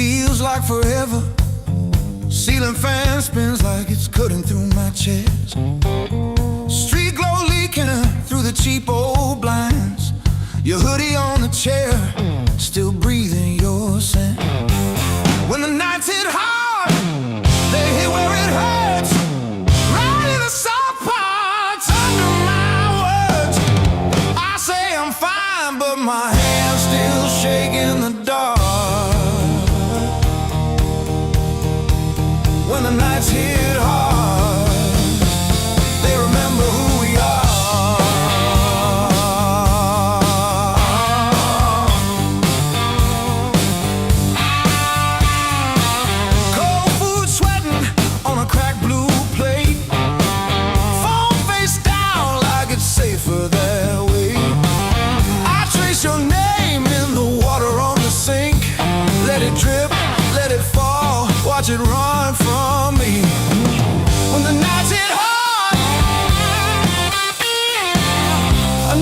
feels like forever. Ceiling fan spins like it's cutting through my chest. Street glow leaking through the cheap old blinds. Your hoodie on the chair, still breathing your scent. When the nights hit hard, they hit where it hurts. Right in the soft parts, under my words. I say I'm fine, but my hands still shake in the dark. When the nights hit hard, they remember who we are. Cold food sweating on a cracked blue plate. Phone face down like it's safer that way. I trace your name in the water on the sink. Let it drip, let it fall, watch it run from me. When the nights hit hard,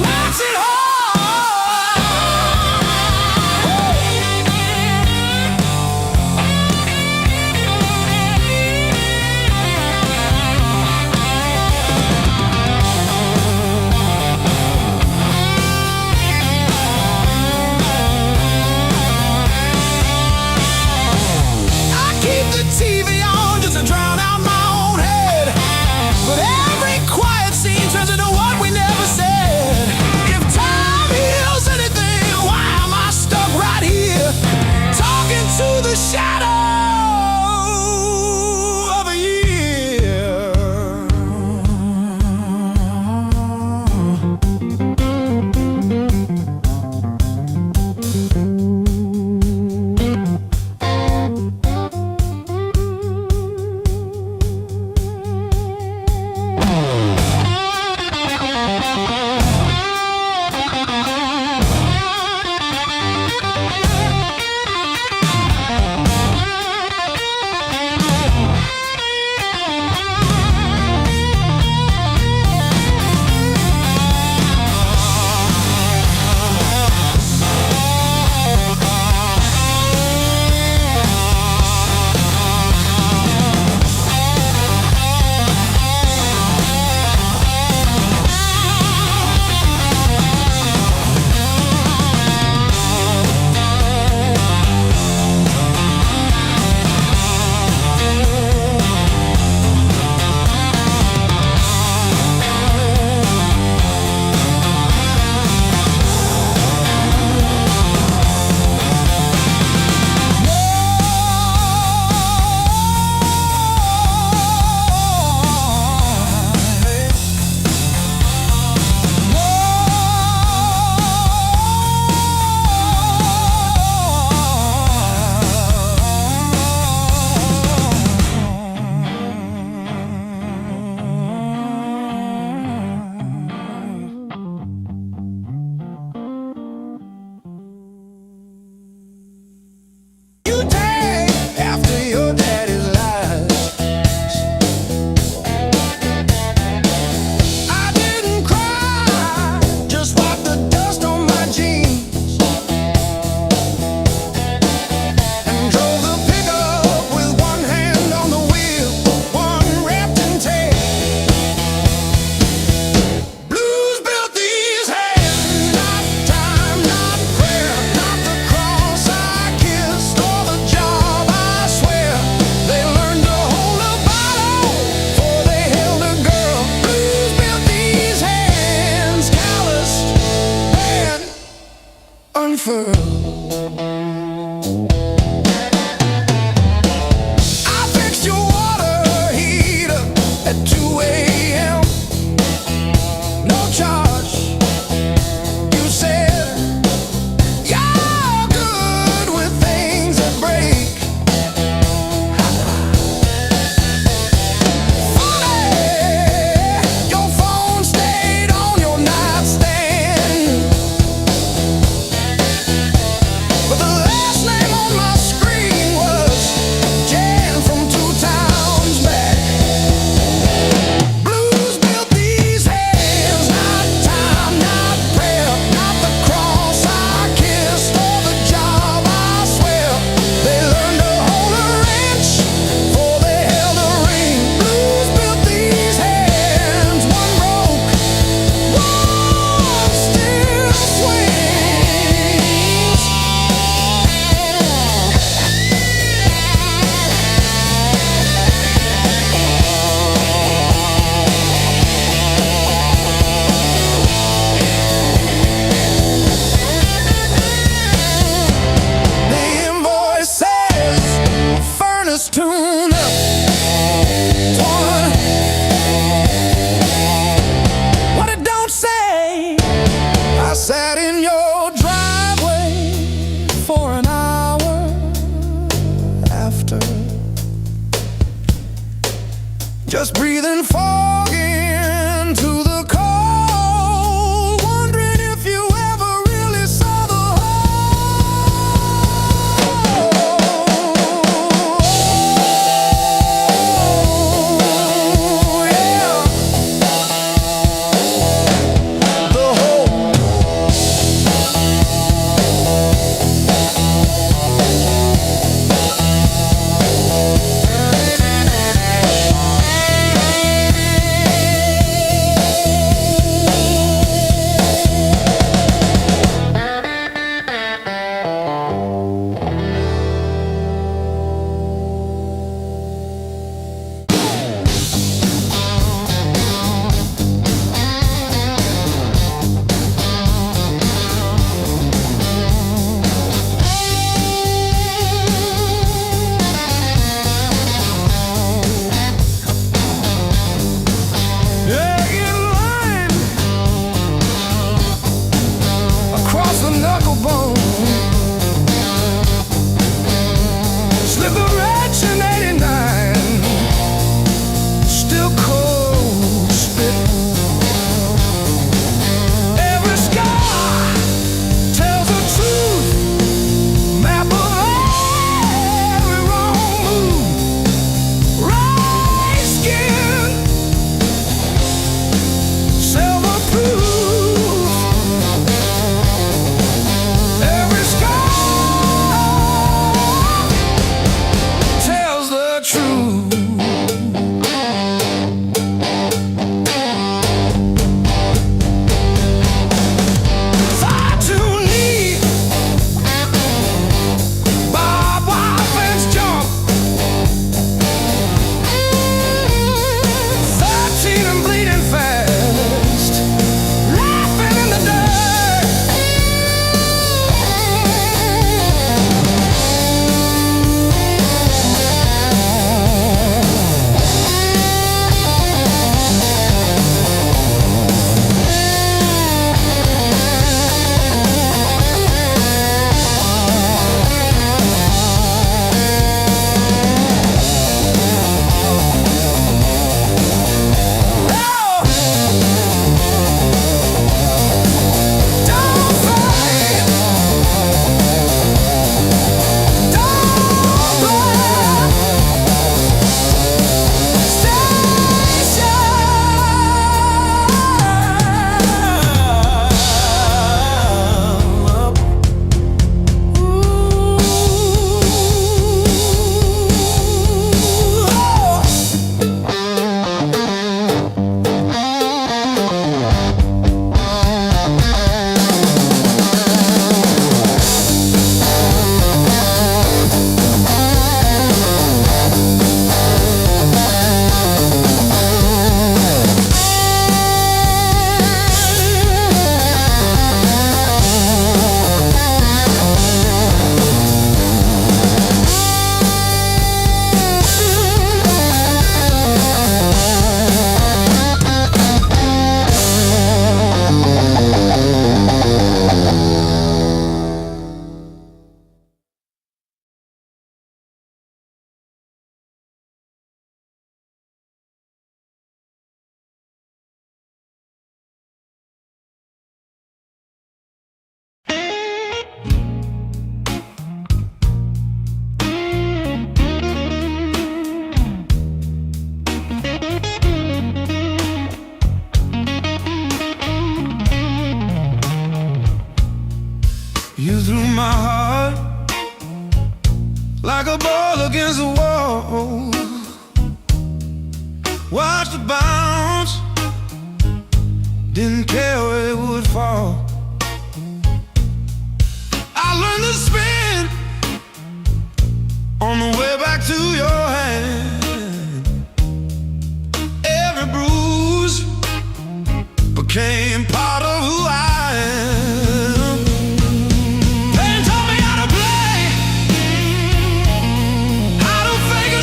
nights hit hard. I keep the TV on just to drown out Let's tune up. One. What it don't say. I sat in your driveway for an hour after, just breathing fog into the cold, wondering if you ever really saw the whole. Yeah. The whole. Across the knuckle bone, slip the wretch in '89, still cold spit. Every scar tells the truth, map of every wrong move, right skin, silver proof. Every scar tells the truth. Far too neat, barbed wire fence jump, 13 and bleeding fast, laughing in the dark. You threw my heart like a ball against the wall. Watched it bounce, didn't care where it would fall. I learned to spin on the way back to your hand. Every bruise became part of who I am. Pain taught me how to play, how to fake a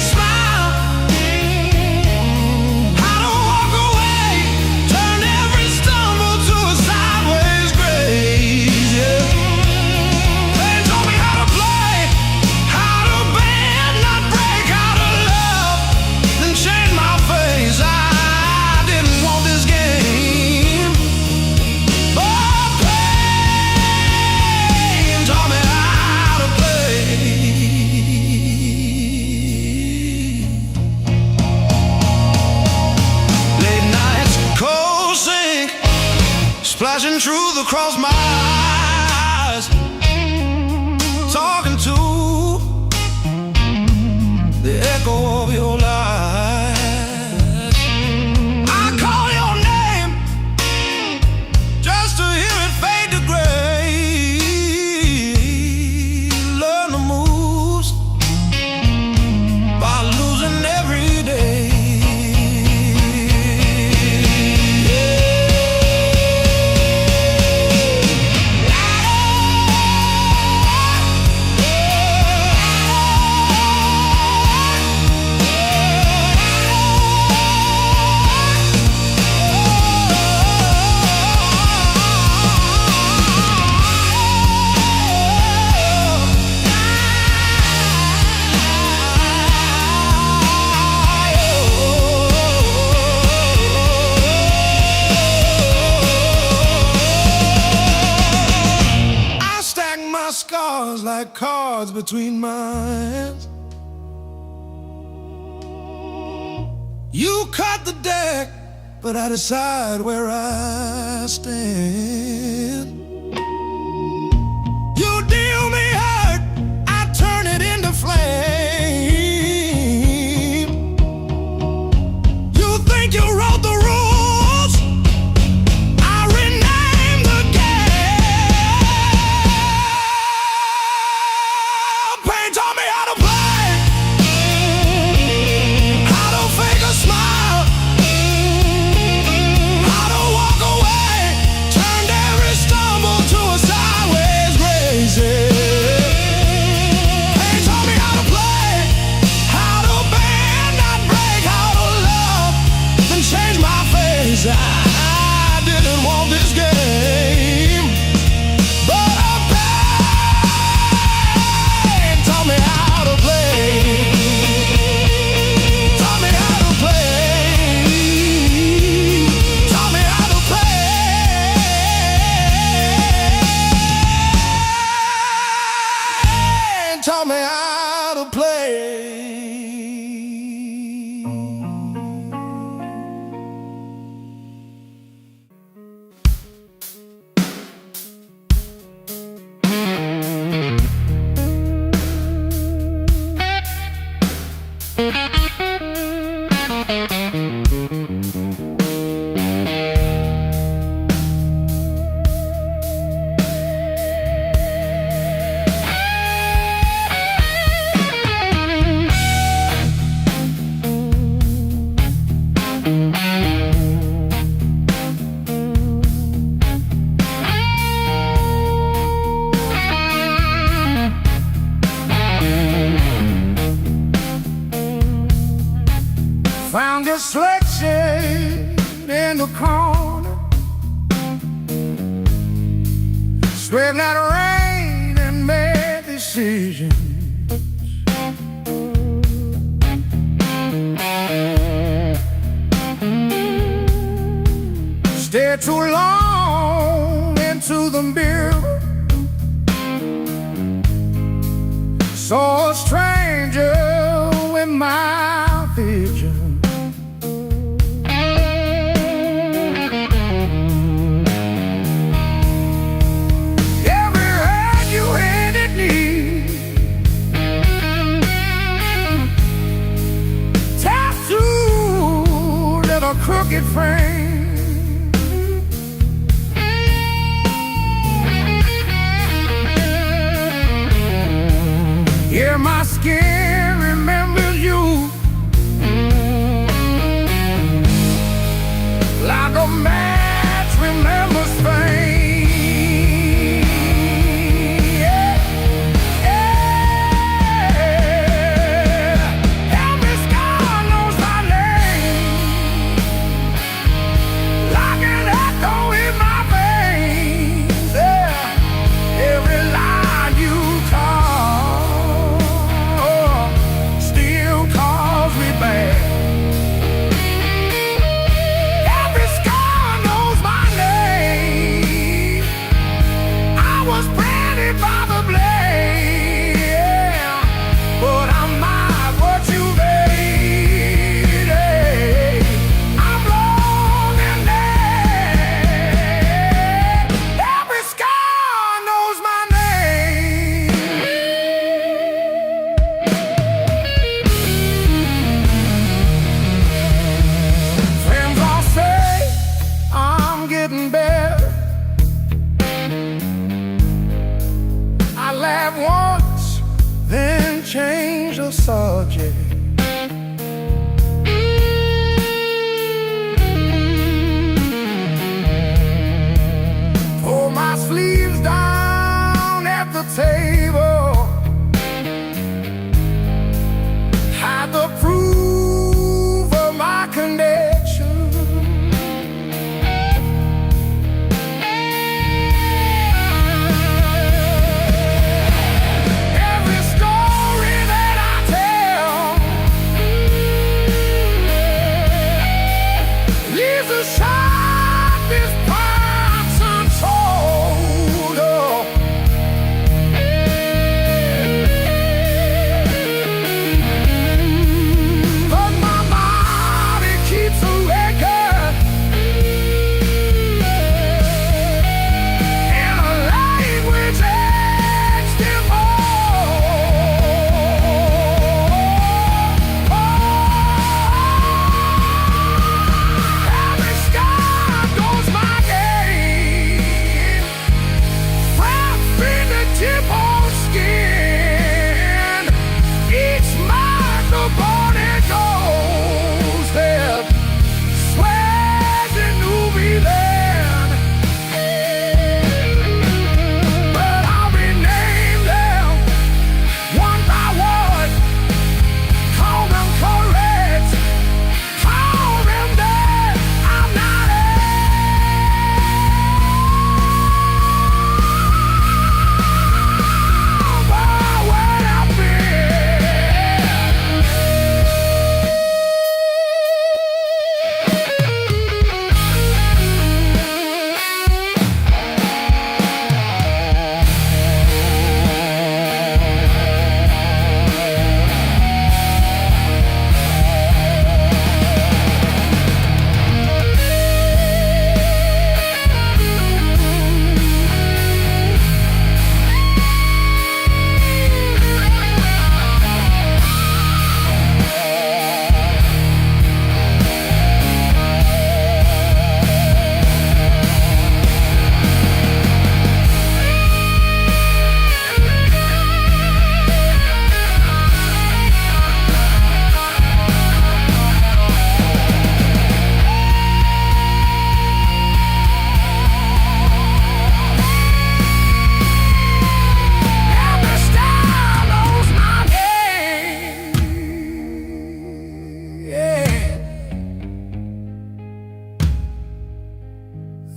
truth across my eyes, talking to the echo of your lies. I call your name just to hear it fade to gray. Learn the moves by losing every day. Scars like cards between my hands. You cut the deck, but I decide where I stand. You deal me hurt, I turn it into flame. You think you wrote the rules, I rename the game. Pain taught me how to play, how to fake a smile, how to walk away, turned every stumble to a sideways grace. Pain taught me how to play, how to bend, not break, how to love, then change my face. I didn't want this game, but pain taught me how to play. Taught me how to play. Taught me how to play. Taught me how to play. Found this selection in the corner, straightened out rain and made decisions. Stayed too long into the mirror, saw a stranger in my vision. Every hand you handed me, tattooed in a crooked frame. Yeah, my skin remembers you like a match remembers Spain. Yeah, yeah. Every scar knows my name, like an echo in my veins. Yeah, every line you call. Oh, change the subject. Pull my sleeves down at the table, hide the proof of my connection. Every story that I tell leaves a sharpest parts untold. But my body keeps a record in a language etched in every scar goes my name, from fingertip on skin. Each mark the body goes there, swears in New Zealand. But I'll rename them one by one, call them correct, call them dead. I'm not ever what I've every star knows my name. Yeah.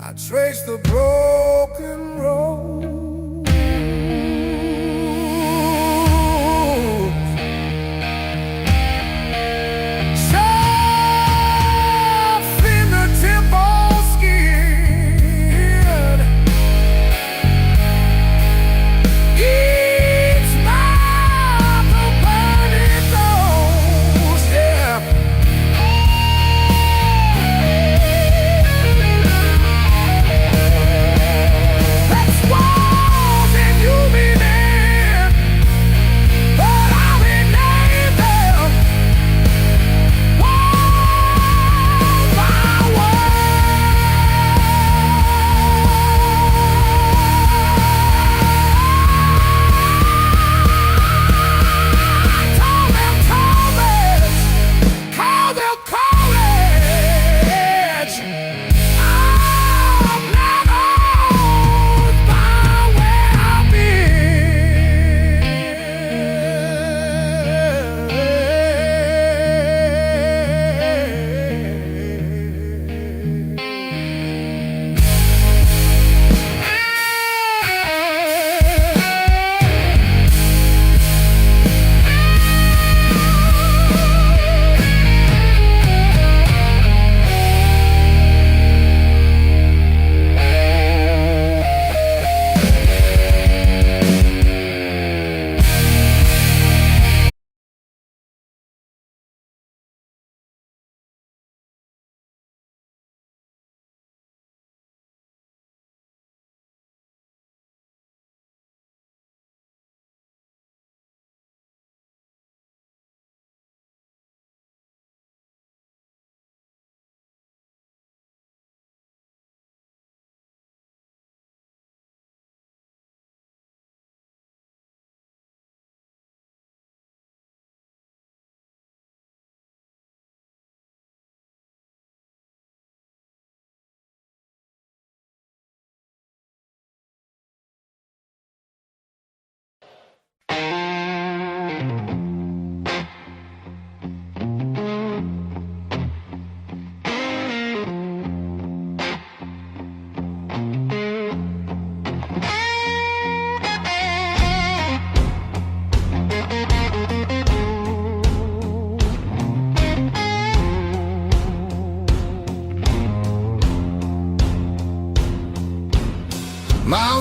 I trace the broken road, soft fingertip on skin. Each mouth a burning doorstep.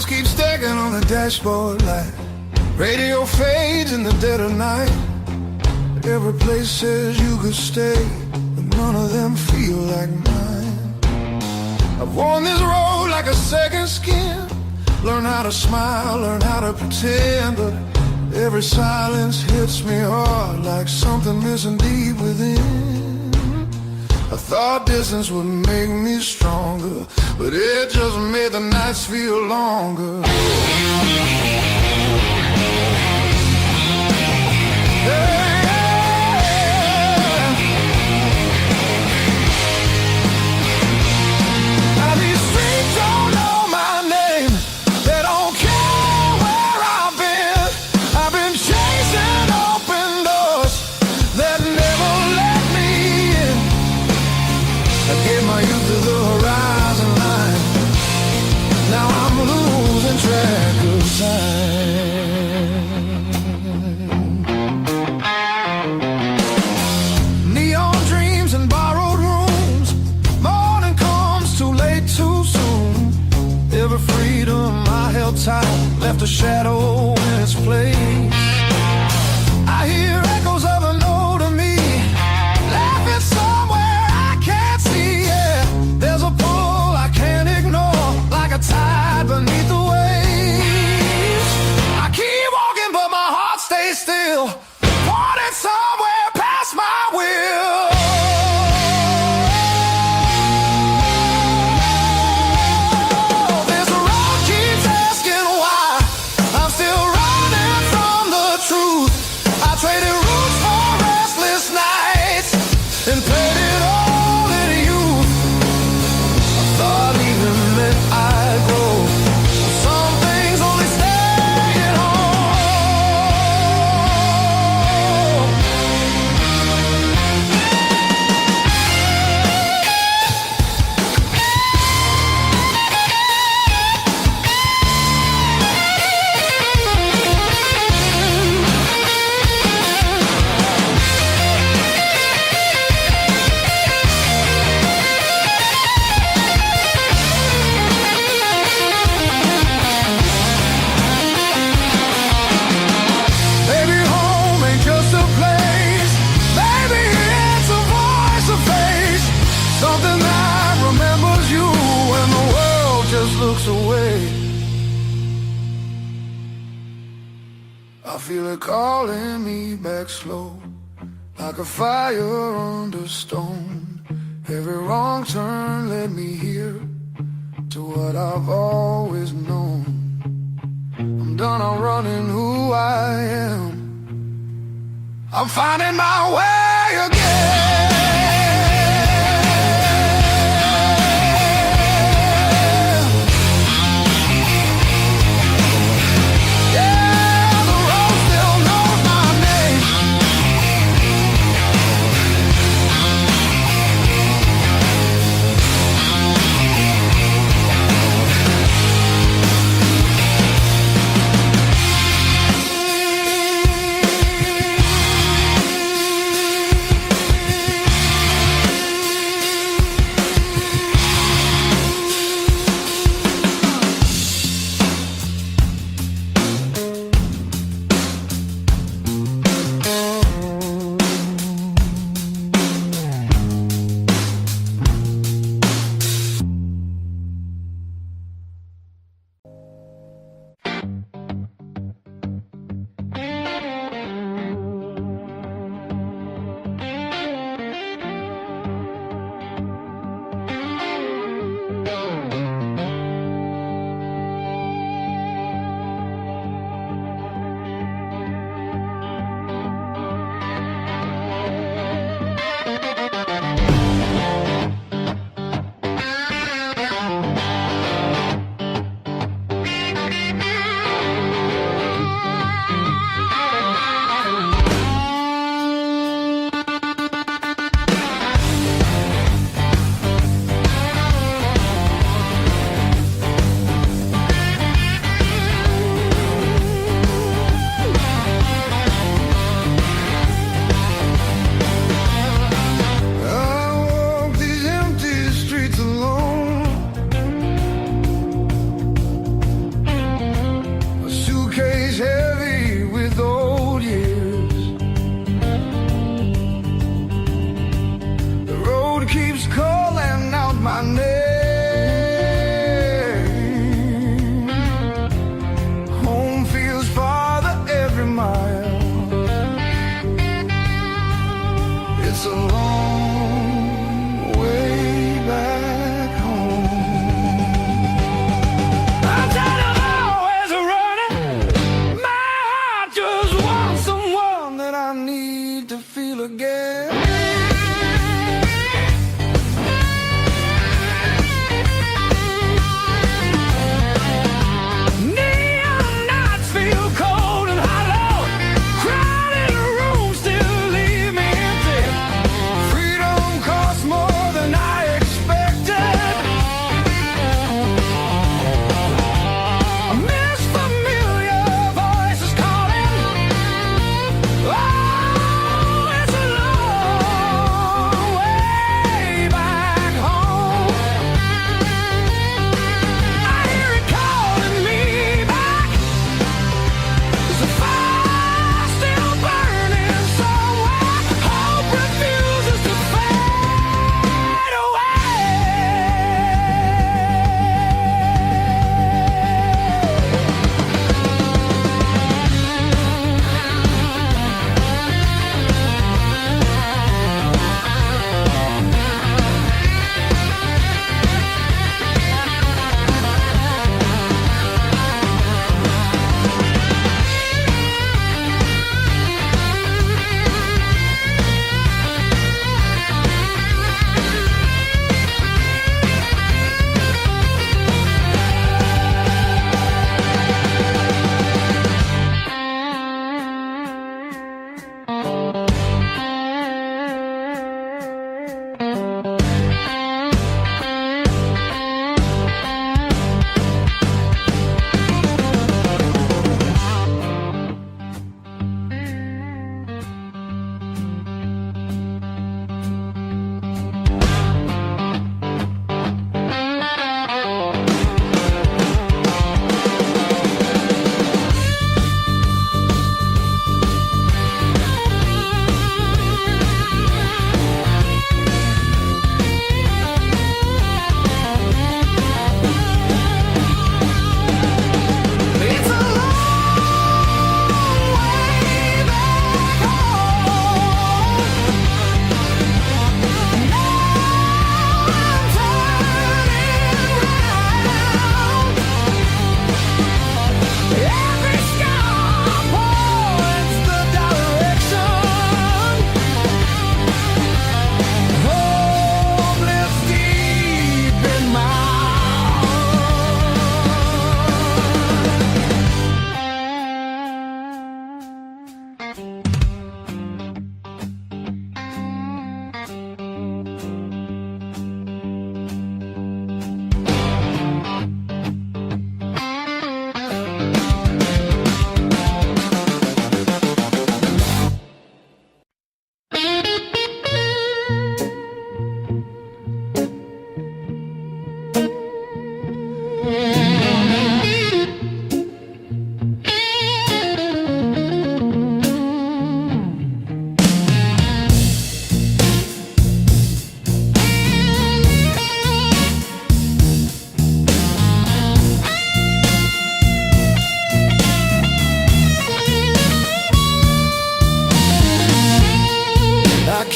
keep stacking on the dashboard light. Radio fades in the dead of night. Every place says you could stay, but none of them feel like mine. I've worn this road like a second skin. Learn how to smile, learn how to pretend, but every silence hits me hard like something missing deep within. I thought distance would make me stronger, but it just made the nights feel longer. Neon dreams and borrowed rooms. Morning comes too late, too soon. Every freedom I held tight left a shadow in its place. I hear echoes of an older me laughing somewhere I can't see. Yeah, there's a pull I can't ignore, like a tide beneath the waves. I keep walking, but my heart stays still, pointing somewhere past my will. This road keeps asking why I'm still running from the truth. I traded roots for restless nights and played it all in youth. I thought even meant I'd grow. Some things only stay at home. Maybe home ain't just a place. Maybe it's a voice, a face, something that remembers you when the world just looks away. I feel it calling me back slow, like a fire under stone. Every wrong turn led me here to what I've always known. I'm done outrunning who I am. I'm finding my way again. Yeah, the road still knows my name.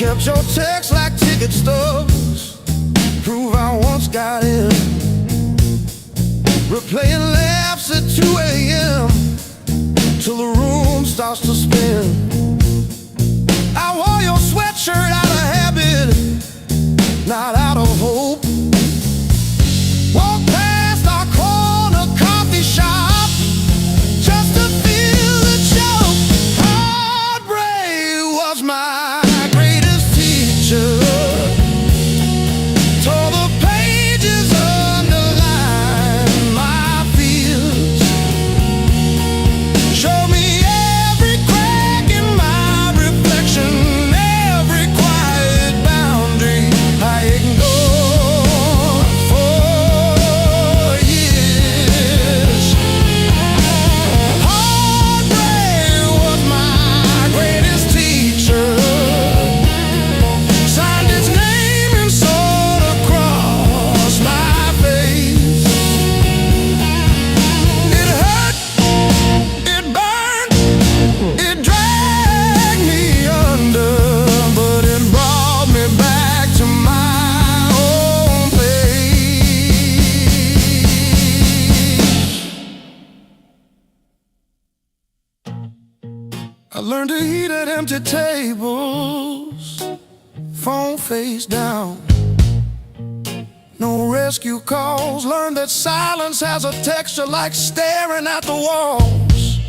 Kept your text like ticket stubs, prove I once got in. Replaying laughs at 2 a.m. till the room starts to spin. I wore your sweatshirt out of habit, not out of hope. Walked past our corner coffee shop just to feel the joke. Heartbreak was my greatest teacher. Tore the pages, underlined my fears. Showed me every crack in my reflection, every quiet boundary I ignored for years. Heartbreak was my greatest teacher. Signed his name and sword across my face. It hurt, it burned, it dragged me under, but it brought me back to my own place. I learned to eat at empty tables, phone face down. No rescue calls. Learned that silence has a texture like staring at the walls.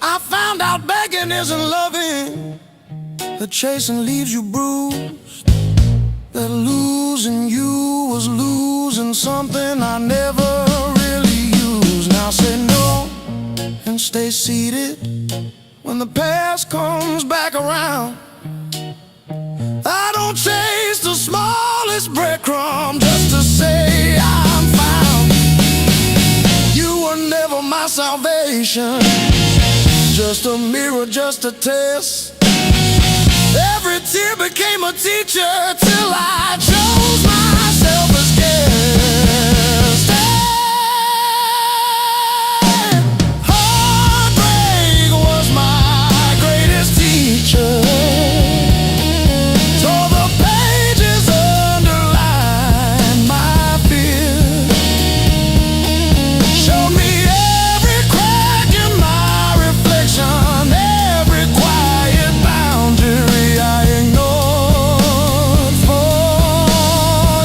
I found out begging isn't loving, that chasing leaves you bruised, that losing you was losing something I never really used. Now say no and stay seated when the past comes back around. I don't chase the smallest breadcrumb just to say I'm found. You were never my salvation, just a mirror, just a test. Every tear became a teacher till I chose myself as guest. Heartbreak was my greatest teacher. Tore the pages, underlined my fears. Showed me every crack in my reflection, every quiet boundary I ignored for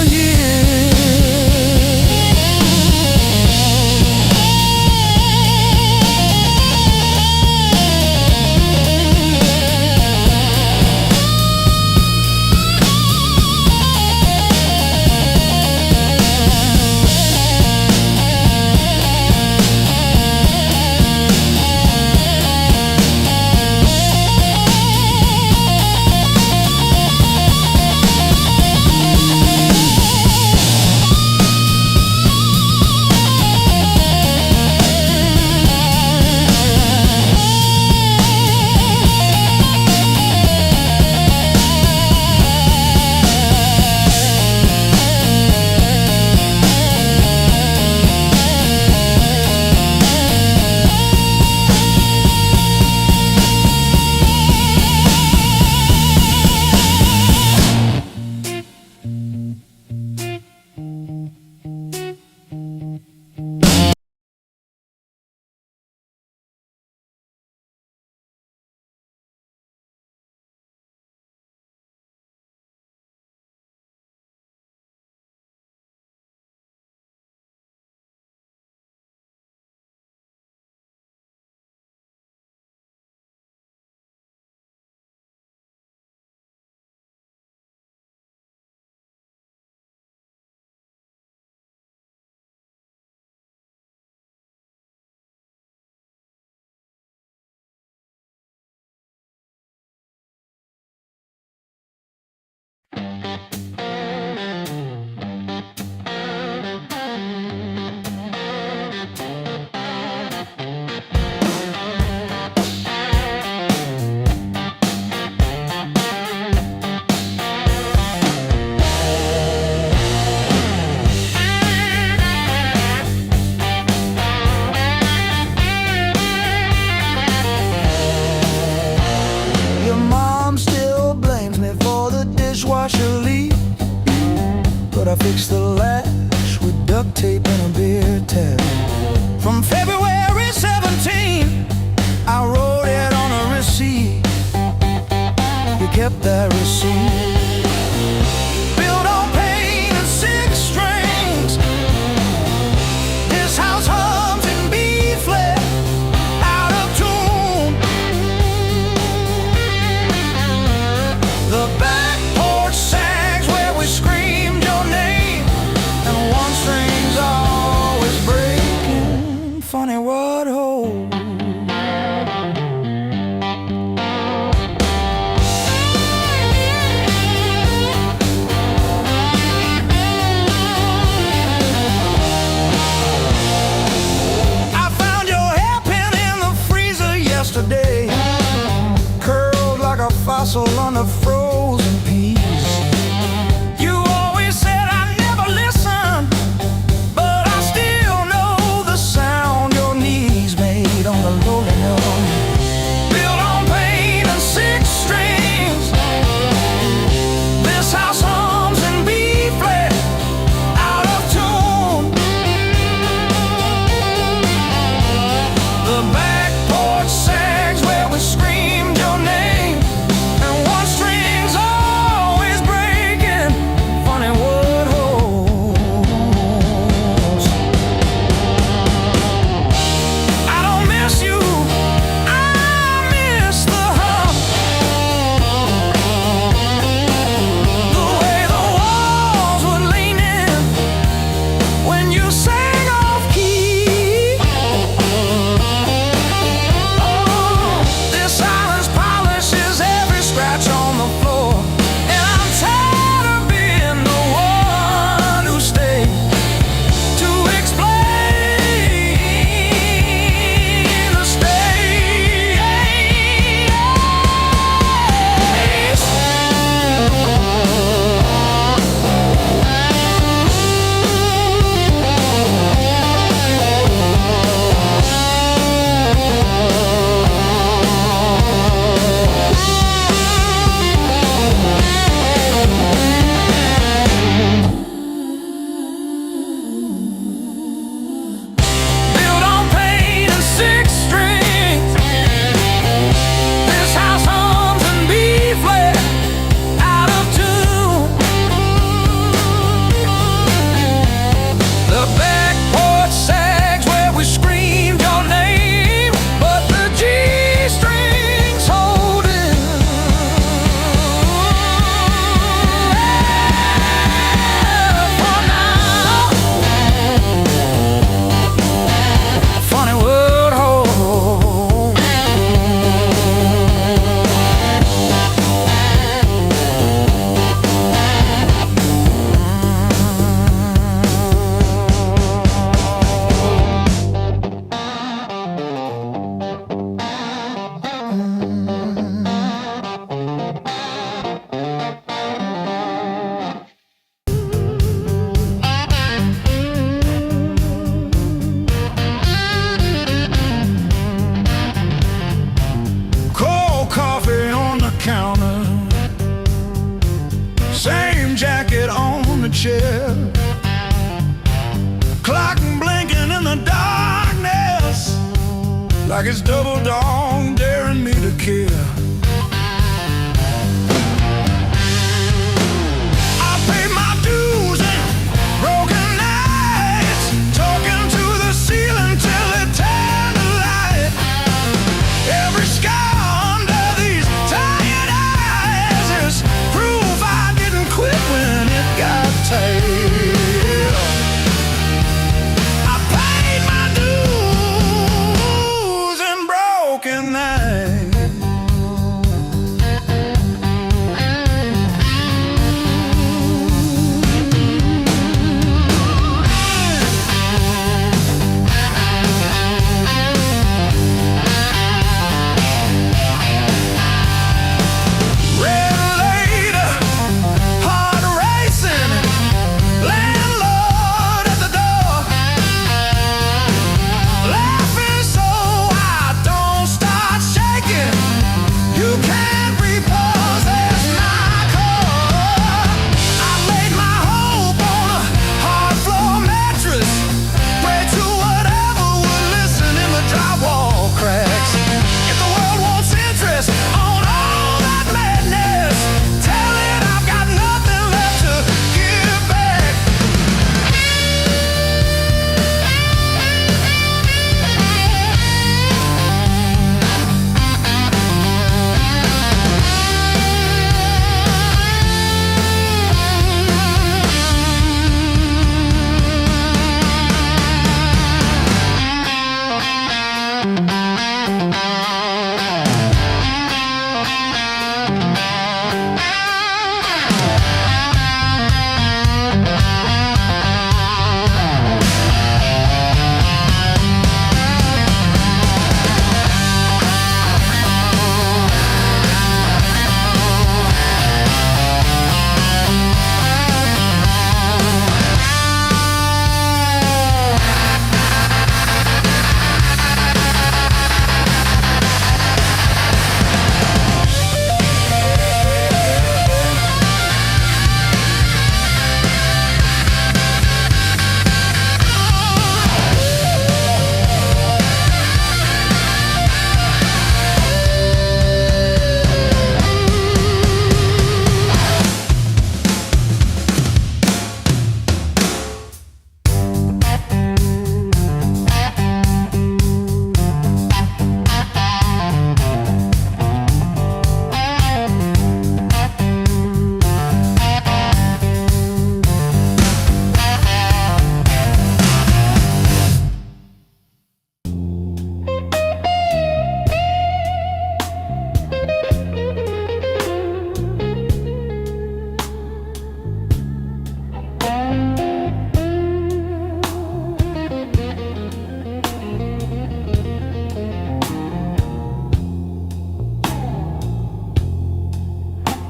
kept that receipt. Built on pain and six strings. This house hums in B flat, out of tune. The back porch sags where we screamed your name, and one string's always breaking. Funny what holds. Yesterday, curled like a fossil under frozen peas. You always said I never listened, but I still know the sound your knees made on the lowly note. Built on pain and six strings. This house hums in B flat, out of tune. The back porch sags where we screamed your name, and one string's always breaking. Funny what holds. I don't miss you, I miss the hum. The way the walls would lean in when you sang off key. This silence polishes every scratch on the floor, and I'm tired of being the one who stayed to explain the state. Built on pain and six strings. This house hums in B flat, out of tune. The back porch sags where we screamed your name, but the G strings holding. For now, funny what holds. Cold coffee on the counter, same jacket on the chair, clock blinking in the darkness like it's double dawn daring me to care. I paid my dues and broken nights, talking to the ceiling till it turned to light. Every scar under these tired eyes is proof I didn't quit when it got tight. I paid my dues and broken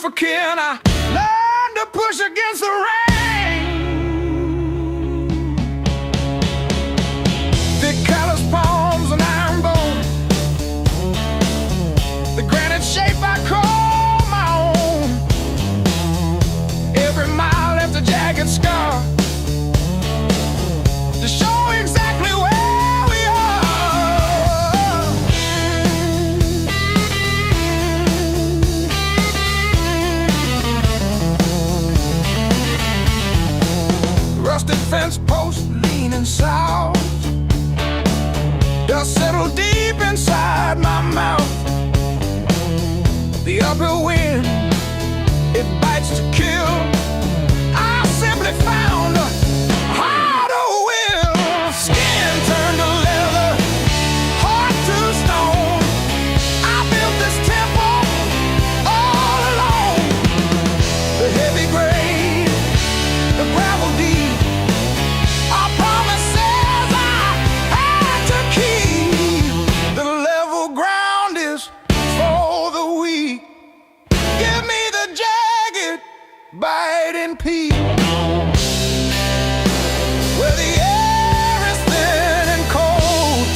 for kin. I learned to push against the rain. Thick callous palms and iron bone, the granite shape I call my own. Every mile left a jagged scar to show exactly where we are. Rusted fence post leaning south, dust settled deep inside my mouth. The uphill wind, it bites to kill. I simply found a harder will. Skin turned to leather, heart to stone. I built this temple all alone. The heavy grade, the gravel deep, our promises I had to keep. The level ground is for the weak. Give me the jagged, biting peak, where the air is thin and cold,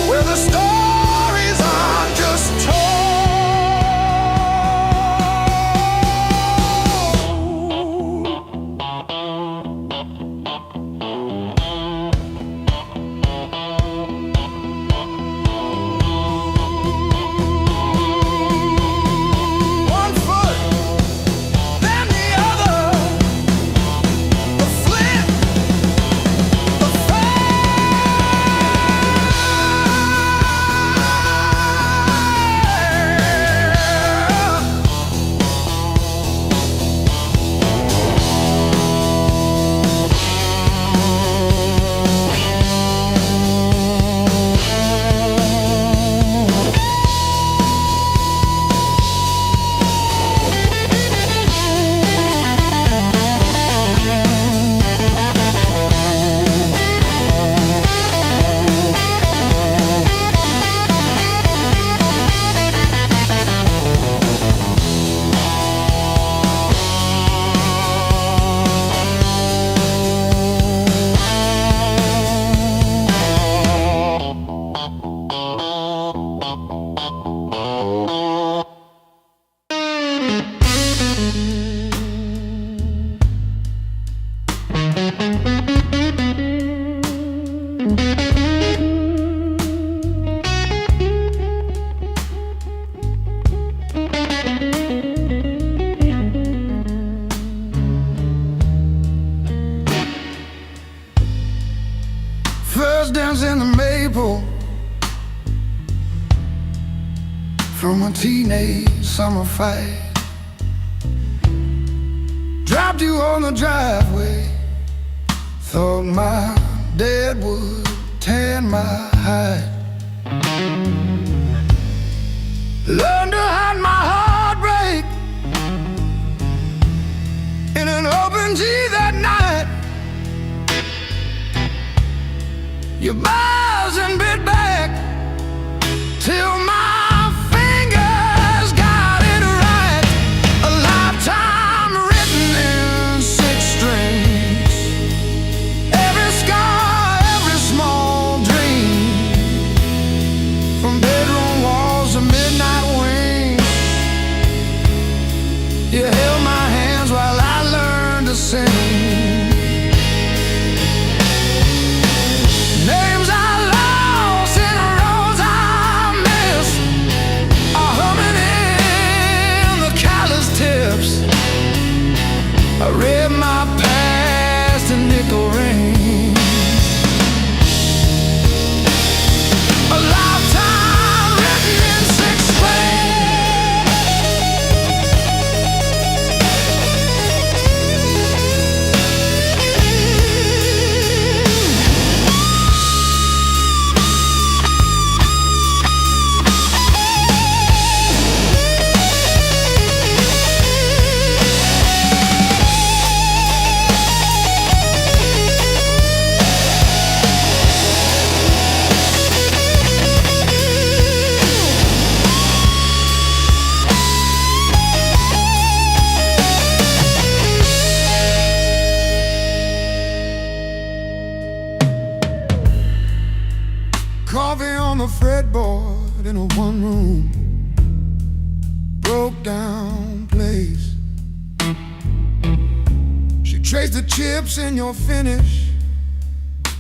where the stories aren't just told. One foot, then the other, the flip, the first dance in the maple from a teenage summer fight. Dropped you on the driveway, thought my dad would tan my hide. Learned to hide my heartbreak in an open G that night. You buzz and bit back till my fingers got it right. A lifetime written in 6 strings. Every scar, every small dream, from bedroom walls to midnight wings. You held my hands while I learned to sing. Names I Coffee on the fretboard in a one-room broke down place. She traced the chips in your finish,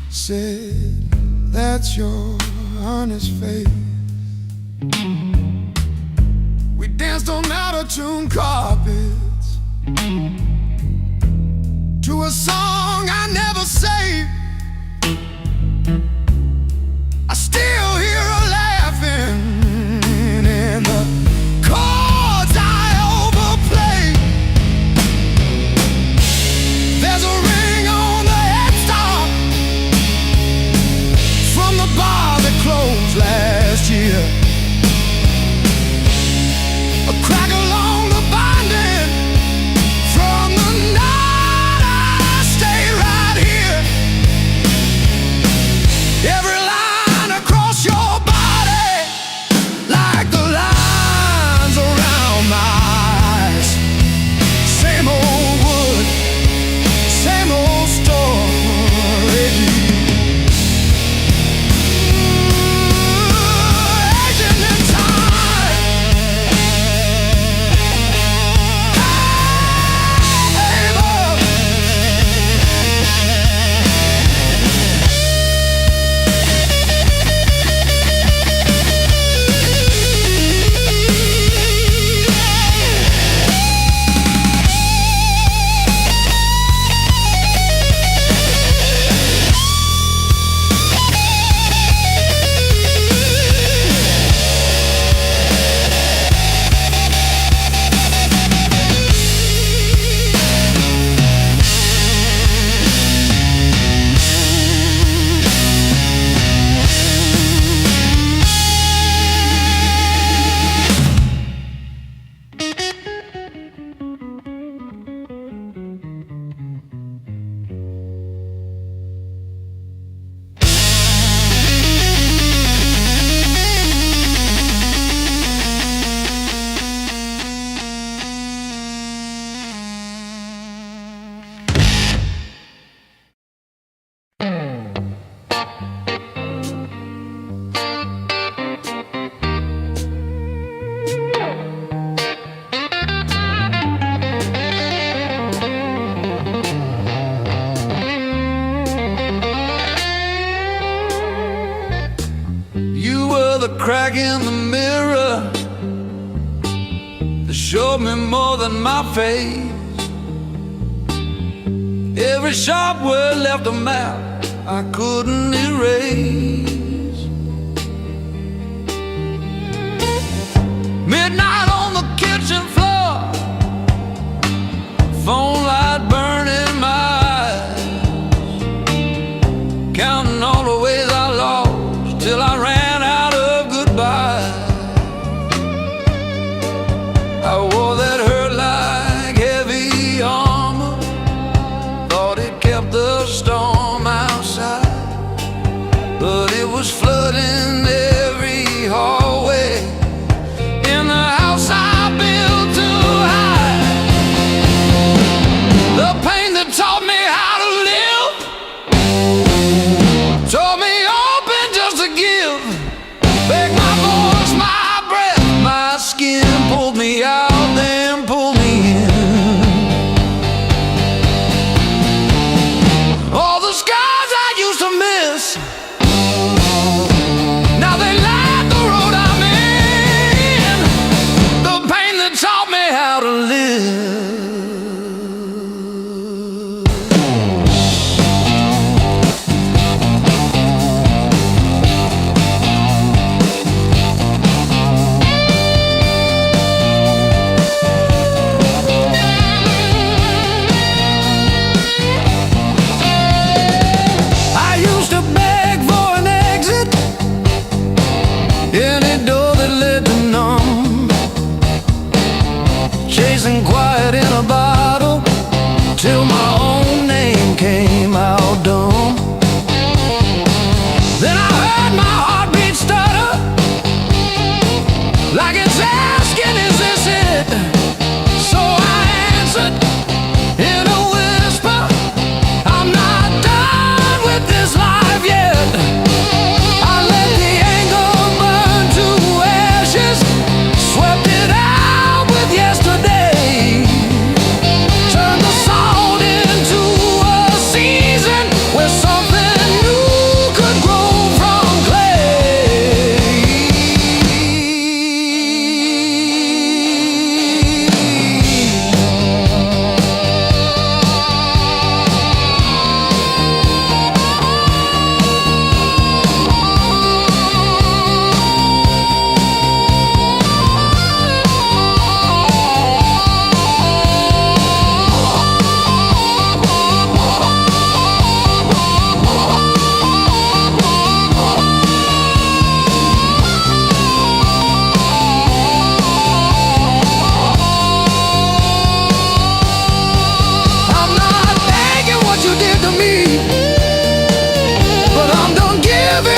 said, that's your honest face. We danced on out-of-tune carpets to a song I never saved. I still hear her laughing in the chords I overplay. There's a ring on the headstock from the bar that closed last year. A crack along the binding from the night I stayed right here. Every line across your body, like the lines around my eyes. Same old wood, same old story. Aging in time. Hey, love. You were the crack in the mirror that showed me more than my face. Every sharp word left a map I couldn't erase. Midnight on the kitchen floor, phone light burning my eyes, counting all the ways I lost till I ran out of goodbye. I wore that hurt like heavy armor, thought it kept the storm outside, but it was flooding every hallway in the house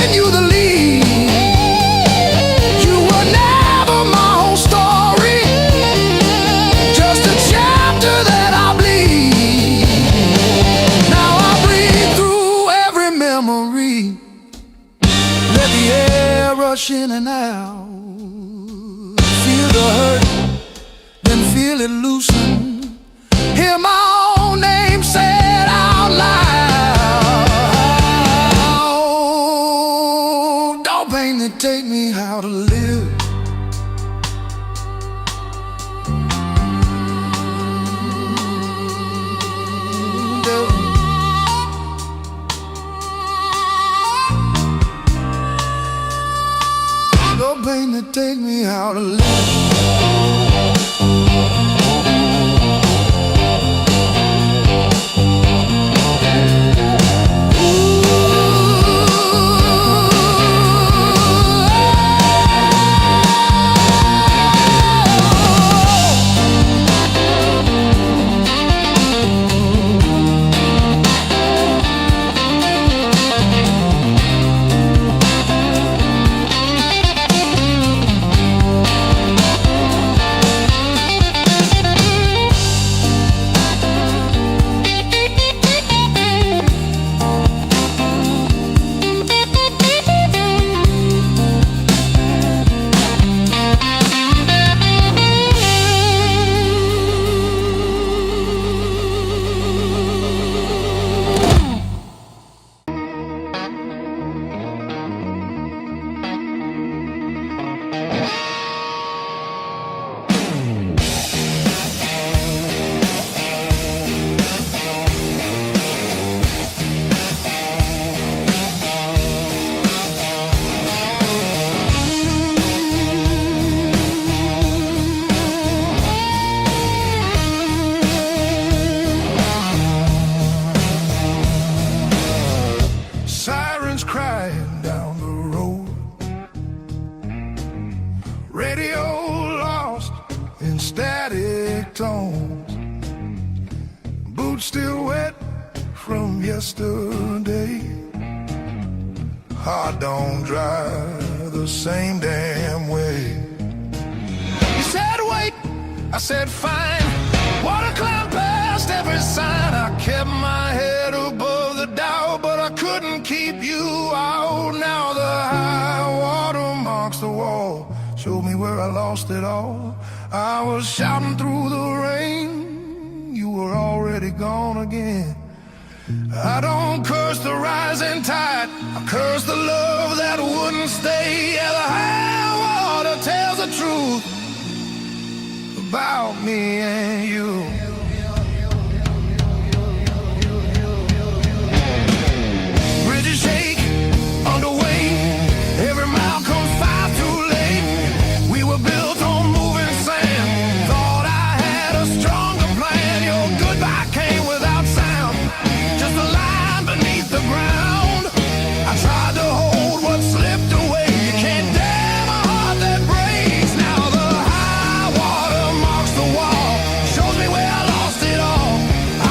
giving you the lead. You were never my whole story, just a chapter that I bleed. Now I breathe through every memory, let the air rush in and out. Feel the hurt, then feel it loosen. Hear my own name said out loud. Don't pain that take me how to live. Don't pain that take me how to live. Crying down the road, radio lost in static tones, boots still wet from yesterday. Heart don't drive the same damn way. You said wait, I said fine. Water climbed past every sign. I kept my head above the doubt, but I couldn't keep you out. Now the high water marks the wall, showed me where I lost it all. I was shouting through the rain, you were already gone again. I don't curse the rising tide, I curse the love that wouldn't stay. Yeah, the high water tells the truth about me and you. Bridges shake under weight, every mile comes far too late. We were built on moving sand, thought I had a stronger plan. Your goodbye came without sound, just a line beneath the ground. I tried to hold what slipped away. You can't damn a heart that breaks. Now the high water marks the wall, shows me where I lost it all.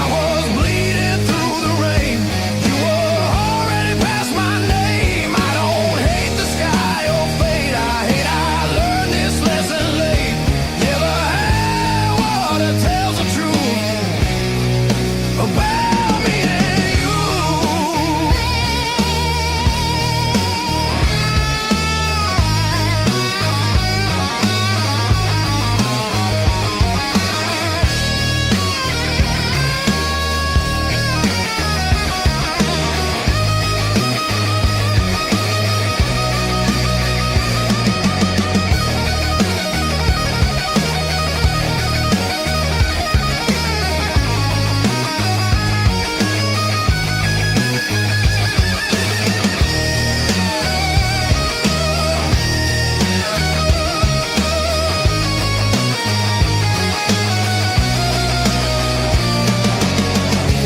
I was bleeding through the rain, you were already past my name. I don't hate the sky or fate, I hate I learned this lesson late. Yeah, the high water tells the truth about me and you.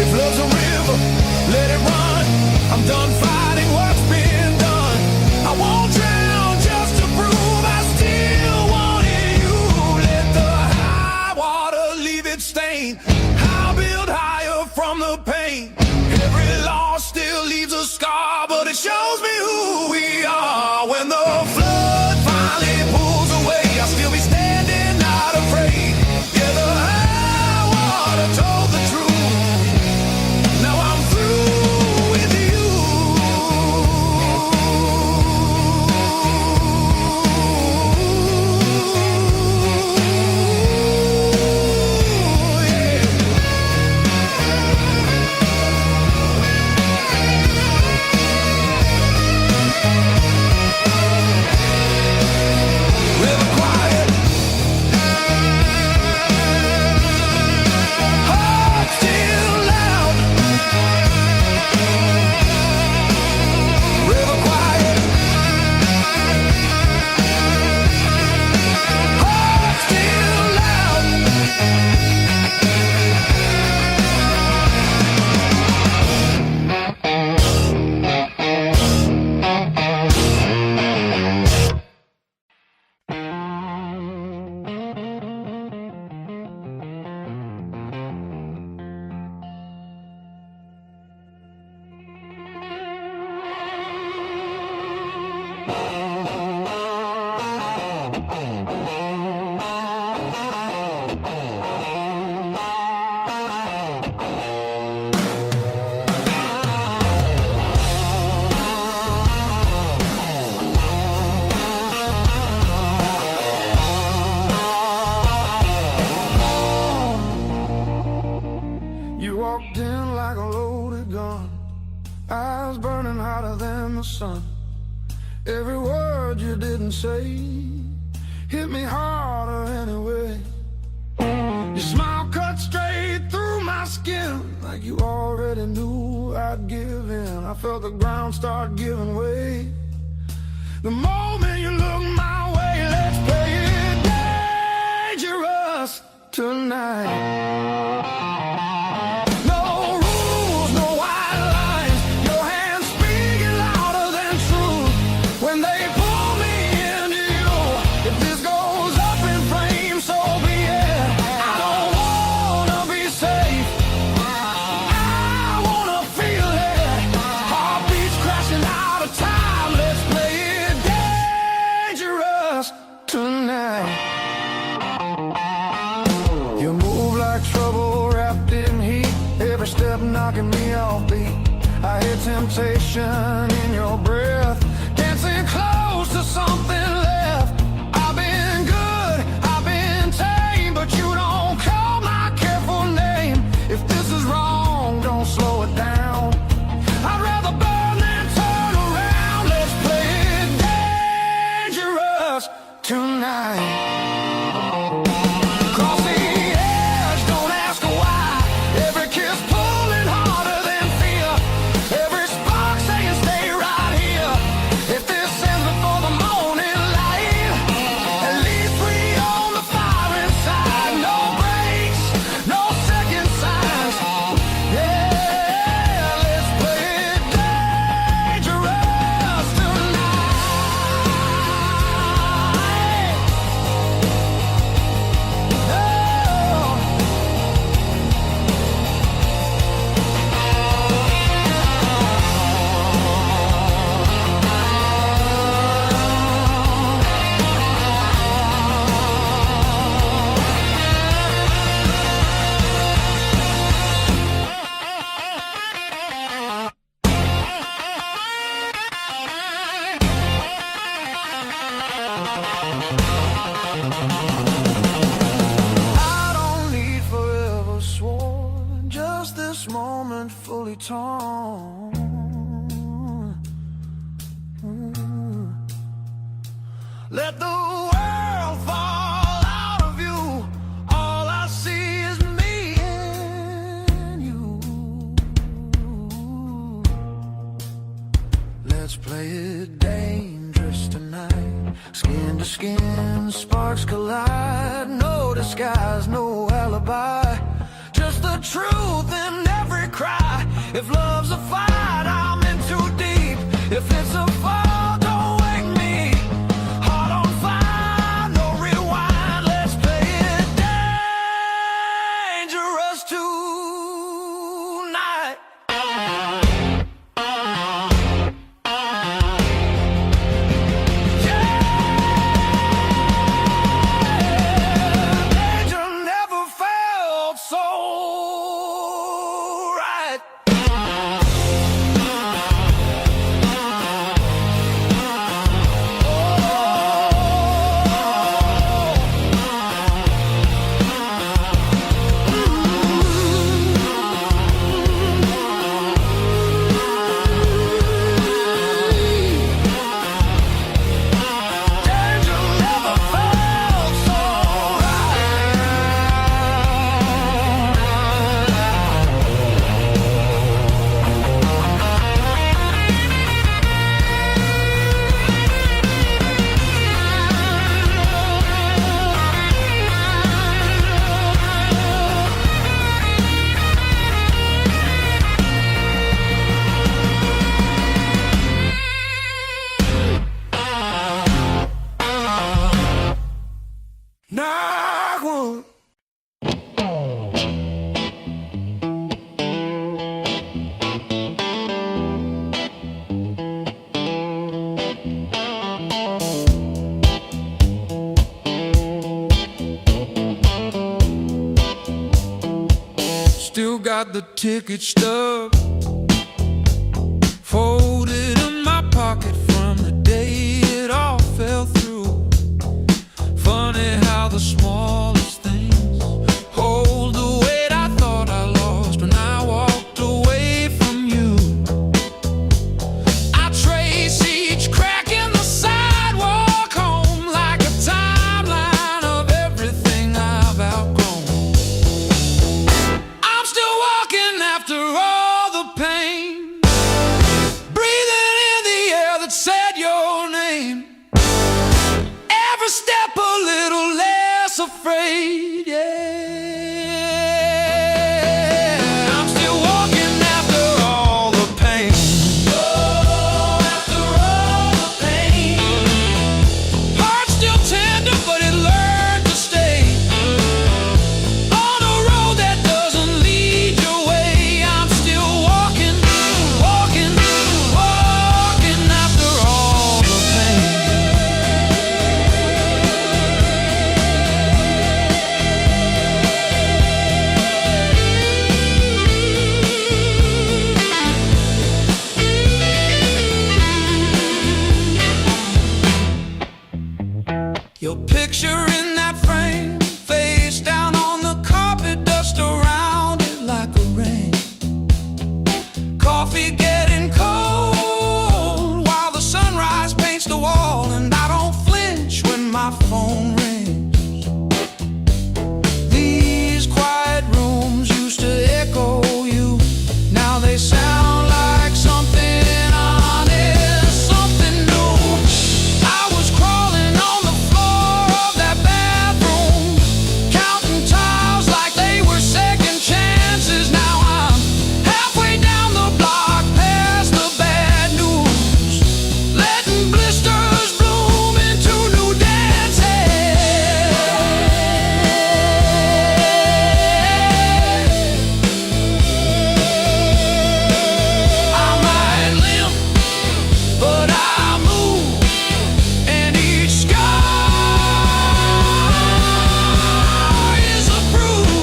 If love's a river, let it run. I'm done fighting what's been done. I won't drown just to prove I still wanted you. Let the high water leave its stain, I'll build higher from the pain. Every loss still leaves a scar, but it shows me who we burning hotter than the sun. Every word you didn't say hit me harder anyway. Your smile cut straight through my skin, like you already knew I'd give in. I felt the ground start giving way. The moment you look my way, let's play it dangerous tonight. No rules, no white lines. Your hands speaking louder than truth when they pull me into you. If this goes up in flames, so be it. I don't wanna be safe, I wanna feel it. Heartbeats crashing out of time. Let's play it dangerous tonight. You move like trouble wrapped in heat, every step knocking me off beat. I hear temptation in your breath, dancing close to something left. I've been good, I've been tame, but you don't call my careful name. If this is wrong, don't slow it down. I'd rather burn than turn around. Let's play it dangerous tonight. Cross the edge, don't ask why. Every kiss pulling harder than fear. Every spark saying stay right here. If this ends before the morning light, at least we own the fire inside. No breaks, no second signs. Yeah, let's play it dangerous tonight. I don't need forever sworn, just this moment fully torn. Let the world fall out of you. All I see is me and you. Let's play it dangerous tonight. Skin to skin, sparks collide. No disguise, no alibi. Just the truth in every cry. If love's a fight, I'm in too deep. If it's a fall, don't wake me. Heart on fire, no rewind. Let's play it dangerous tonight. Danger never felt so right. Danger never felt so Knock one. Still got the ticket stub folded in my pocket from the day it all fell through. Funny how the smallest things hold the weight I thought I lost when I walked away from you. afraid, yeah. I'm still walking after all the pain. Oh, after all the pain. Heart's still tender, but it learned to stay. On a road that doesn't lead your way. I'm still walking, walking, walking after all the pain. Your picture in that frame, face down on the carpet, dust around it like a rain. Coffee getting cold while the sunrise paints the wall, and I don't flinch when my phone rings. These quiet rooms used to echo you, now they sound like something honest, something new. I was crawling on the floor of that bathroom, counting tiles like they were second chances. Now I'm halfway down the block, past the bad news, letting blisters bloom into new dances. I might limp, but I move, and each scar is a bruise.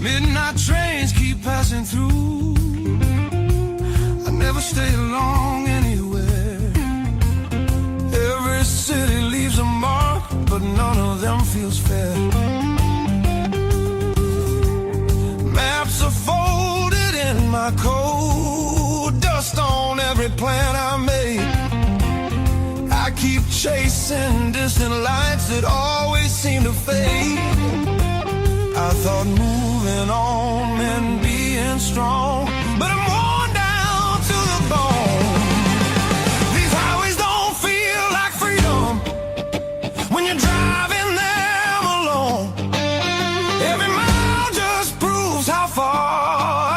Midnight trains keep passing through. I never stay long anywhere. Every city leaves a mark, but none of them feels fair. Maps are folded in my coat, dust on every plan I made. I keep chasing distant lights that always seem to fade. I thought moving on meant being strong, but I'm worn down to the bone. These highways don't feel like freedom when you're driving them alone. Every mile just proves how far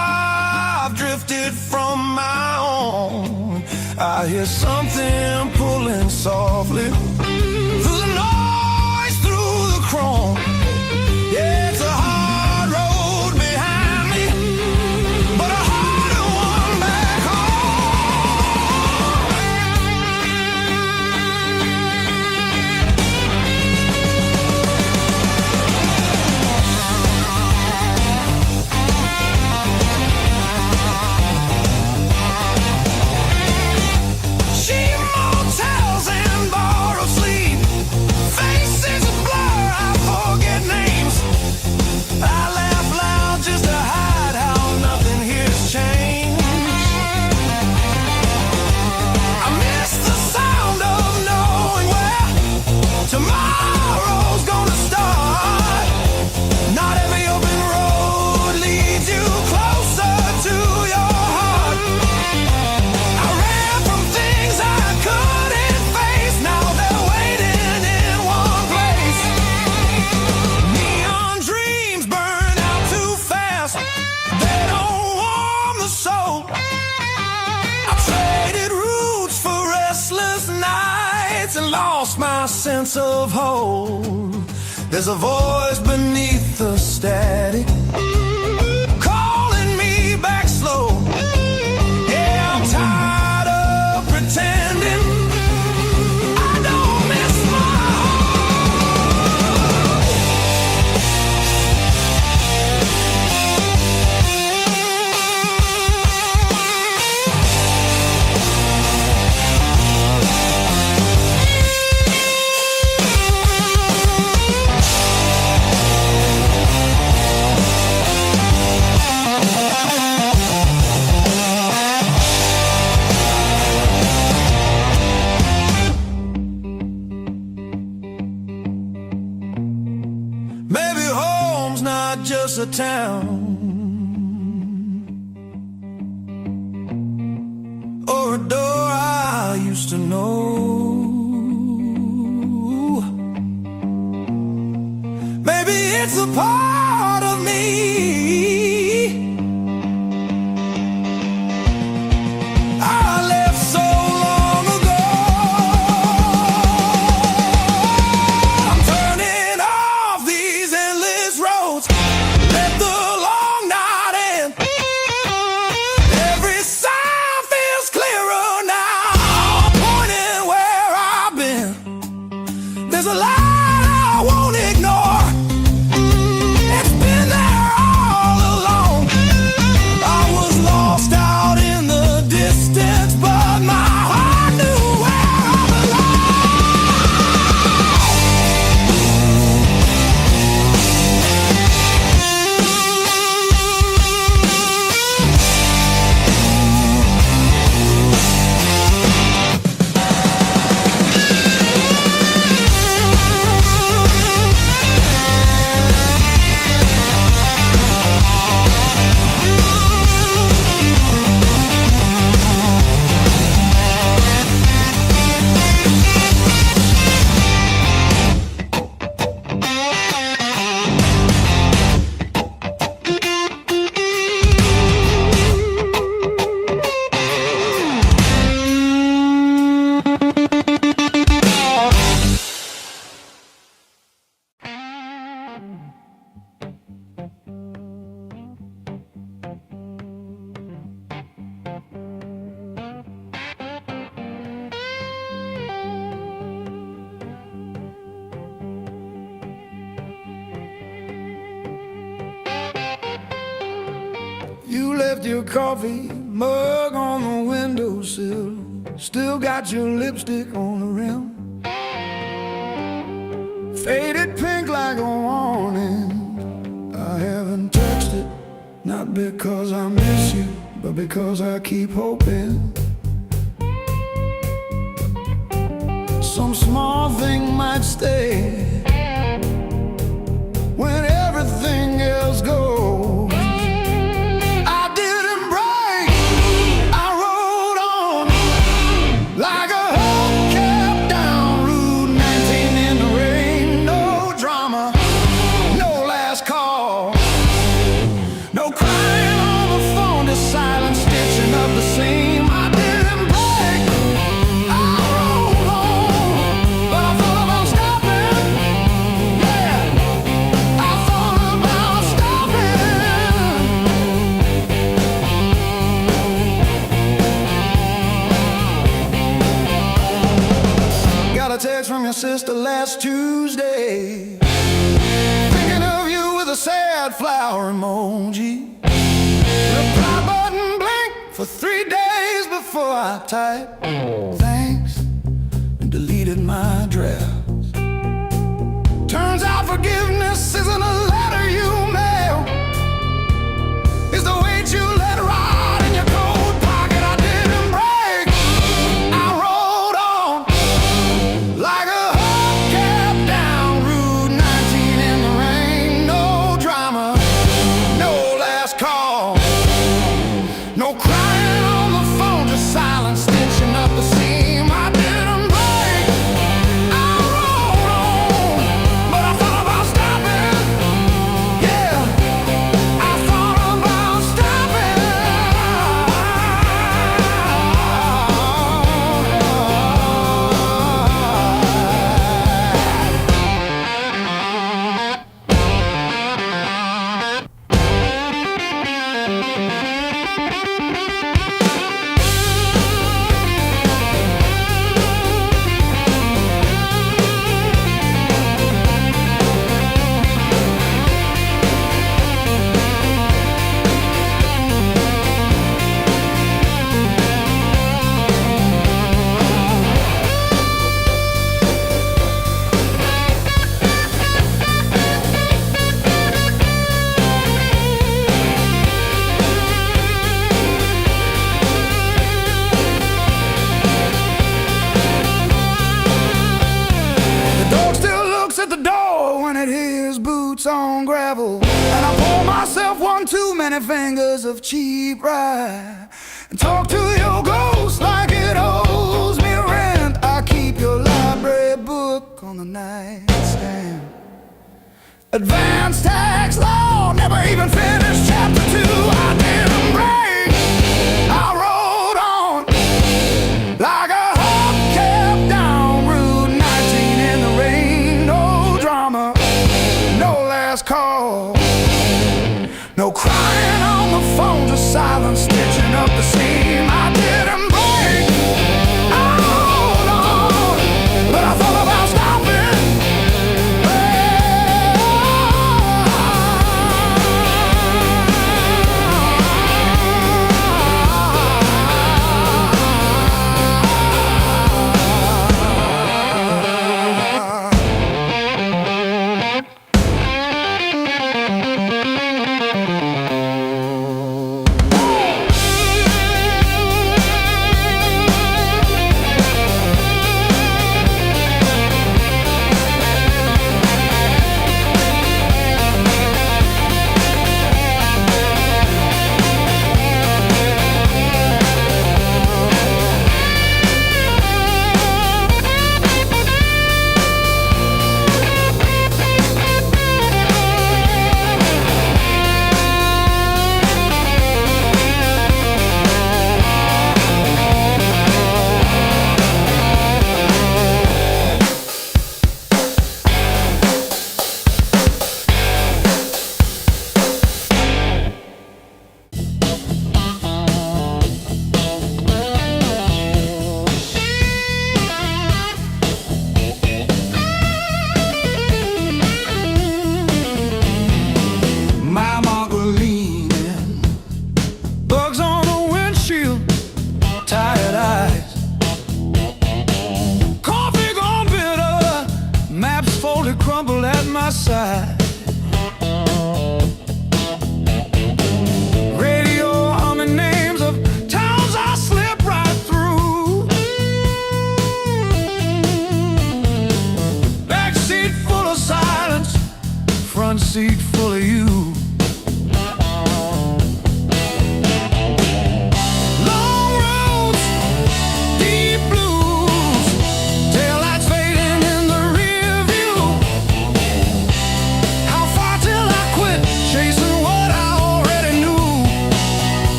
I've drifted from my own. I hear something pulling softly through the noise, through the chrome. Yeah, it's a hard road behind me, but a harder one back home. my sense of hold. There's a voice beneath the static calling me back slow. Yeah, I'm tired of pretending I don't miss my just a town or a door I used to know. Maybe it's a part of me I left so long ago. I'm turning off these endless roads. Let the long night end. Every sound feels clearer now, pointing where I've been. There's a light I won't ignore. It's been there all along. I was lost out in the distance, but my heart knew where I You left your coffee mug on the windowsill. Still got your lipstick on the rim. Faded pink like a warning. I haven't touched it, not because I miss you, but because I keep hoping some small thing might stay when everything else goes. Like a hubcap down Route 19 in the rain. No drama, no last call, no crying on the phone, just silent stitching up the seam. I didn't break, I rolled on, but I thought about stopping. Yeah, I thought about stopping. Got a text from your sister last Tuesday, thinking of you with a sad flower emoji. Reply button blinked for 3 days before I typed thanks and deleted my drafts. Turns out forgiveness isn't a letter you mail, it's the weight you let ride in your coat pocket. I didn't break, I rolled on like a hubcap down Route 19 in the rain. No drama, no last call, no crying on the phone, just silent stitching up the seam. I didn't break, I rolled on, but I thought about stopping. And I pour myself one too many fingers of cheap rye and talk to your ghost like it owes me rent. I keep your library book on the nightstand. Advanced tax law, never even finished chapter 2. I didn't break, I rode on like a hubcap down Route 19 in the rain. No drama, no last call, no crying on the phone, just silence stitching up the seam. I didn't break, I rode on, but I thought about stopping. Radio humming names of towns I slip right through. Back seat full of silence, front seat full of you.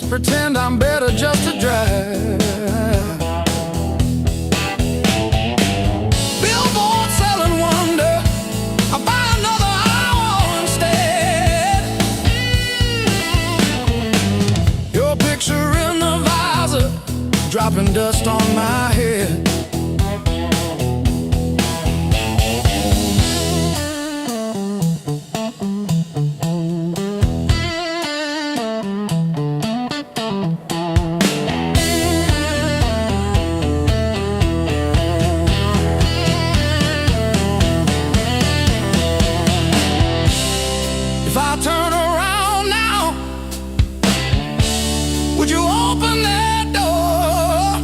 Pretend I'm better just to drive. Billboard selling wonder, I buy another hour instead. Your picture in the visor, dropping dust on my head. If I turn around now, would you open that door?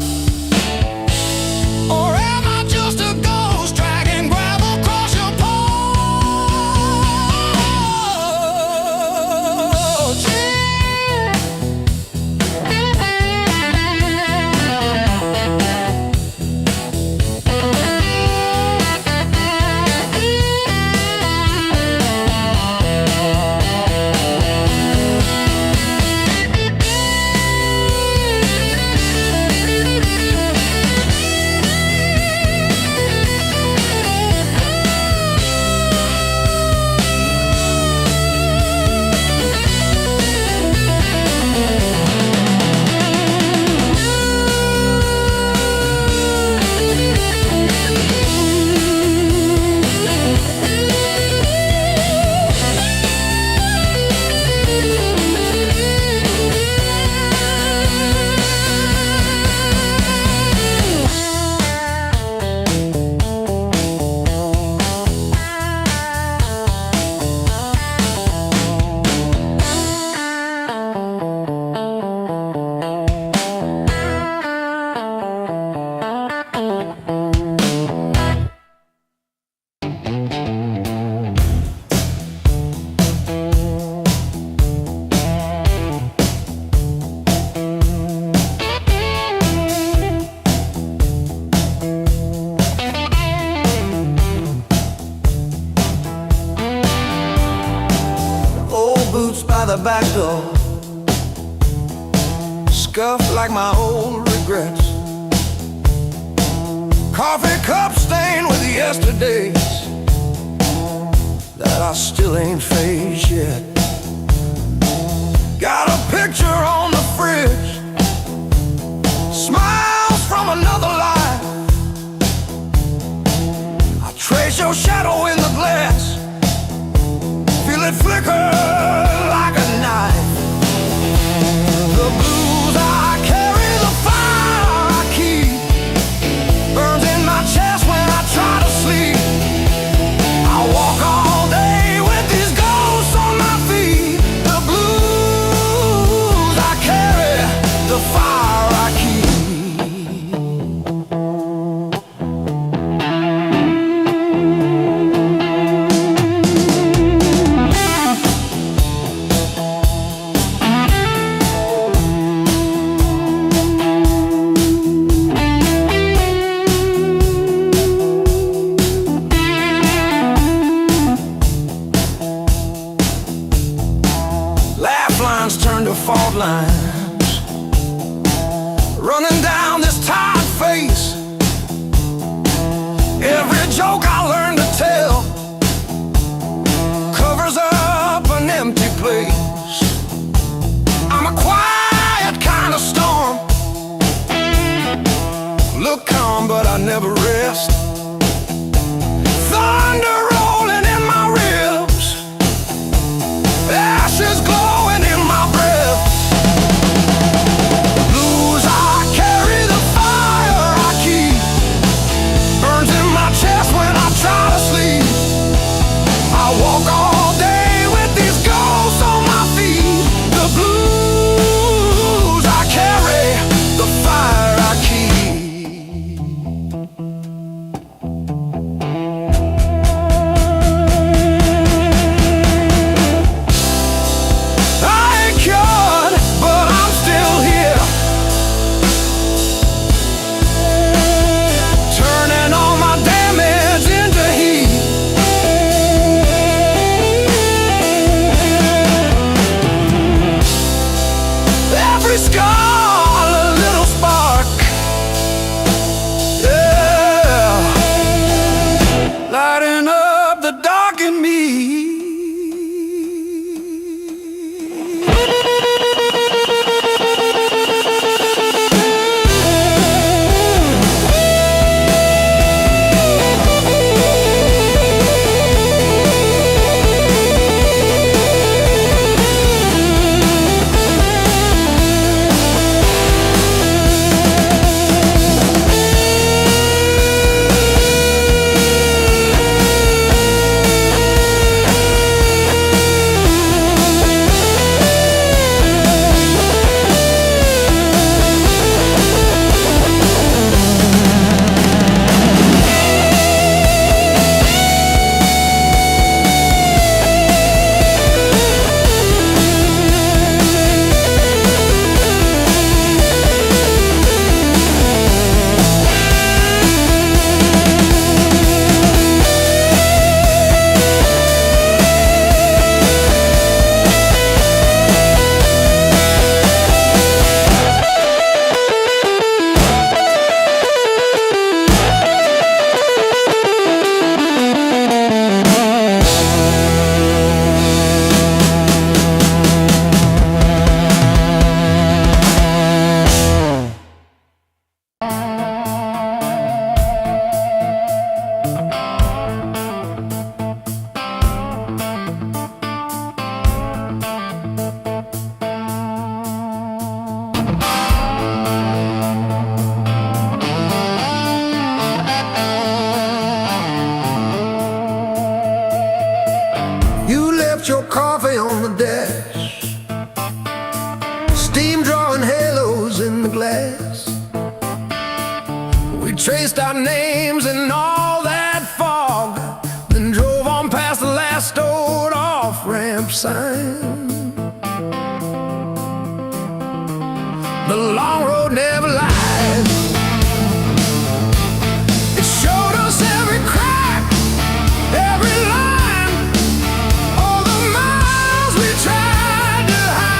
door, scuffed like my old regrets. Coffee cup stained with yesterdays that I still ain't faced yet. Got a picture on the fridge, smiles from another life. I trace your shadow in the glass, feel it flicker like a knife. The blues I carry, the fire I keep, burns in my chest when I try to sleep. I walk all day with these ghosts on my feet. The blues I carry, the fire I keep. Turn to fault lines, running down this tired face. Every joke I learn to tell covers up an empty place. I'm a quiet kind of storm, look calm but I never rest. Thunder rolling in my ribs, ashes glowing in my breath. Blues I carry, the fire I keep, burns in my chest when I try to sleep. I walk all day with these ghosts on my feet. The blues I carry, the fire I keep. Your coffee on the desk, steam drawing halos in the glass. We traced our names in all that fog, then drove on past the last old off-ramp sign. The long road never lies, it showed us every crack, every line, all the miles we tried to hide.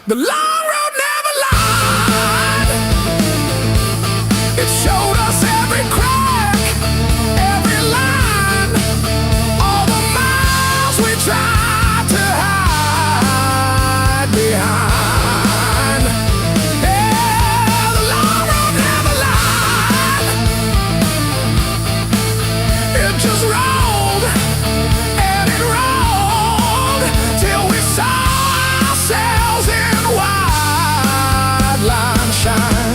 The long road never lied. It showed us every crack, every line, all the miles we tried to hide behind. Yeah, the long road never lied. It just rolled and it rolled till we saw ourselves in wide line shine.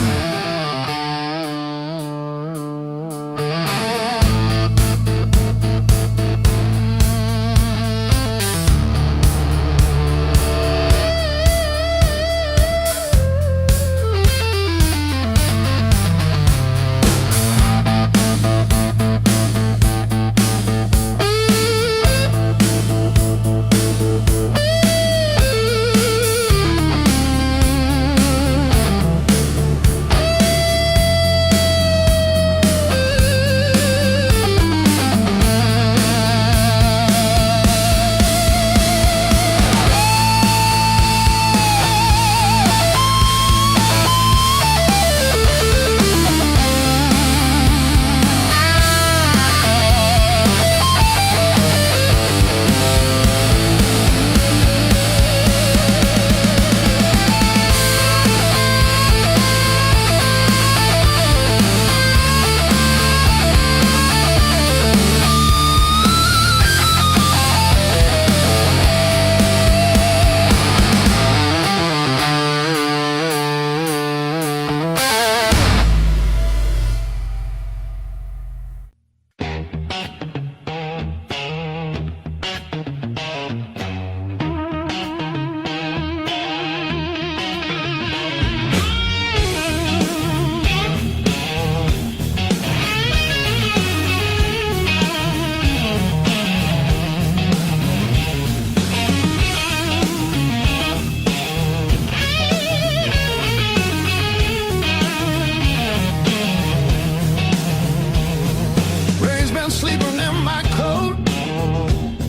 Sleeping in my coat,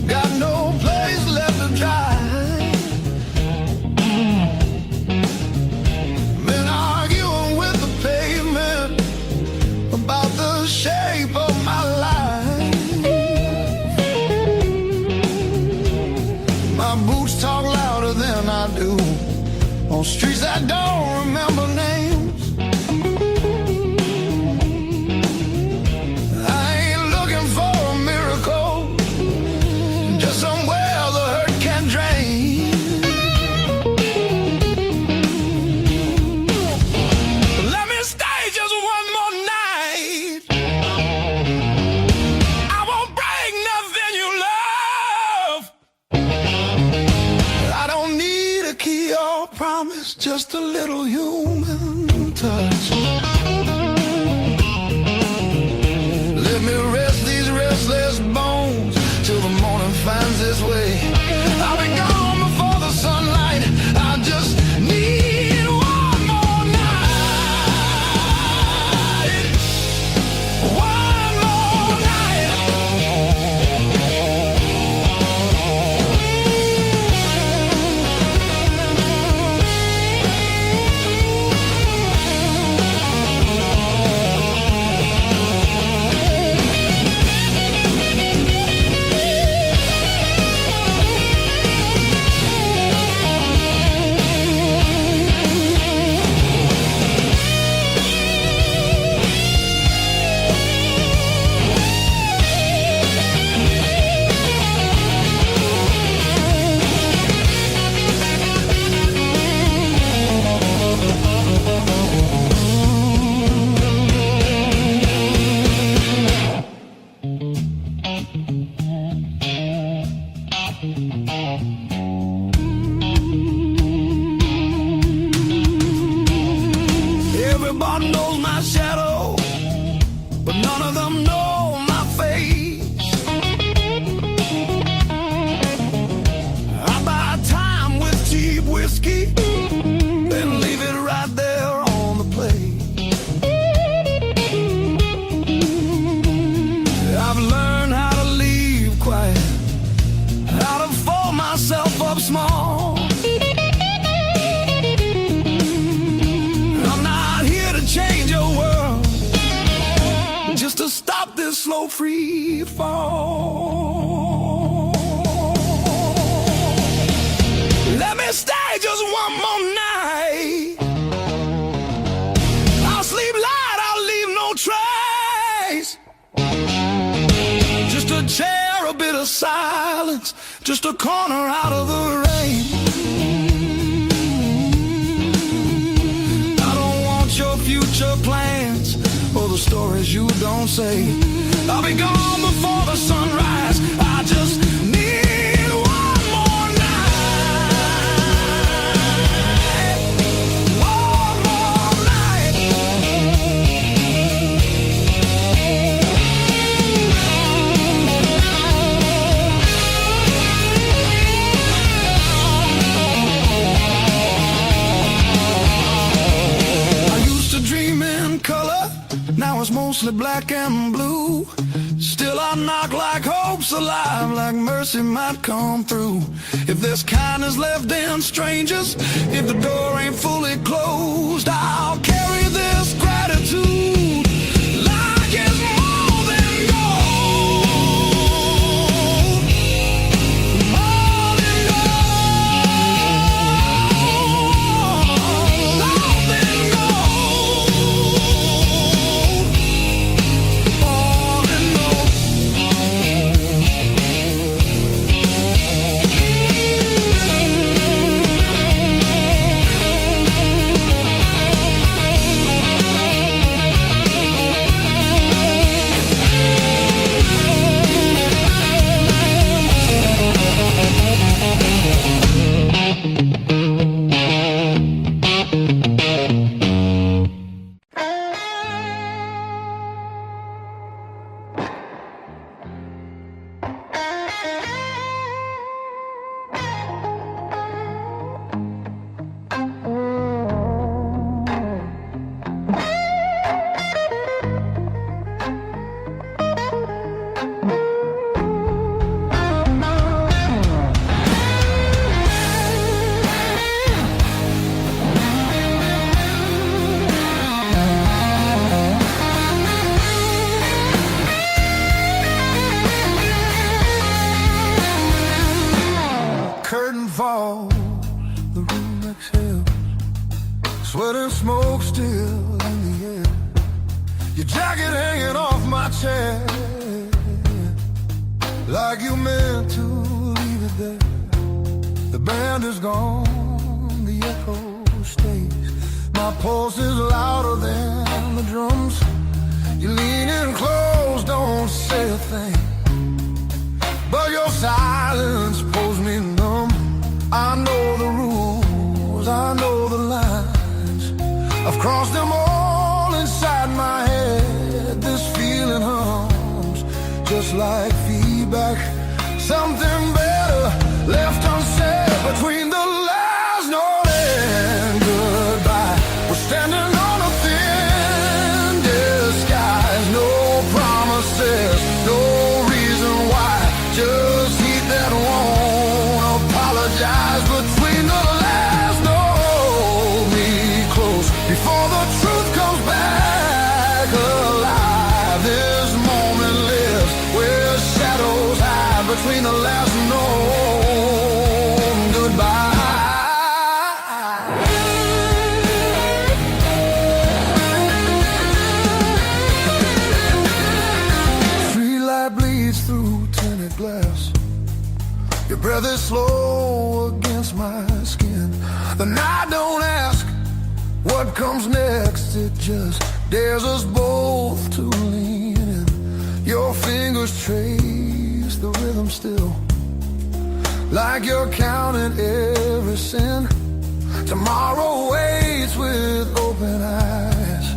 got no place left to dry. Been arguing with the pavement about the shape of my life. My boots talk louder than I do on streets I don't remember names. Promise, just a little human touch. Let me rest these restless bones till the morning finds its way. I'll be gone before the sunlight. I just need one more night. One more night. Everybody knows my shadow, but none of them know my face. I buy time with cheap whiskey, then leave it right there on the plate. I've learned how to leave quiet, how to fold myself up small. slow free fall. Let me stay just one more night. I'll sleep light, I'll leave no trace. Just a chair, a bit of silence, just a corner out of the rain. I don't want your future plans or the stories you don't say. I'll be gone before the sunrise. I just need one more night. One more night. I used to dream in color, now it's mostly black and blue. Still I knock like hope's alive, like mercy might come through. If there's kindness left in strangers, if the door ain't fully closed, I'll carry this gratitude like it's more than gold. More than gold. More than gold. Curtain fall, the room exhales, sweat and smoke still in the air. Your jacket hanging off my chair, like you meant to leave it there. The band is gone, the echo stays. My pulse is louder than the drums. You lean in close, don't say a thing, but your silence pulls me numb. I know the rules, I know the lines. I've crossed them all inside my head. This feeling hums just like feedback. Something better left unsaid between the last note and goodbye. We're standing on a thin disguise. No promises, no reason why. Just heat that won't apologize. Between the last note, me close before the truth comes back alive. This moment lives where shadows hide. Between the last note and goodbye. Street light bleeds through tinted glass. Your breath is slow against my skin. The night don't ask what comes next. It just dares us both to lean in. Your fingers trace the rhythm still, like you're counting every sin. Tomorrow waits with open eyes,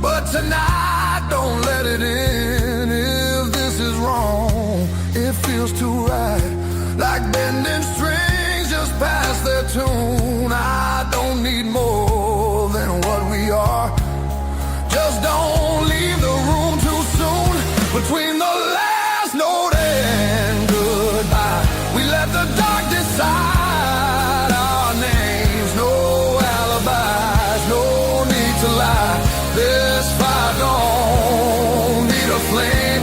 but tonight don't let it in. If this is wrong, it feels too right, like bending strings just past their tune. I don't need more than what we are. Just don't leave the room too soon. Between the last note and goodbye, we let the dark decide our names. No alibis, no need to lie. This fire don't need a flame,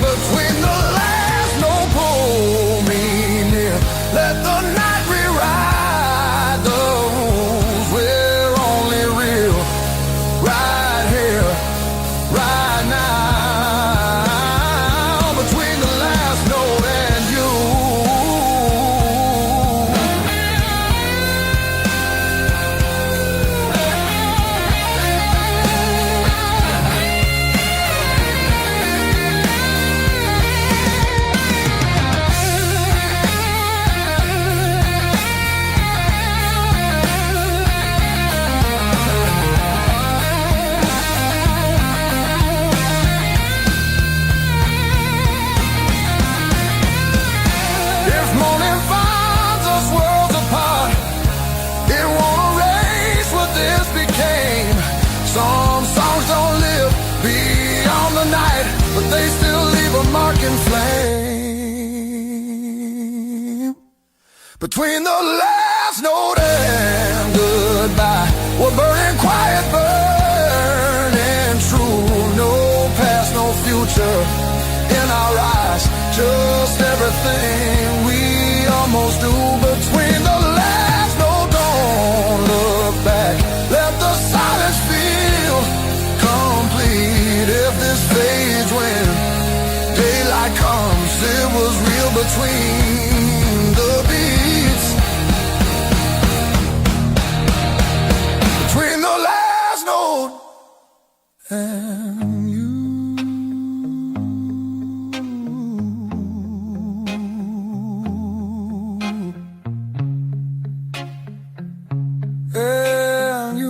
sparking flame. Between the last note and goodbye, we're burning quiet, burning true. No past, no future in our eyes, just everything we almost do. Between the last note, don't look back, let the silence feel complete. If this fades when daylight comes, it was real between the beats. Between the last note and you. And you.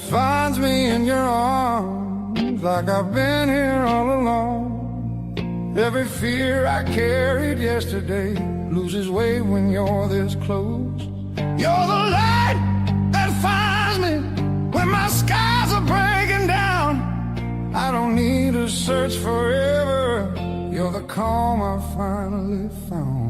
Finds me in your arms like I've been here all along. Every fear I carried yesterday loses weight when you're this close. You're the light that finds me when my skies are breaking down. I don't need to search forever. You're the calm I finally found.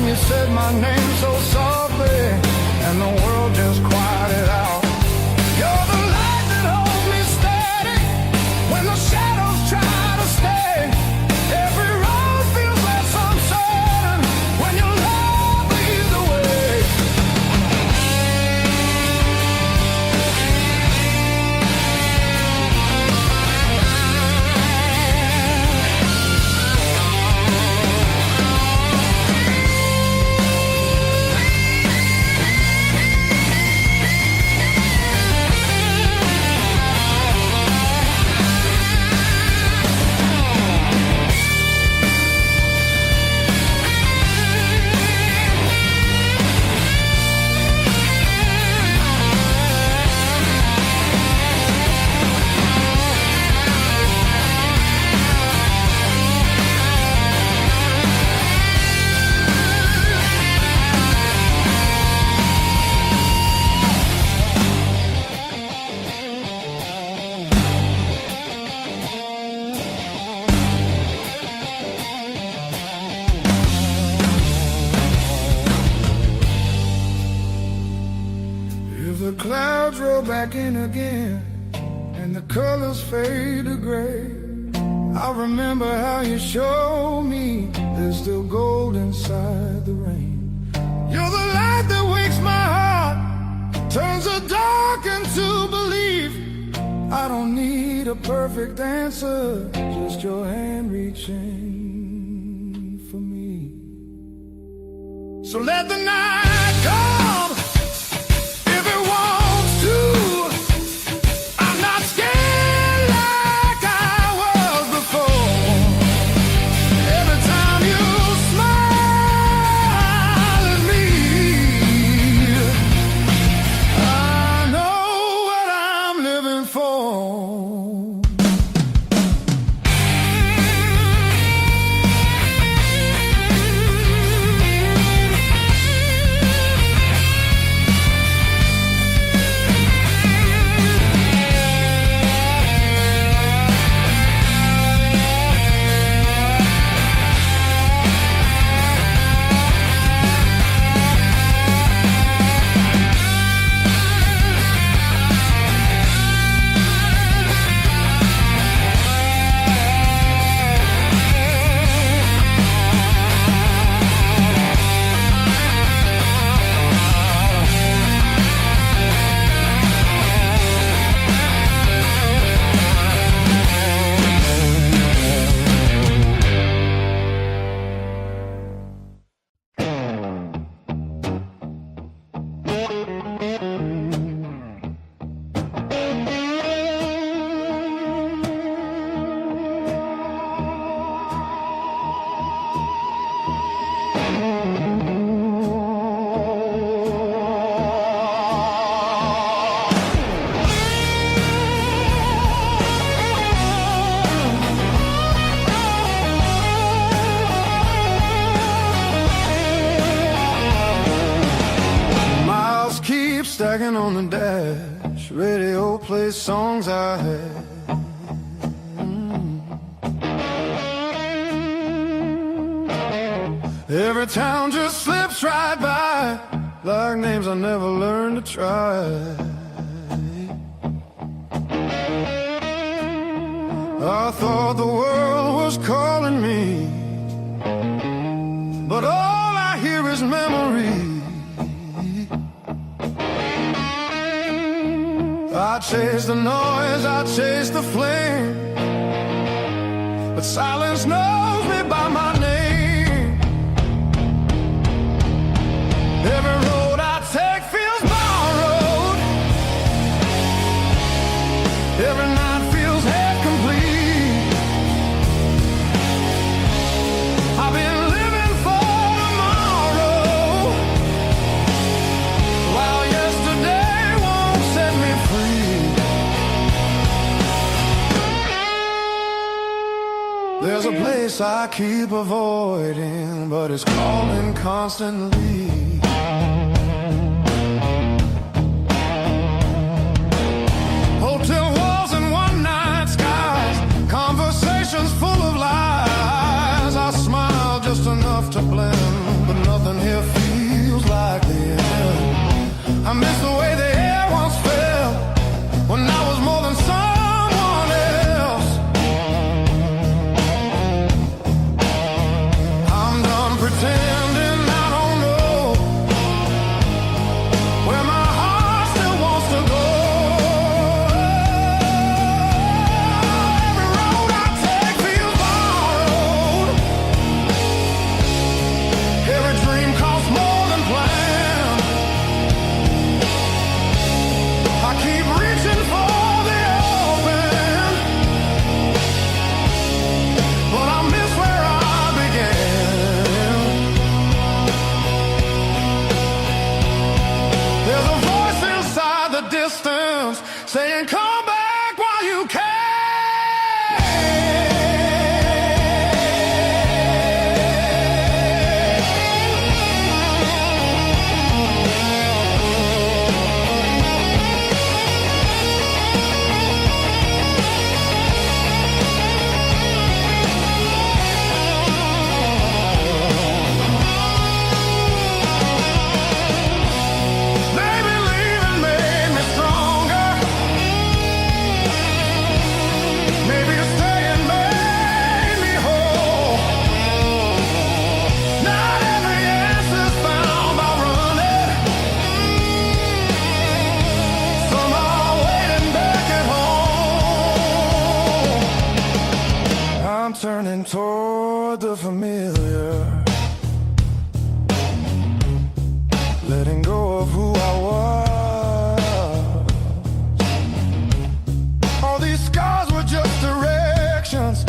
You said my name so softly, and the world just quieted out. You're the light that holds me steady when the shadows try to stay. Every road feels less uncertain when your love leads the way. The clouds roll back in again and the colors fade to gray. I remember how you showed me there's still gold inside the rain. You're the light that wakes my heart, turns the dark into belief. I don't need a perfect answer, just your hand reaching for me. So let the night come. on the dash, radio plays songs I had. Every town just slips right by, like names I never learned to try. I thought the world was calling me, but all I hear is memory. I chase the noise, I chase the flame, but silence knows me by my name. Every road I take feels borrowed. Every night feels half complete. I've been living for tomorrow, while yesterday won't set me free. There's a place I keep avoiding, but it's calling constantly. Hotel walls and one-night skies, conversations full of lies. I smile just enough to blend, but nothing here feels like the end. I miss the way the air once felt, when I was more than someone else. I'm done pretending I don't know where my heart still wants to go. Every road I take feels borrowed. Every dream costs more than planned. I keep reaching for the open, but I miss where I began. There's a voice inside the distance saying, come back while you can. Maybe leaving made me stronger. Maybe staying made me whole. Not every answer's found by running. Some are waiting back at home. I'm turning toward the familiar, letting go of who I was. All these scars were just directions,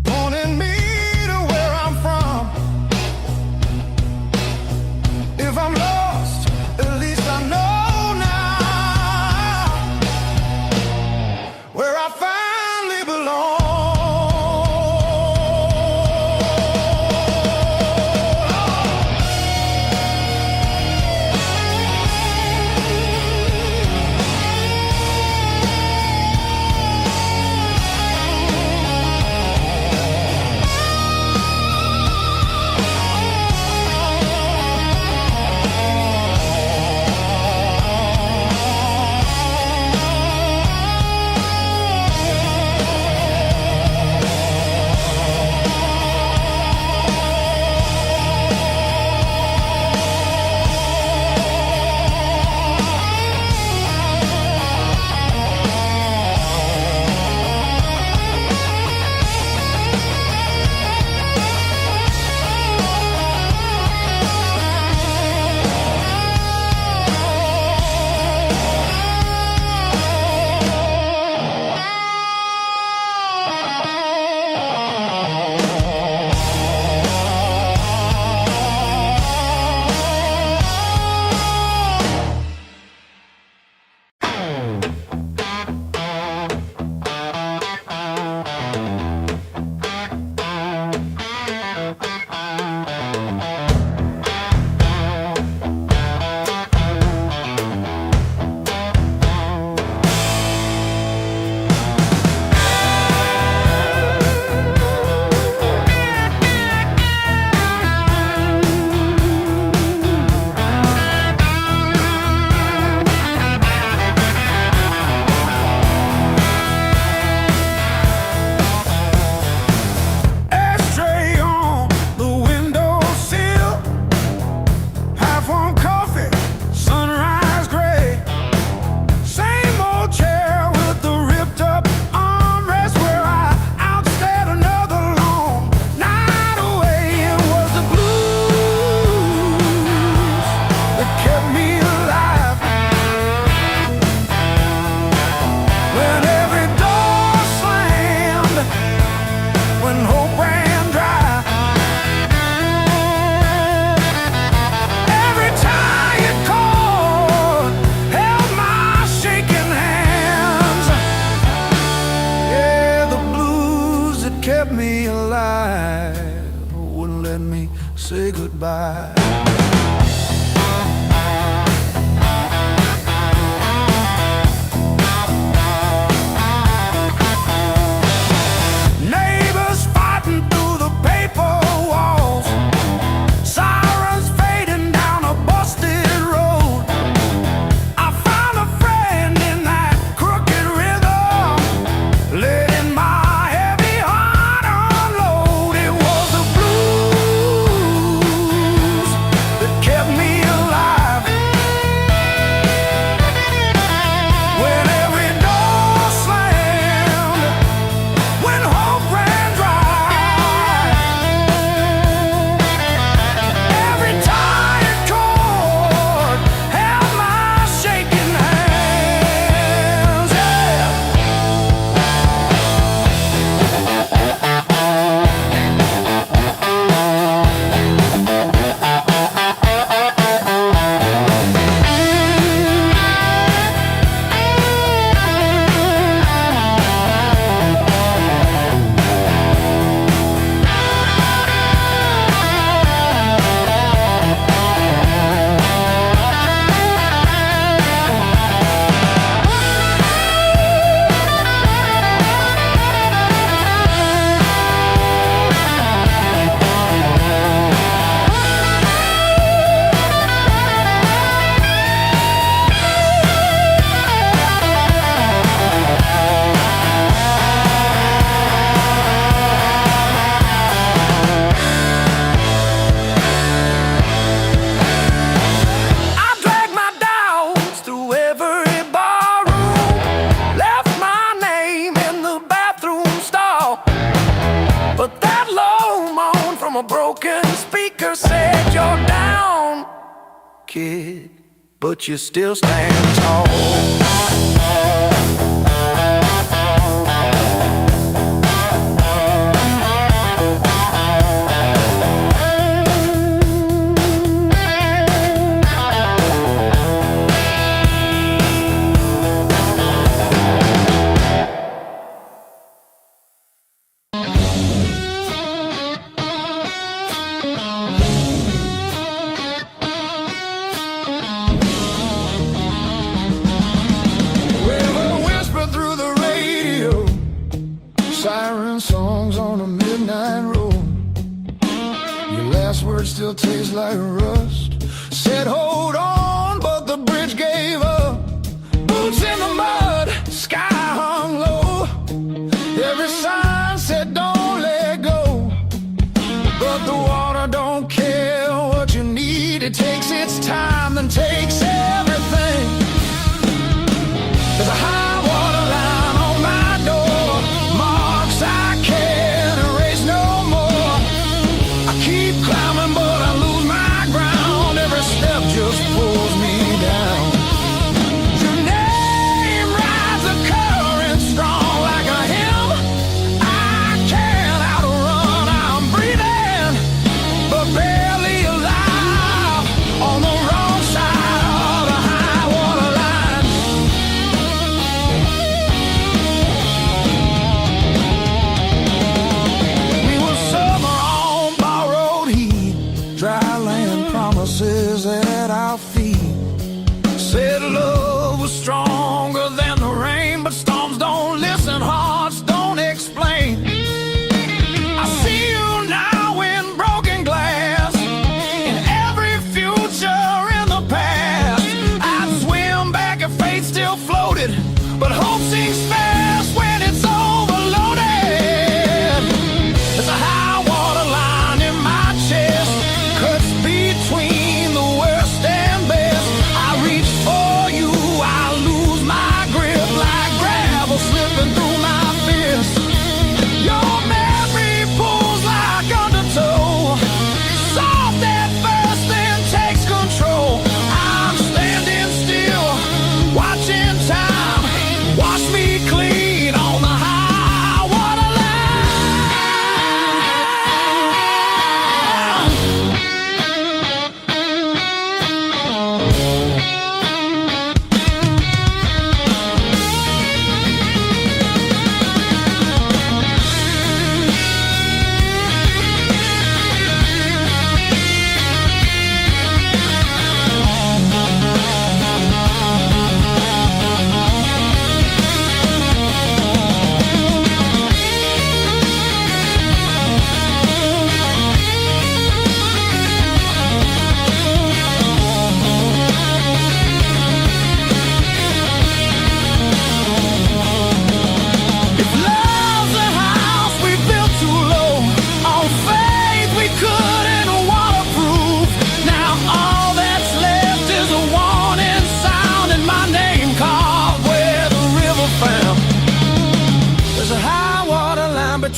pointing me to where I'm from. If I'm lost, at least I know now where I finally belong. say goodbye. Neighbors fighting through the paper walls, sirens fading down a busted road. I found a friend in that crooked rhythm, letting my heavy heart unload. It was the blues that kept me alive. When every door slammed, when hope ran dry, every tired chord held my shaking hands. Yeah. I dragged my doubts through every barroom, left my name in the bathroom stall. But that low moan from a broken speaker said, "You're down, kid, but you still stand tall." River whisper through the radio, siren songs on a midnight road. Your last words still taste like rust. Said hold on, but the bridge gave up. Boots in the mud, sky hung low. Every sign said don't let go, but the water don't care what you need. It takes its time, then takes everything. There's a high water line on my door, marks I can't erase no more. I keep climbing, but I lose my ground.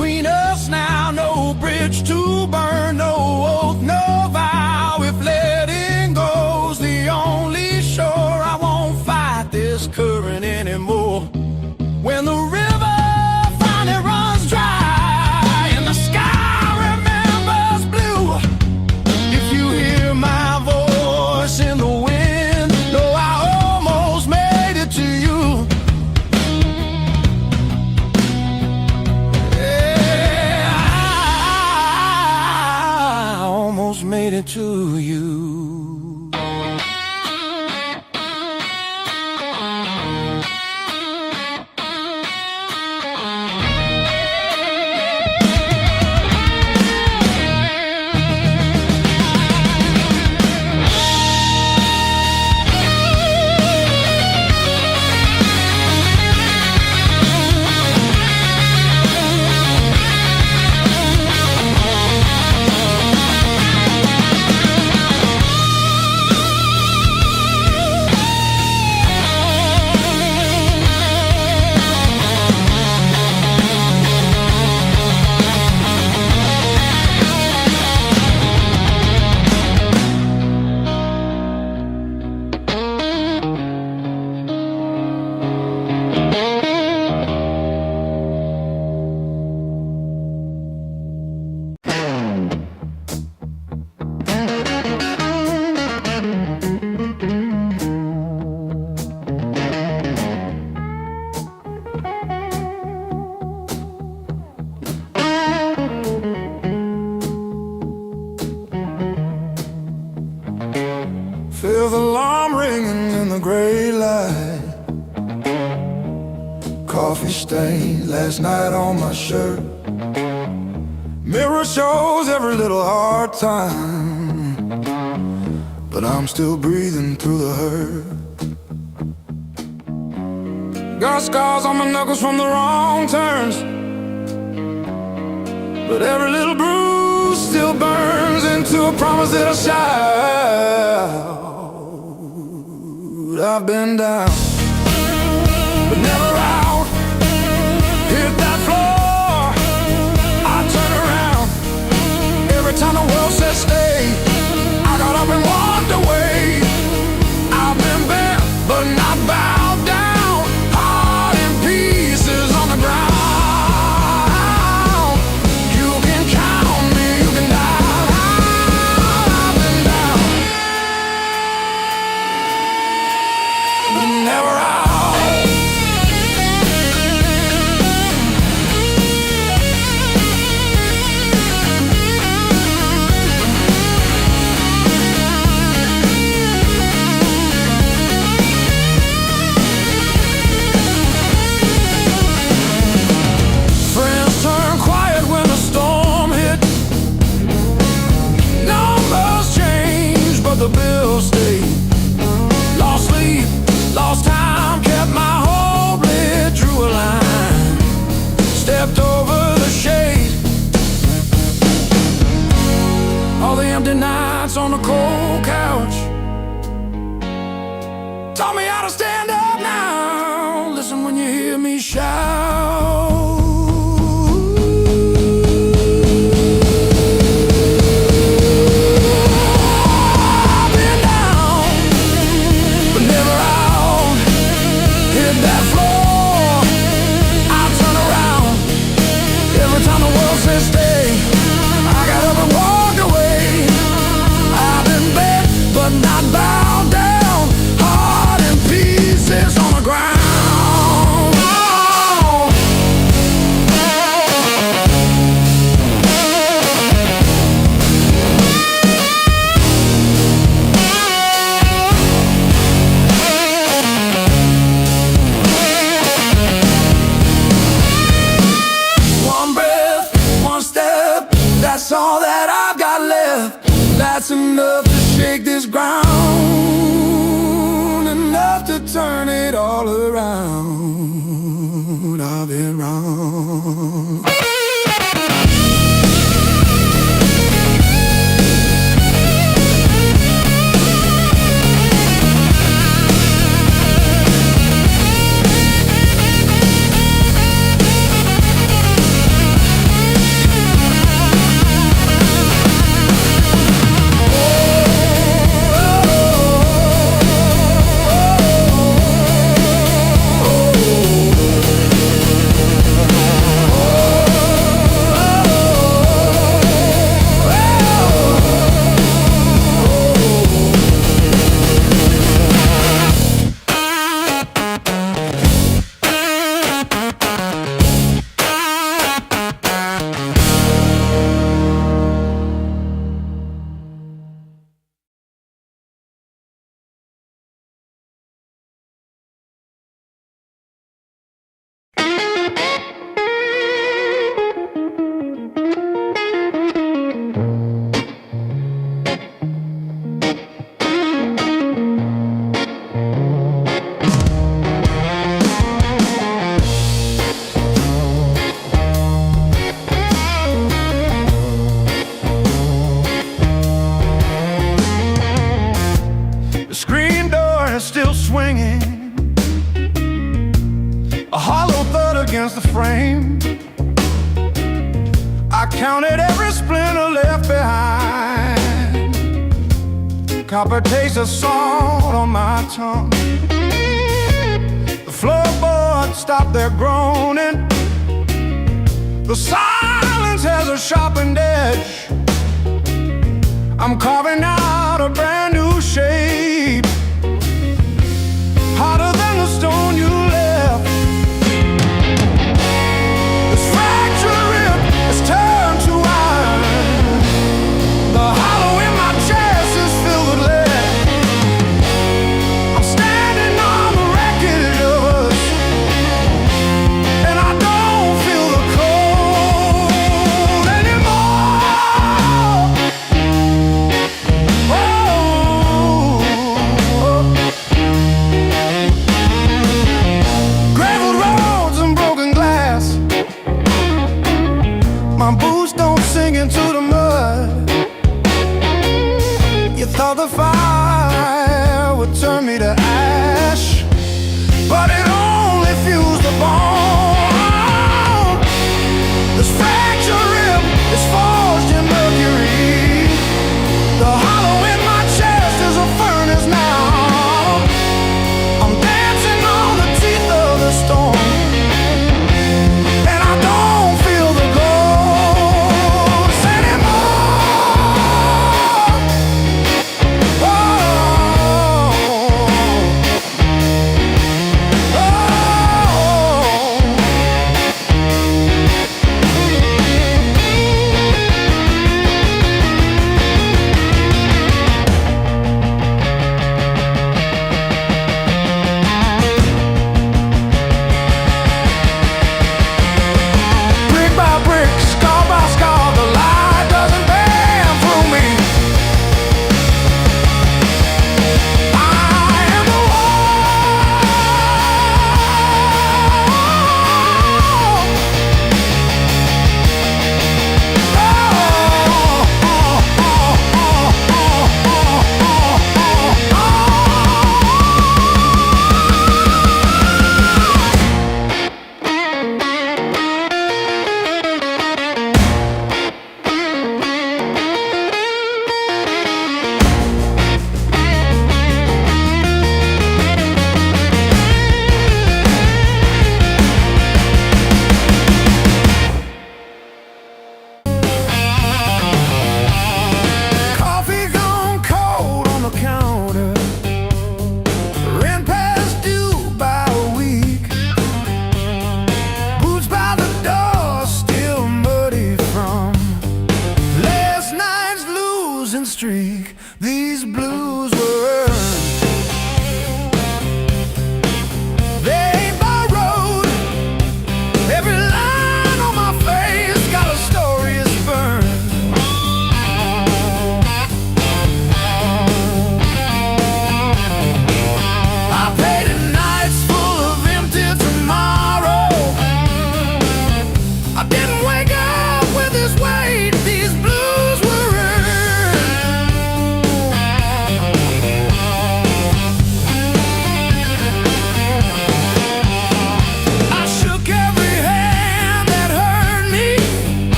between us now. No bridge to burn, no oath, no vow. If letting go's the only shore, I won't fight this current anymore. When the river finally runs dry and the sky remembers blue, if you hear my voice in the wind, know I almost made it to you. Yeah, I almost made it to you. Feel the alarm ringing in the gray light. Coffee stain last night on my shirt. Mirror shows every little hard time, but I'm still breathing through the hurt. Got scars on my knuckles from the wrong turns, but every little bruise still burns into a promise that I'll shout. I've been down, but never out. Hit that floor, I turn around. Every time the world says stay, I got up and walked away. I've been bent, but not bowed down. Heart in pieces on the ground. You can count me, you can die. I've been down, but never out. Friends turn quiet when the storm hit. Numbers change, but the bills stay. Lost sleep, lost time, kept my hope lit, drew a line, stepped over the shade. All the empty nights on the cold couch taught me how to stand up now. Listen when you hear me shout. I've been down, but never out. Hit that floor, I turn around. Every time the world says stay, I got up and walked away. I've been bent, but not bowed down. Heart in pieces on the ground. One breath, one step, that's all that I've got left. That's enough to shake this ground, enough to turn it all around. I've been wrong. swinging, a hollow thud against the frame. I counted every splinter left behind. Copper taste of salt on my tongue. The floorboards stopped their groaning. The silence has a sharpened edge. I'm carving out a brand new shape, harder than the stone you left. This fractured rib has turned to iron. The hollow in my chest is filled with lead. I'm standing on the wreckage of us, and I don't feel the cold anymore. Gravel roads and broken glass. My boots don't sink into the mud. You thought the fire would turn me to ash, but it only fused the bone. This fractured rib is forged in mercury. The hollow in my chest is a furnace now. I'm dancing on the teeth of the storm, and I don't feel the ghost anymore. Oh, oh, oh.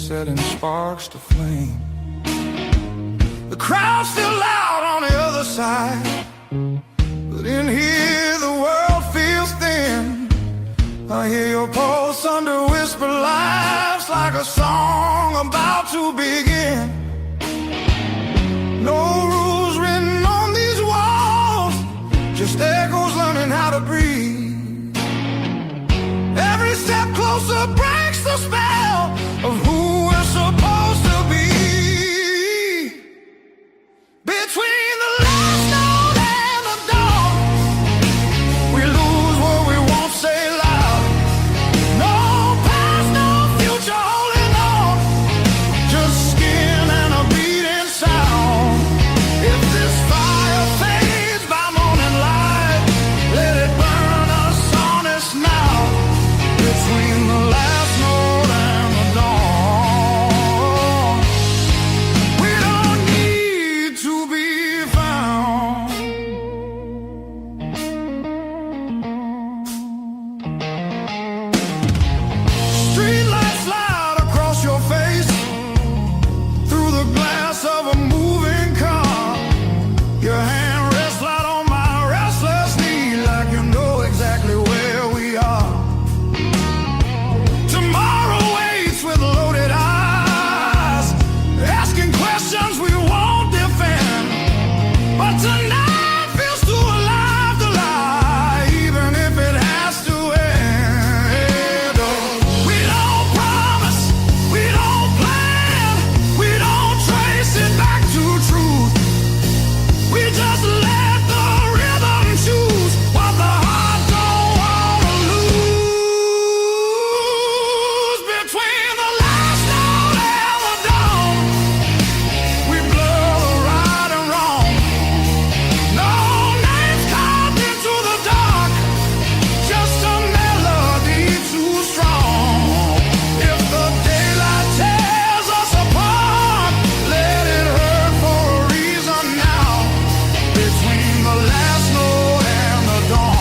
setting sparks to flame. The crowd's still loud on the other side, but in here the world feels thin. I hear your pulse under whispered laughs, like a song about to begin. No rules written on these walls, just echoes learning how to breathe. Every step closer breaks the spell of who we're supposed to be. Between the last note and the dawn, we lose what we won't say loud. No past, no future holding on, just skin and a beating sound. If this fire fades by morning light, let it burn us honest now. Between the last note and the dawn, we don't need to be found. Street lights slide across your face, through the glass of a moving car. Your hand rests light on my restless knee, like you know exactly where we are. Tomorrow waits with loaded eyes, asking questions we won't defend. But tonight feels too alive to lie, even if it has to end. Oh, we don't promise, we don't plan, we don't trace it back to truth. We just let the rhythm choose what the heart don't wanna lose. Between the last note and the dawn, we blur the right and wrong. No names carved into the dark, just a melody too strong. If the daylight tears us apart, let it hurt for a reason now. Between the last note and the dawn,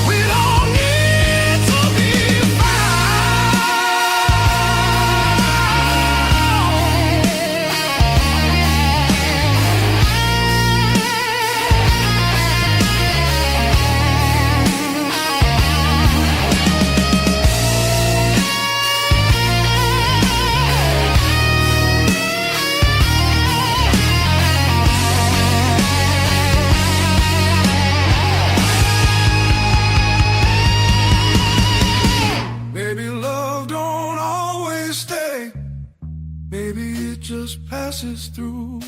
we don't need to be Maybe love don't always stay. Maybe it just passes through.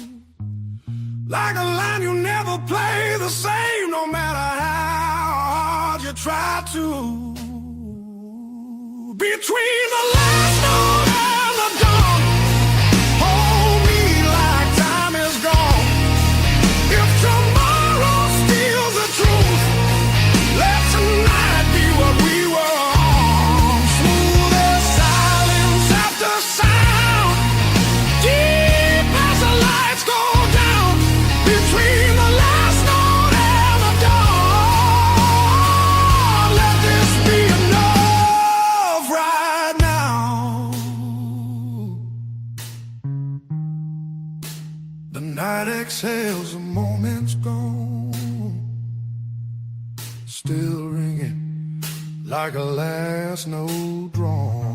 Like a line you never play the same, no matter how hard you try to. Between the last note and the dawn, hold me like time is gone. If tomorrow steals the truth, let tonight be what we were on. Smooth as silence after sound, deep as the lights go down. Between the last note and the dawn, let this be enough right now. The night exhales, the moment's gone, still ringing like a last note drawn.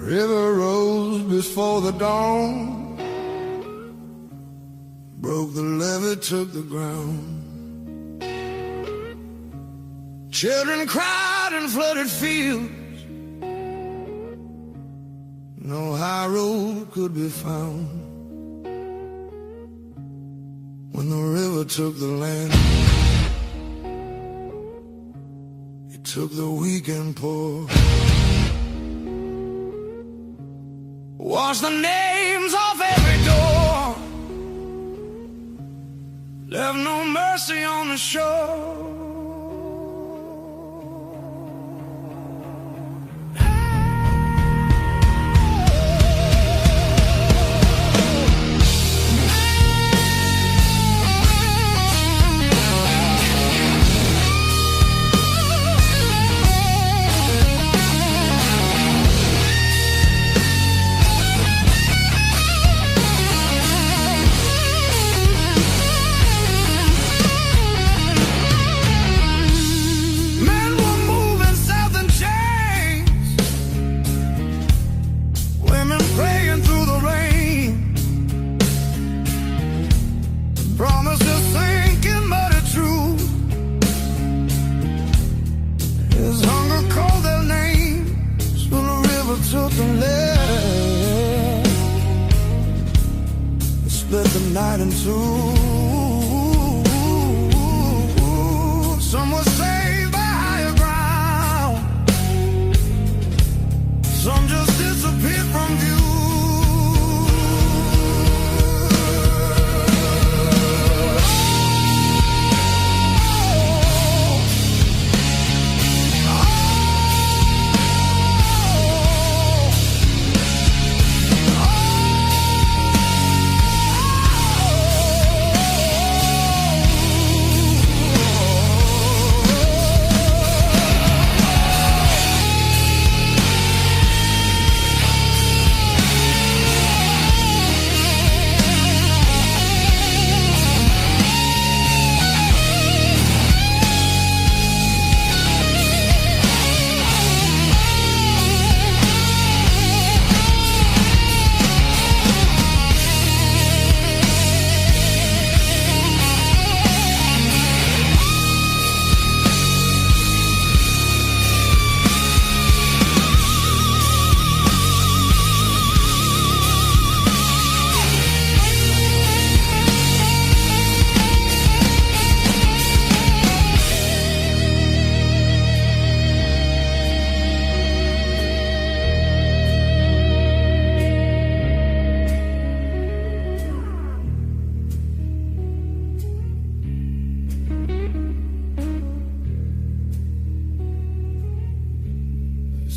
River rose before the dawn, broke the levee, took the ground. Children cried in flooded fields, no high road could be found. When the river took the land, it took the weak and poor. Washed the names off every door, left no mercy on the shore. Took the land, split the night in two. Some were saved by higher ground, some just disappeared from view.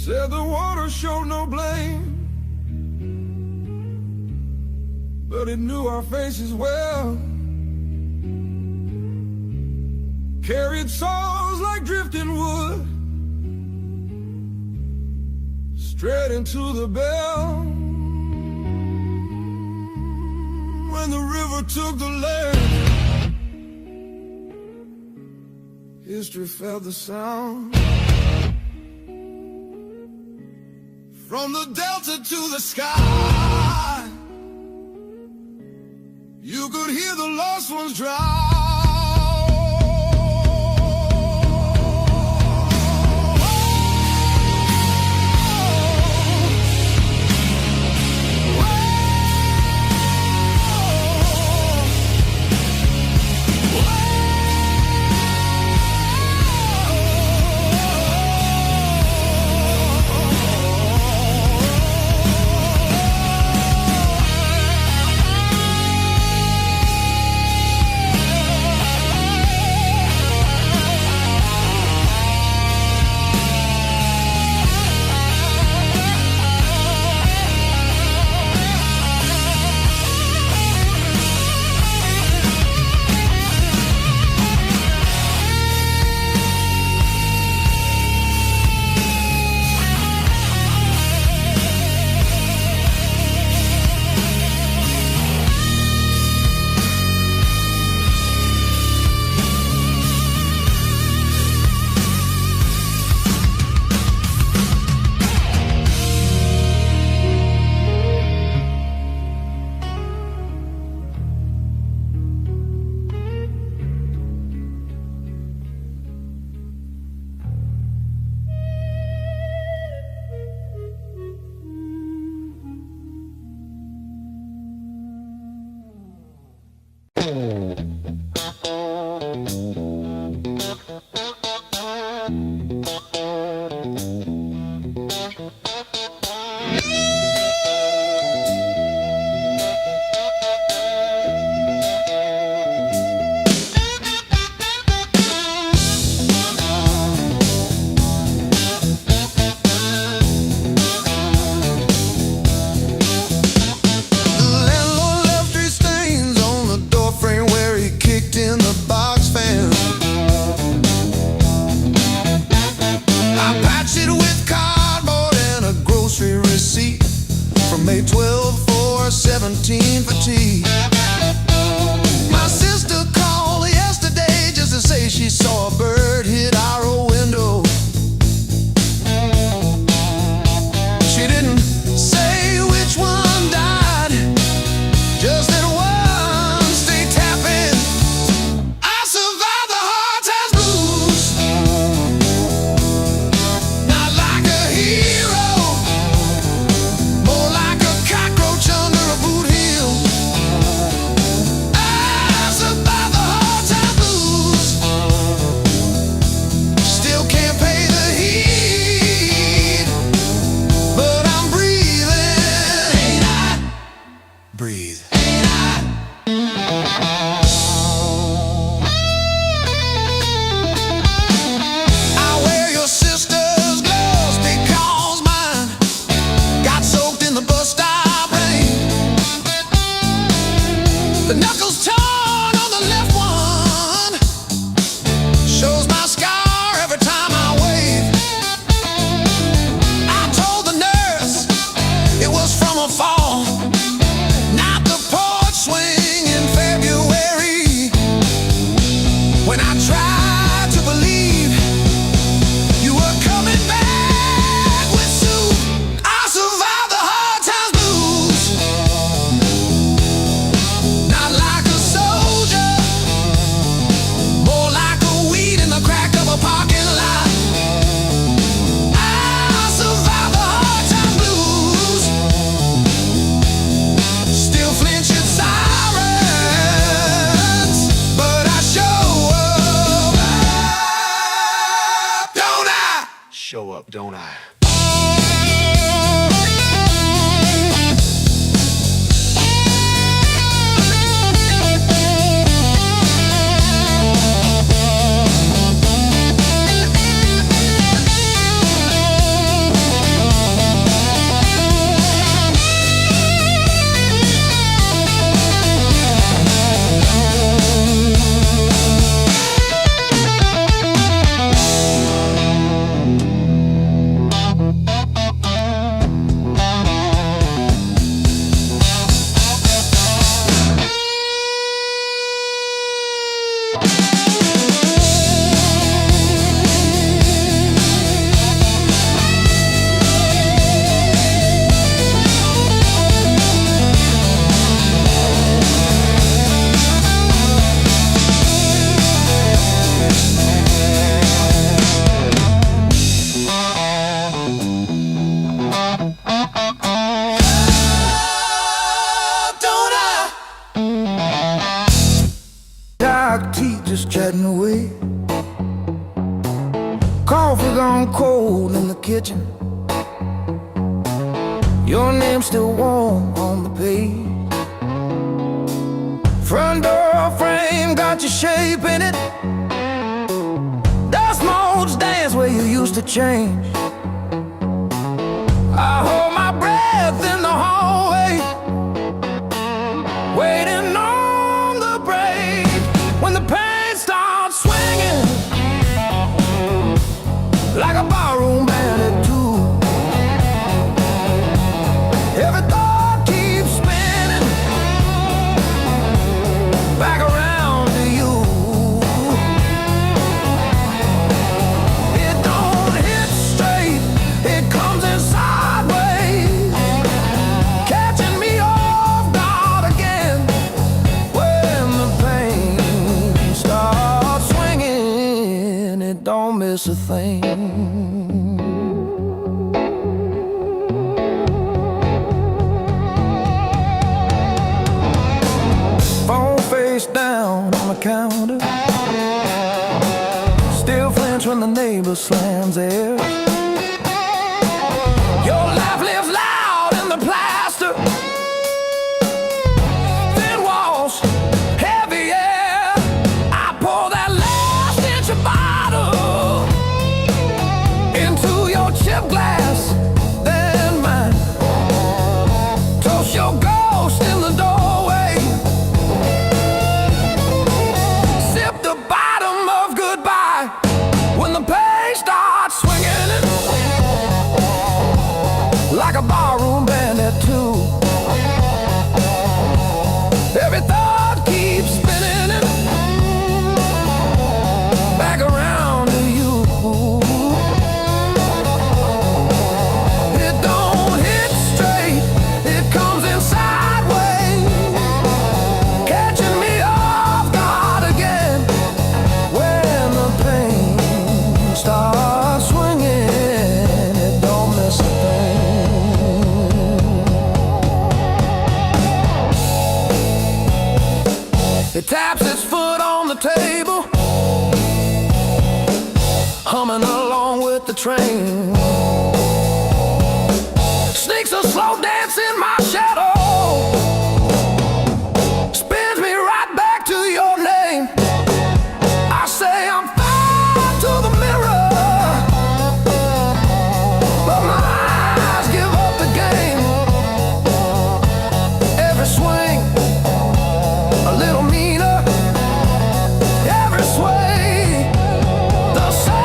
Said the water showed no blame, but it knew our faces well. Carried souls like drifting wood, straight into the bell. When the river took the land, history felt the sound. From the delta to the sky, you could hear the lost ones drown. May 12 for 17 for tea. My sister called yesterday just to say she saw a bird hit our window. She didn't say which one died, just that one stayed tapping. I survived the hard times blues, not like a hero, more like a cockroach under a boot heel. I survived the hard times blues, still can't pay the heat, but I'm breathing. Ain't I? Breathe. Ain't I? I wear your sister's gloves because mine got soaked in the bus stop rain. The knuckles torn on the left one shows my scar every time I wave. I told the nurse it was from a fall, not the porch swing in February. When I tried to believe you were coming back with soup, I survived the hard times blues, not like a soldier, more like a weed in the crack of a parking lot. I survived the hard times blues, still flinch at sirens, but I show up, don't I? Show up, don't I? Don't I? Dark tea just chatting away. Coffee gone cold in the kitchen. Your name still warm on the page. Front door frame got your shape in it. Dust motes dance where you used to change. I hold my breath in the hallway, waiting on the break. When the pain starts swinging like a barroom band at two, every thought keeps spinning back around to you. It don't hit straight, it comes in sideways, catching me off guard again. When the pain starts swinging, it don't miss a thing. river slams air. Your laugh lives loud in the plaster. Thin walls, heavy air. I pour that last inch of bottle into your chip glass, then mine. Toast your ghost in the doorway. Sip the bottom of goodbye when the pain starts swinging it, like a barroom band at two. Every thought keeps spinning it back around to you. It don't hit straight, it comes in sideways, catching me off guard again when the pain starts swinging. It don't miss a thing. It taps its foot on the table, humming along with the train. Sneaks a slow dance in my shadow, spins me right back to your name. I say I'm fine to the mirror, but my eyes give up the game. Every swing a little meaner, every sway the same.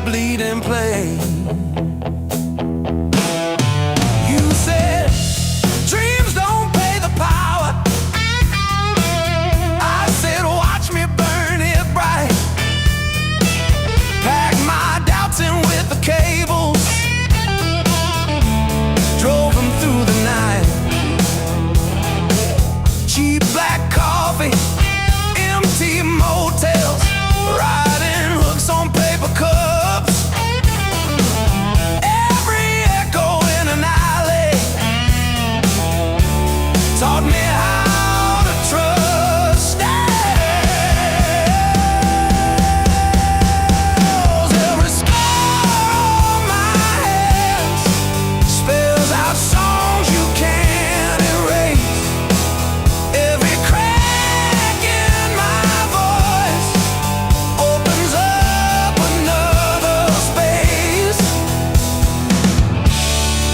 bleed and play.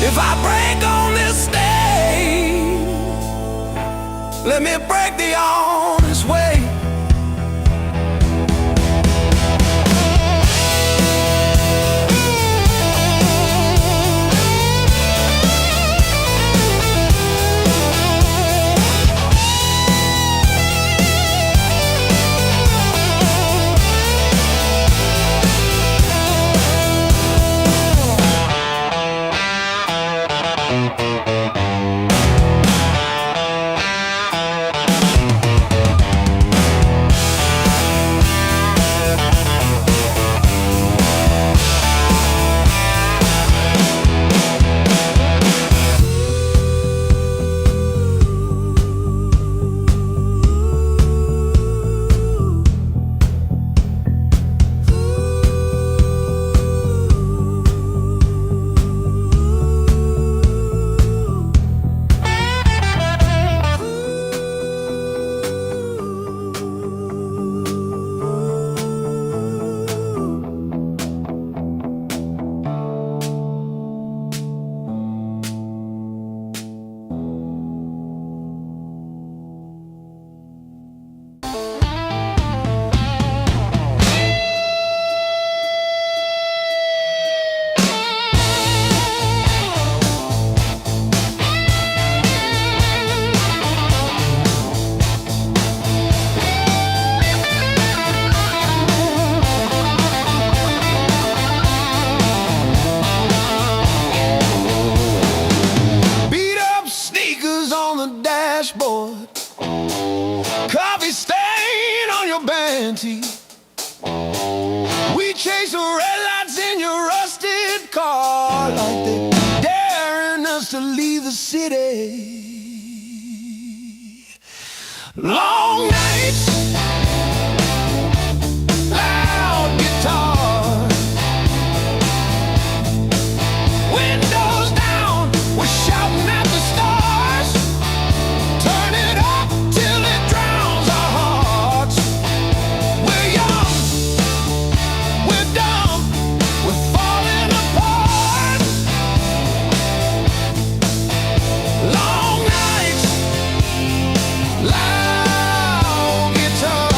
If I break on this stage, let me break the honest way. Dashboard, coffee stain on your band tee. We chase the red lights in your rusted car like they daring us to leave the city. Long nights, loud guitar, windows down, we're shouting at the stars. Turn it up till it drowns our hearts. We're young, we're dumb, we're falling apart. Long nights, loud guitar.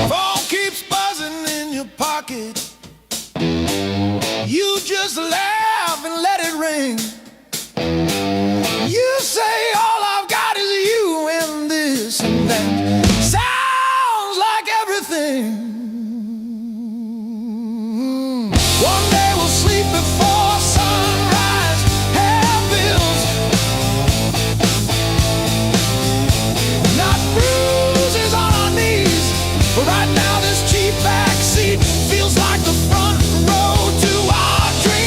Phone keeps buzzing in your pocket. You just laugh and let it ring. You say all I've got is you and this and that. Sounds like everything. One day we'll sleep before sunrise. Have bills, not bruises on our knees. But right now this cheap backseat feels like the front row to our dreams.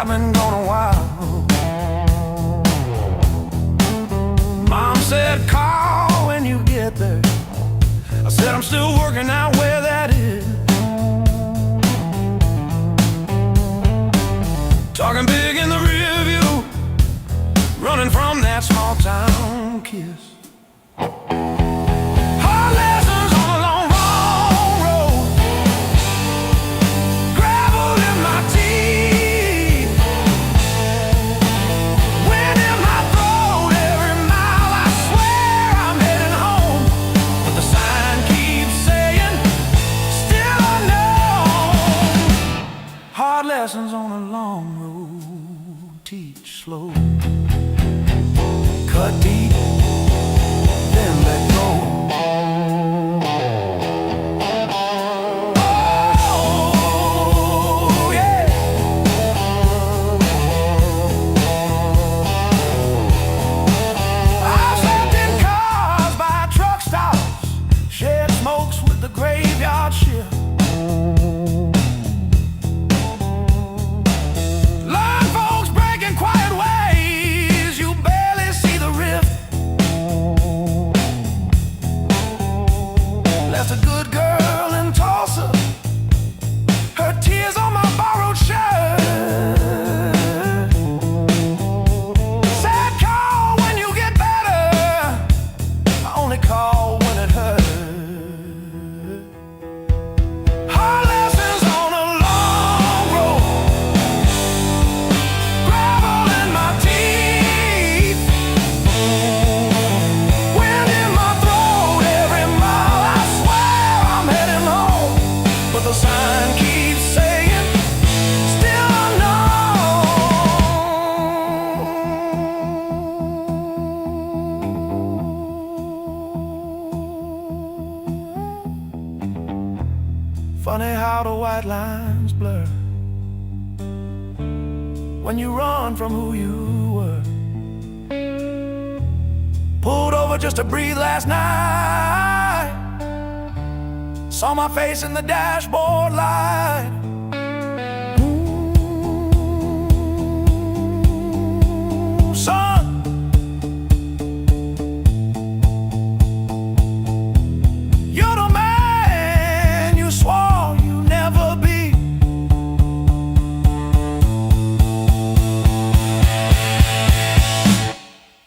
I've been gone a while. Mom said call when you get there. I said I'm still working out where that is. Talking big in the rear view, running from that small town kiss. Hard lessons on a long, long road, gravel in my teeth, wind in my throat. Every mile I swear I'm heading home, but the sign keeps saying still unknown. Hard lessons on a long road, teach slow, cut deep, then let go. Oh, yeah. I've slept in cars by truck stops, shared smokes with the graveyard shift. Learn folks breaking quiet ways, you barely see the rift. Left a good girl in Tulsa, her tears on my borrowed shirt. Sad call when you get better, I only call when it hurts. Hard lessons on a long road, gravel in my teeth, wind in my throat. Every mile I swear I'm heading home, but the sign keeps saying still unknown. Funny how the white lines blur when you run from who you were. Pulled over just to breathe last night, saw my face in the dashboard light. Ooh, son, you're the man you swore you'd never be.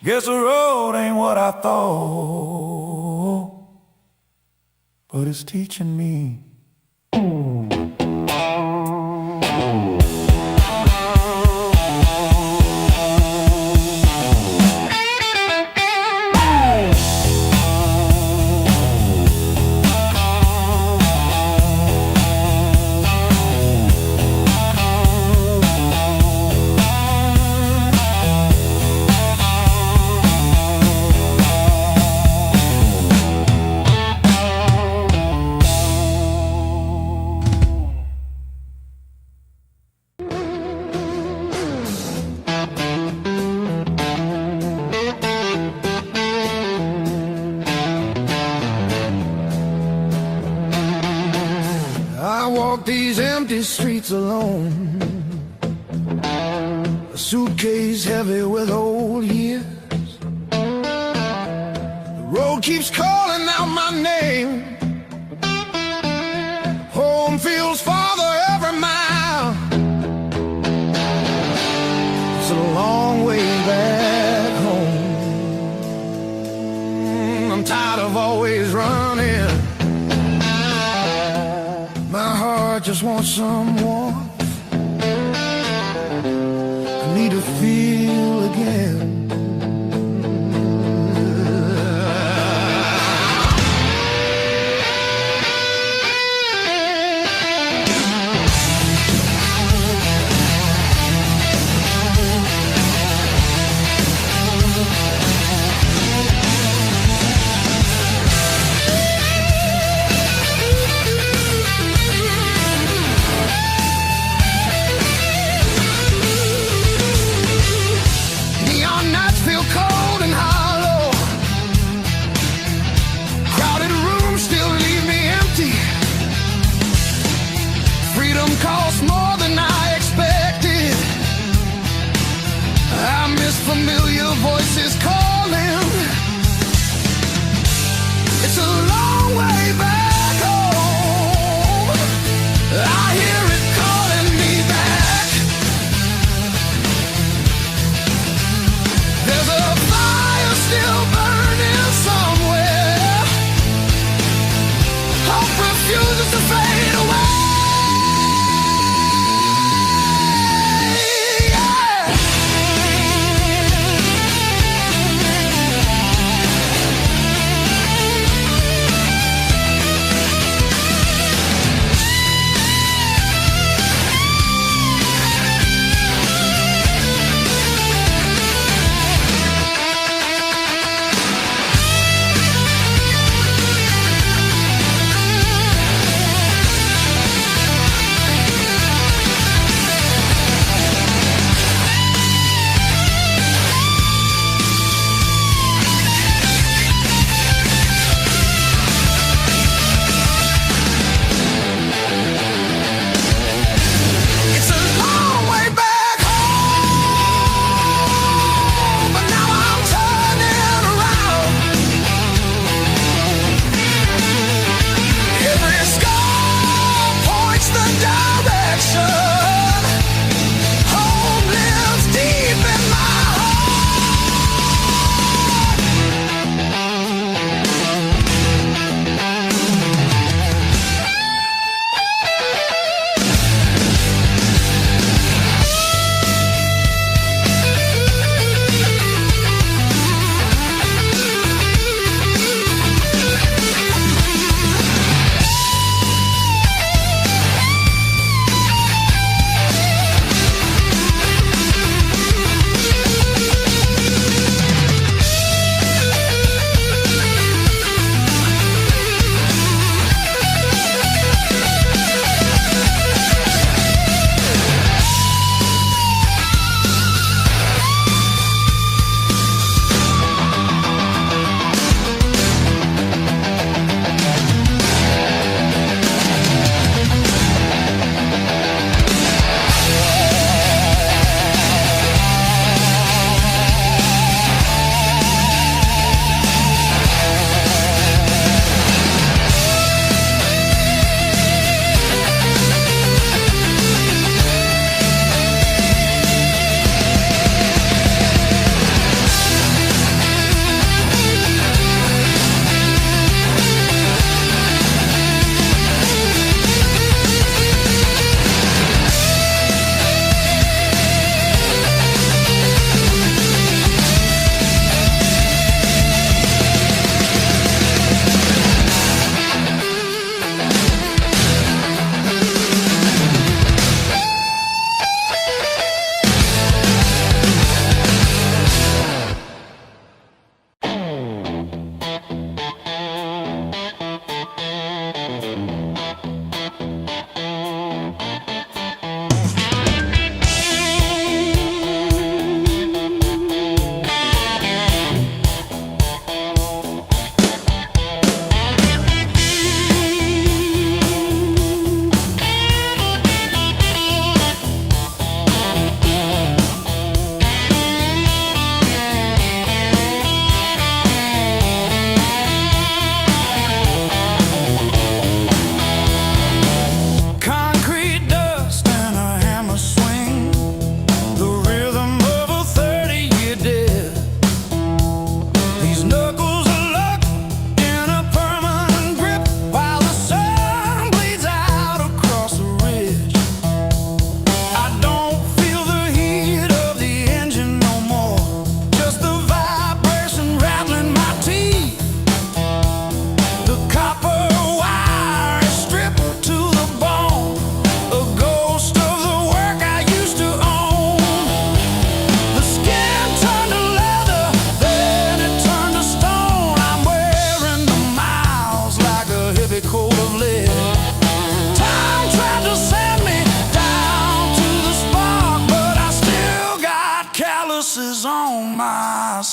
Guess the road ain't what I thought, but it's teaching me. I walk these empty streets alone, a suitcase heavy with old years. The road keeps calling out my name, home feels farther every mile. It's a long way back home. I'm tired of always running, my heart just wants some warmth. I need to feel again.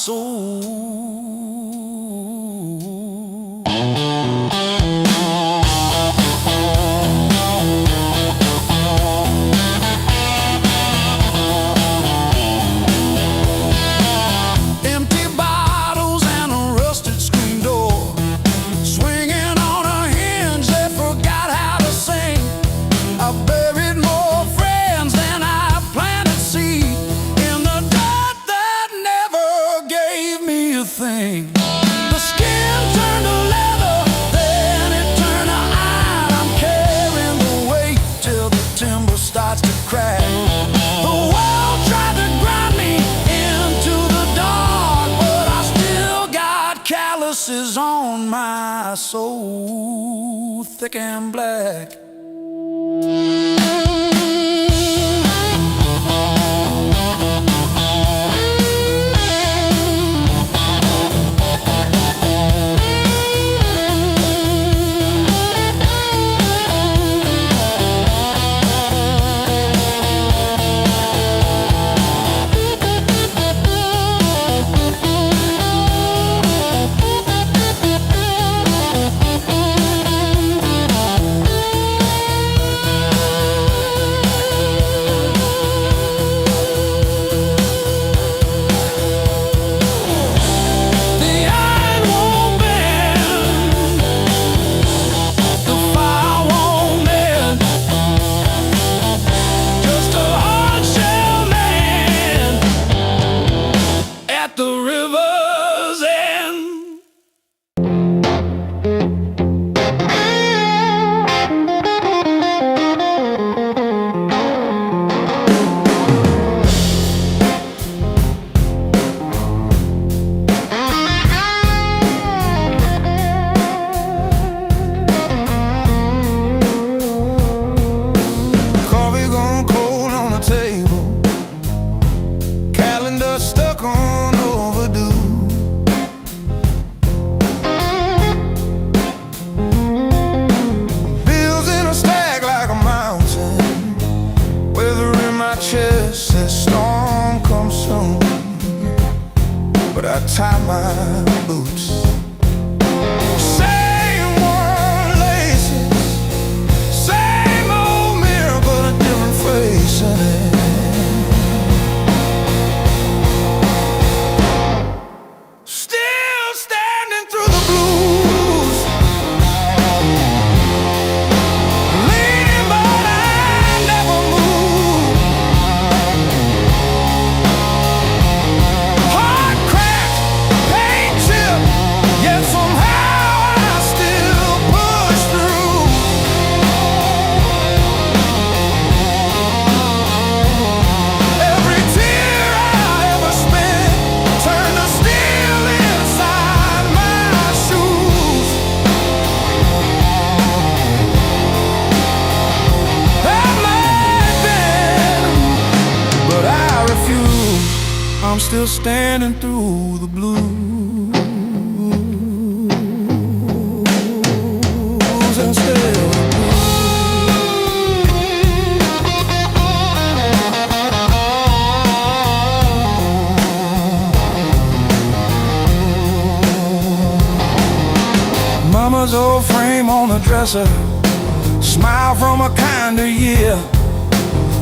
soul. Empty bottles and a rusted screen door, swinging on a hinge that forgot how to sing. I buried more friends than I planted seed in the dirt that never gave me a thing. The skin turned to leather, then it turned to iron. I'm carrying the weight till the timber starts to crack. The world tried to grind me into the dark, but I still got calluses on my soul, thick and black. Stuck on overdue. Bills in a stack like a mountain, weather in my chest says storm comes soon. But I tie my boots, same one laces, same old mirror, but a different face in it. I'm still standing through the blues. And still Mama's old frame on the dresser, smile from a kinder year.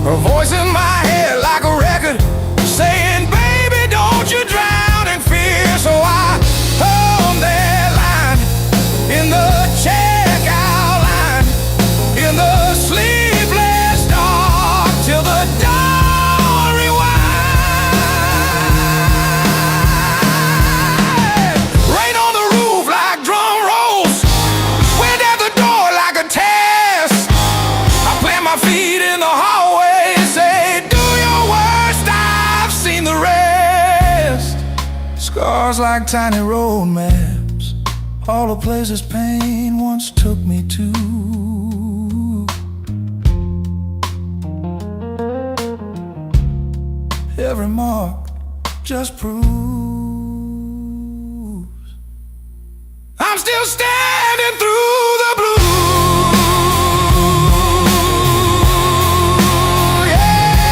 Her voice in my head like a record saying, baby, don't you drown in fear. So I hum that line in the checkout line, in the sleepless dark, till the dawn rewind. Rain on the roof like drum rolls, wind at the door like a test. I plant my feet in the hallway and say, do your worst, I've seen the rest. Scars like tiny road maps, all the places pain once took me to. Every mark just proves I'm still standing through the blue. Yeah.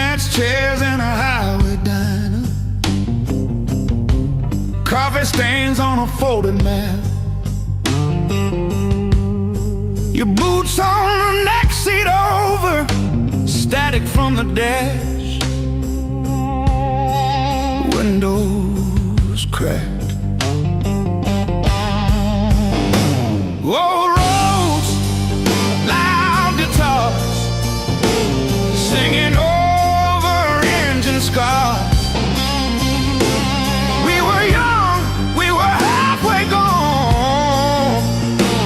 mismatched chairs in a highway diner, coffee stains on a folded mat, your boots on the neck seat over, static from the dash, windows cracked. Old roads, loud guitars, singing over engine scars. We were young, we were halfway gone,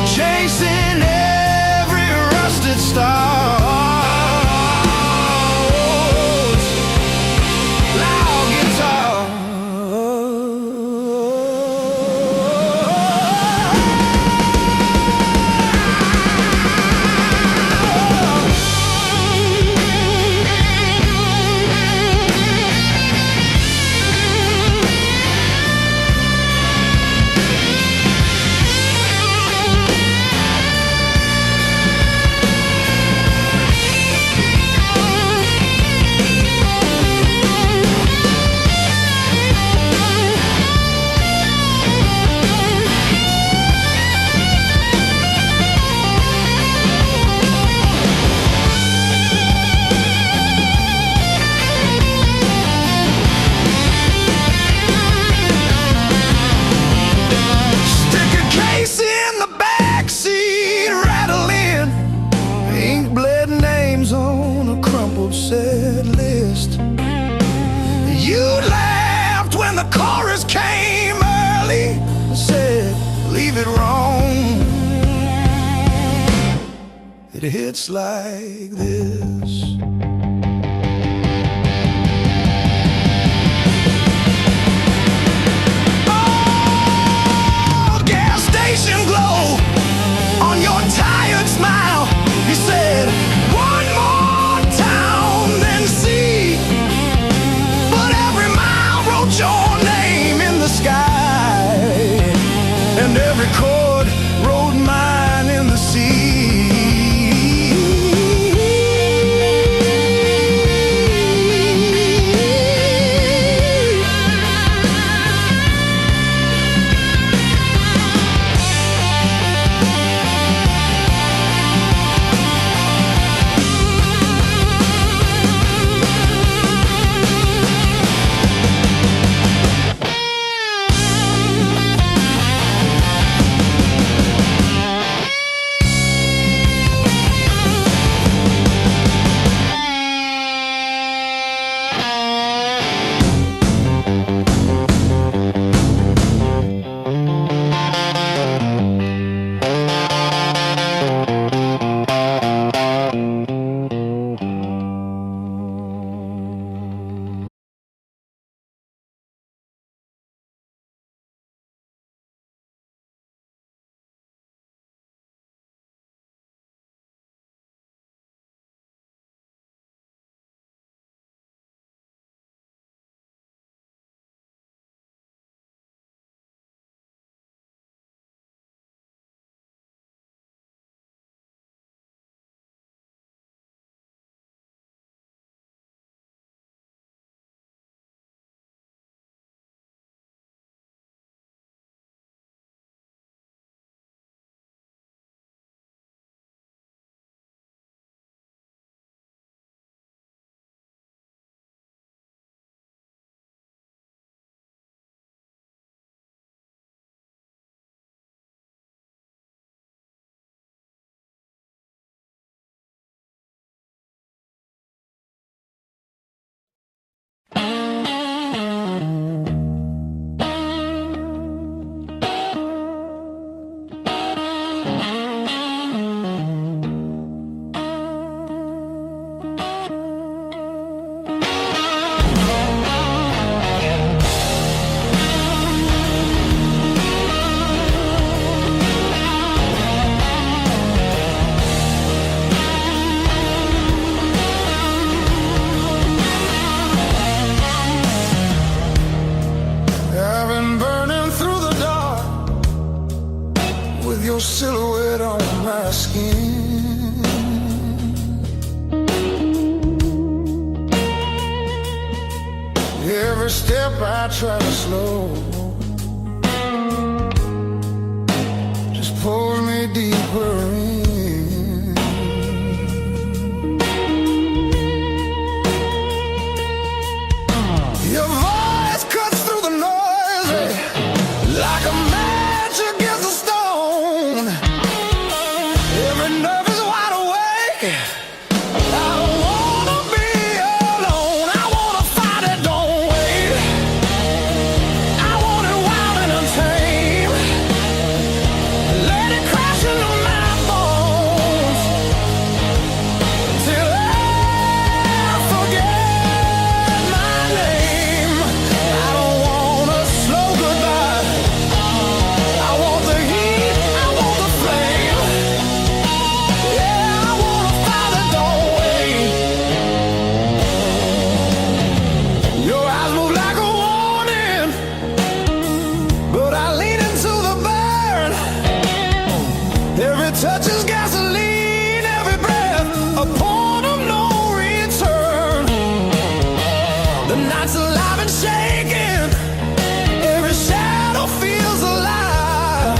chasing every rusted star. Loud guitars. Set list. You laughed when the chorus came early and said, leave it wrong. It hits like this. Oh, gas station glow on your tired smile. He said, one more your name in the sky, and every chord wrote mine in the sea. Every step I try to slow just pulls me deeper in. Your voice cuts through the noise like a match against a stone. Every nerve is wide awake. I don't wanna be alone. I wanna fight it, don't wait. I want it wild and untamed. Let it crash into my bones till I forget my name. I don't want a slow goodbye. I want the heat, I want the flame. Yeah, I want a fire that don't wait. Your eyes move like a warning, but I lean into the burn. Every touch is gasoline, every breath a point of no return. The night's alive and shaking, every shadow feels alive.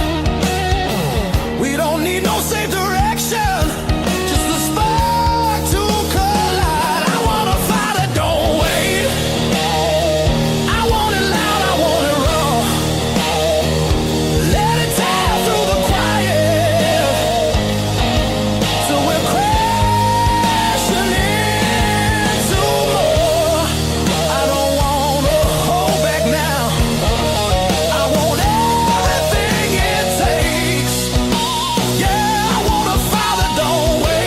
We don't need no safe direction, just the spark to collide. I want a fire that don't wait. I want it loud, I want it raw. Let it tear through the quiet till we're crashing into more. I don't wanna hold back now. I want everything it takes. Yeah, I want a fire that don't wait.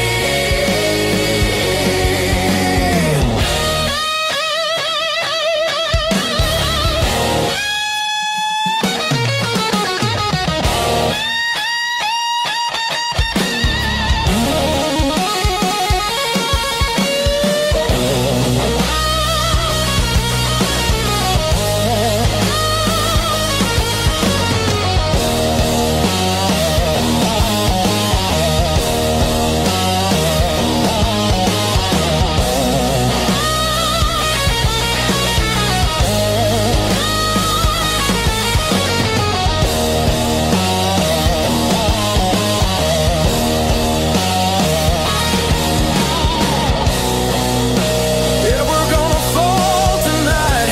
Yeah, we're gonna fall tonight.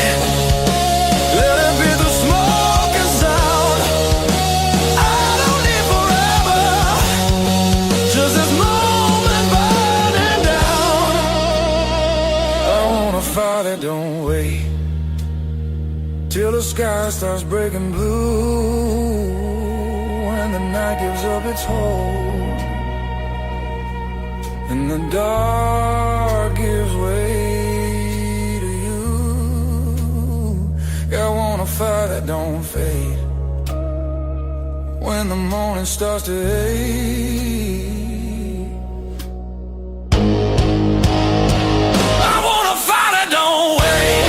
Let it be the smoky sound. I don't need forever, just this moment burning down. I want a fire that don't wait till the sky starts breaking blue and the night gives up its hold and the dark gives way to you. Yeah, I want a fire that don't fade when the morning starts to ache. I want a fire that don't wait.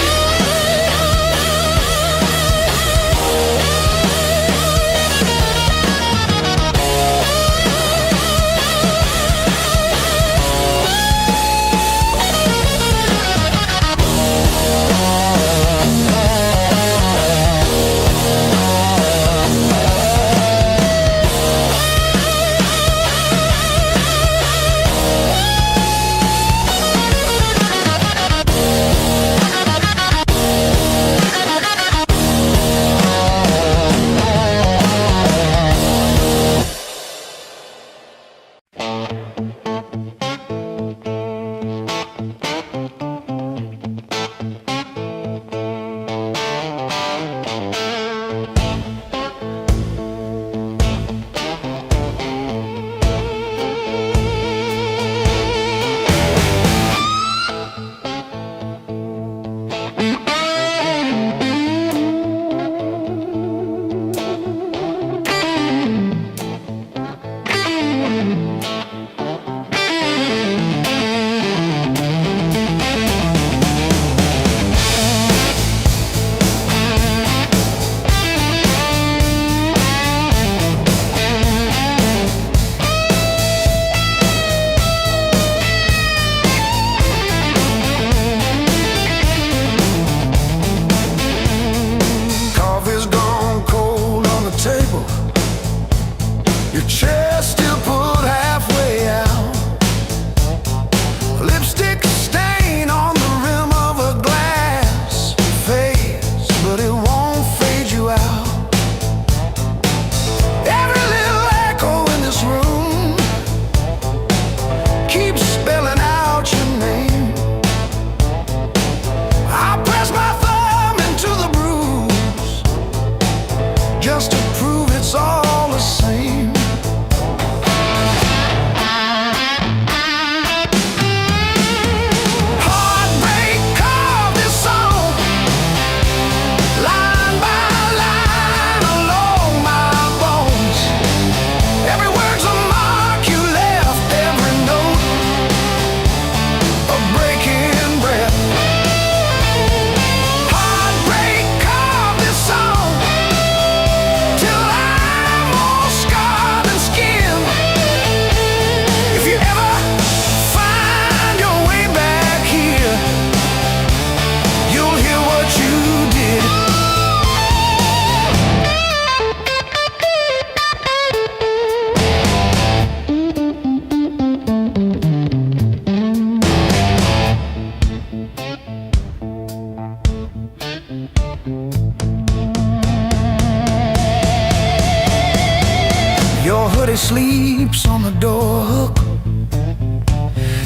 hoodie sleeps on the door hook,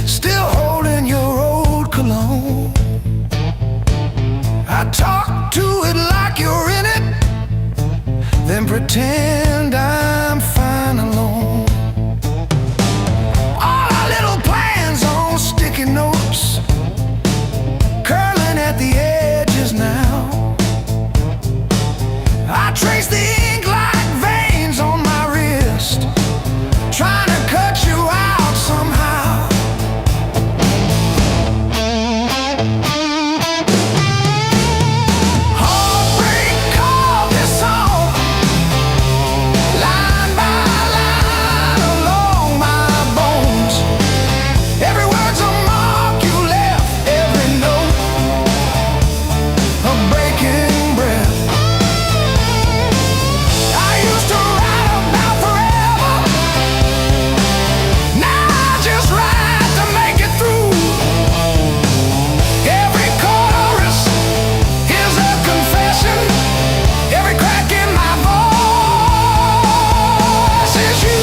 still holding your old cologne. I talk to it like you're in it, then pretend I'm fine alone. All our little plans on sticky notes, curling at the edges now. I trace the ink like veins on my wrist, trying to cut you out somehow. Heartbreak called this song, line by line along my bones. Every word's a mark you left, every note a breaking breath. I used to write about forever, now I just write to make it through. Every chorus is a confession, every crack in my voice is you.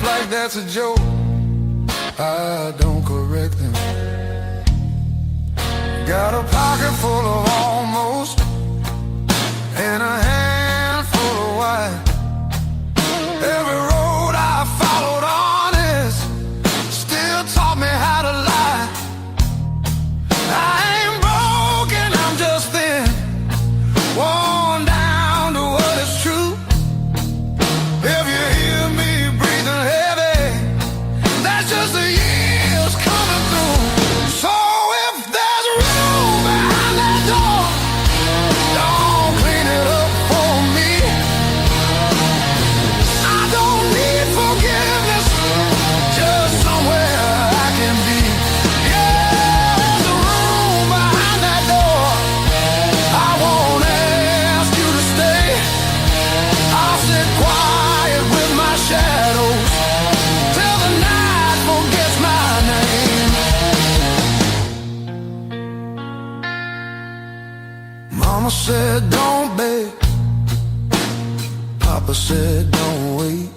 Like that's a joke, I don't correct them. Got a pocket full of almost and a handful of white. Every road I followed honest still taught me how to lie. I ain't broken, I'm just thin, worn down to what is true. If you hear me breathing heavy, that's just the years coming through. So if there's room behind that door, don't clean it up for me. I don't need forgiveness, just somewhere I can be. Yeah, there's a room behind that door, I won't ask you to stay. I'll sit quiet with my shadows till the night forgets my name. Mama said don't beg, Papa said don't wait.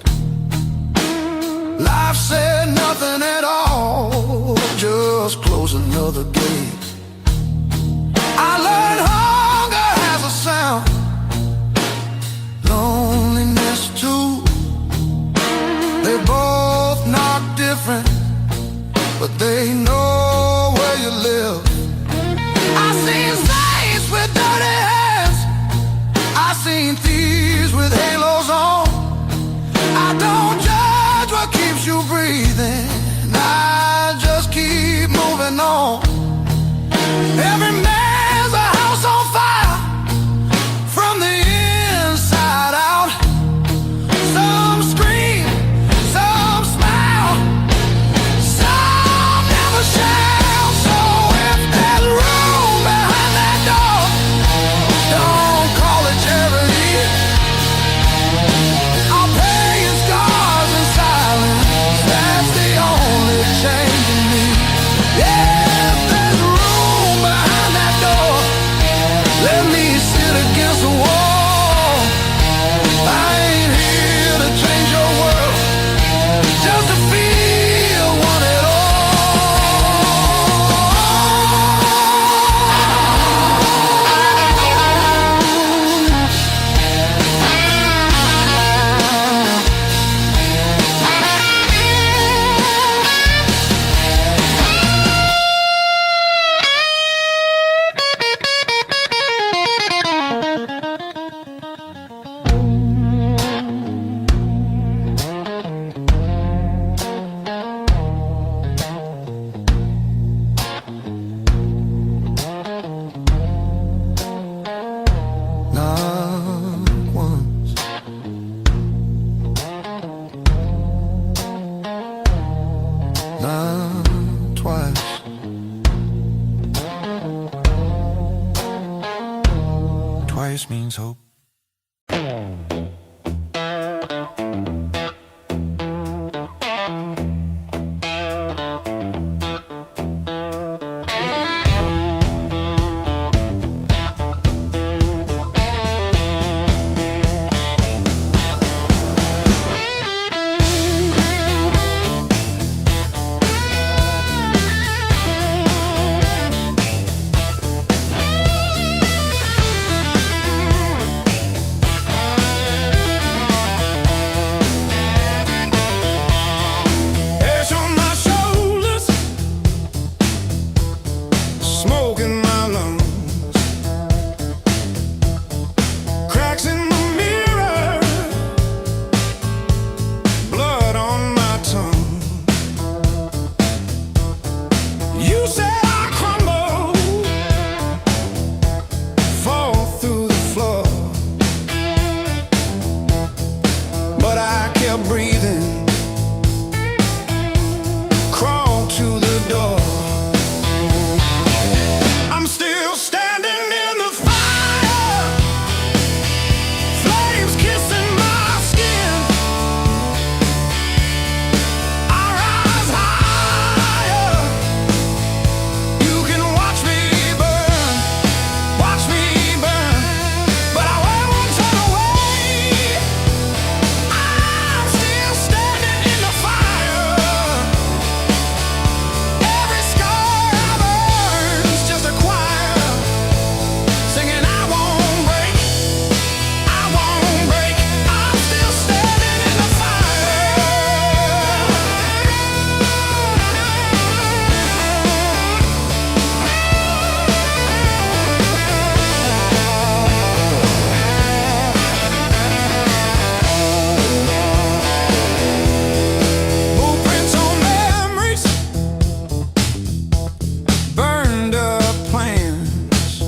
Life said nothing other gate. I learned hunger has a sound, loneliness too. They both knock different, but they know where you live. I've seen saints with dirty hands, I've seen thieves with halos on. I don't judge what keeps you breathing, I just keep moving on. Every man's a house on fire from the inside out. Some scream, some smile, some never shout. So if there's room behind that door, don't call it charity. I'll pay in scars and silence, that's the only change in me. Yeah, if there's room behind that door, let me sit against the wall. I ain't here to change your world, just to feel one at all. Not once, not twice. Twice means hope. Ash on my shoulders, smoke in my lungs, cracks in the mirror, blood on my tongue. You said I crumble, fall through the floor, but I kept breathing, crawl to the door. I'm still standing in the fire, flames kissing my skin. I rise higher, you can watch me burn, but I won't turn away. I'm still standing in the fire. Every scar I burn's just a choir singing I won't break, I won't break. I'm still standing in the fire. Blueprints on memories, burned up plans,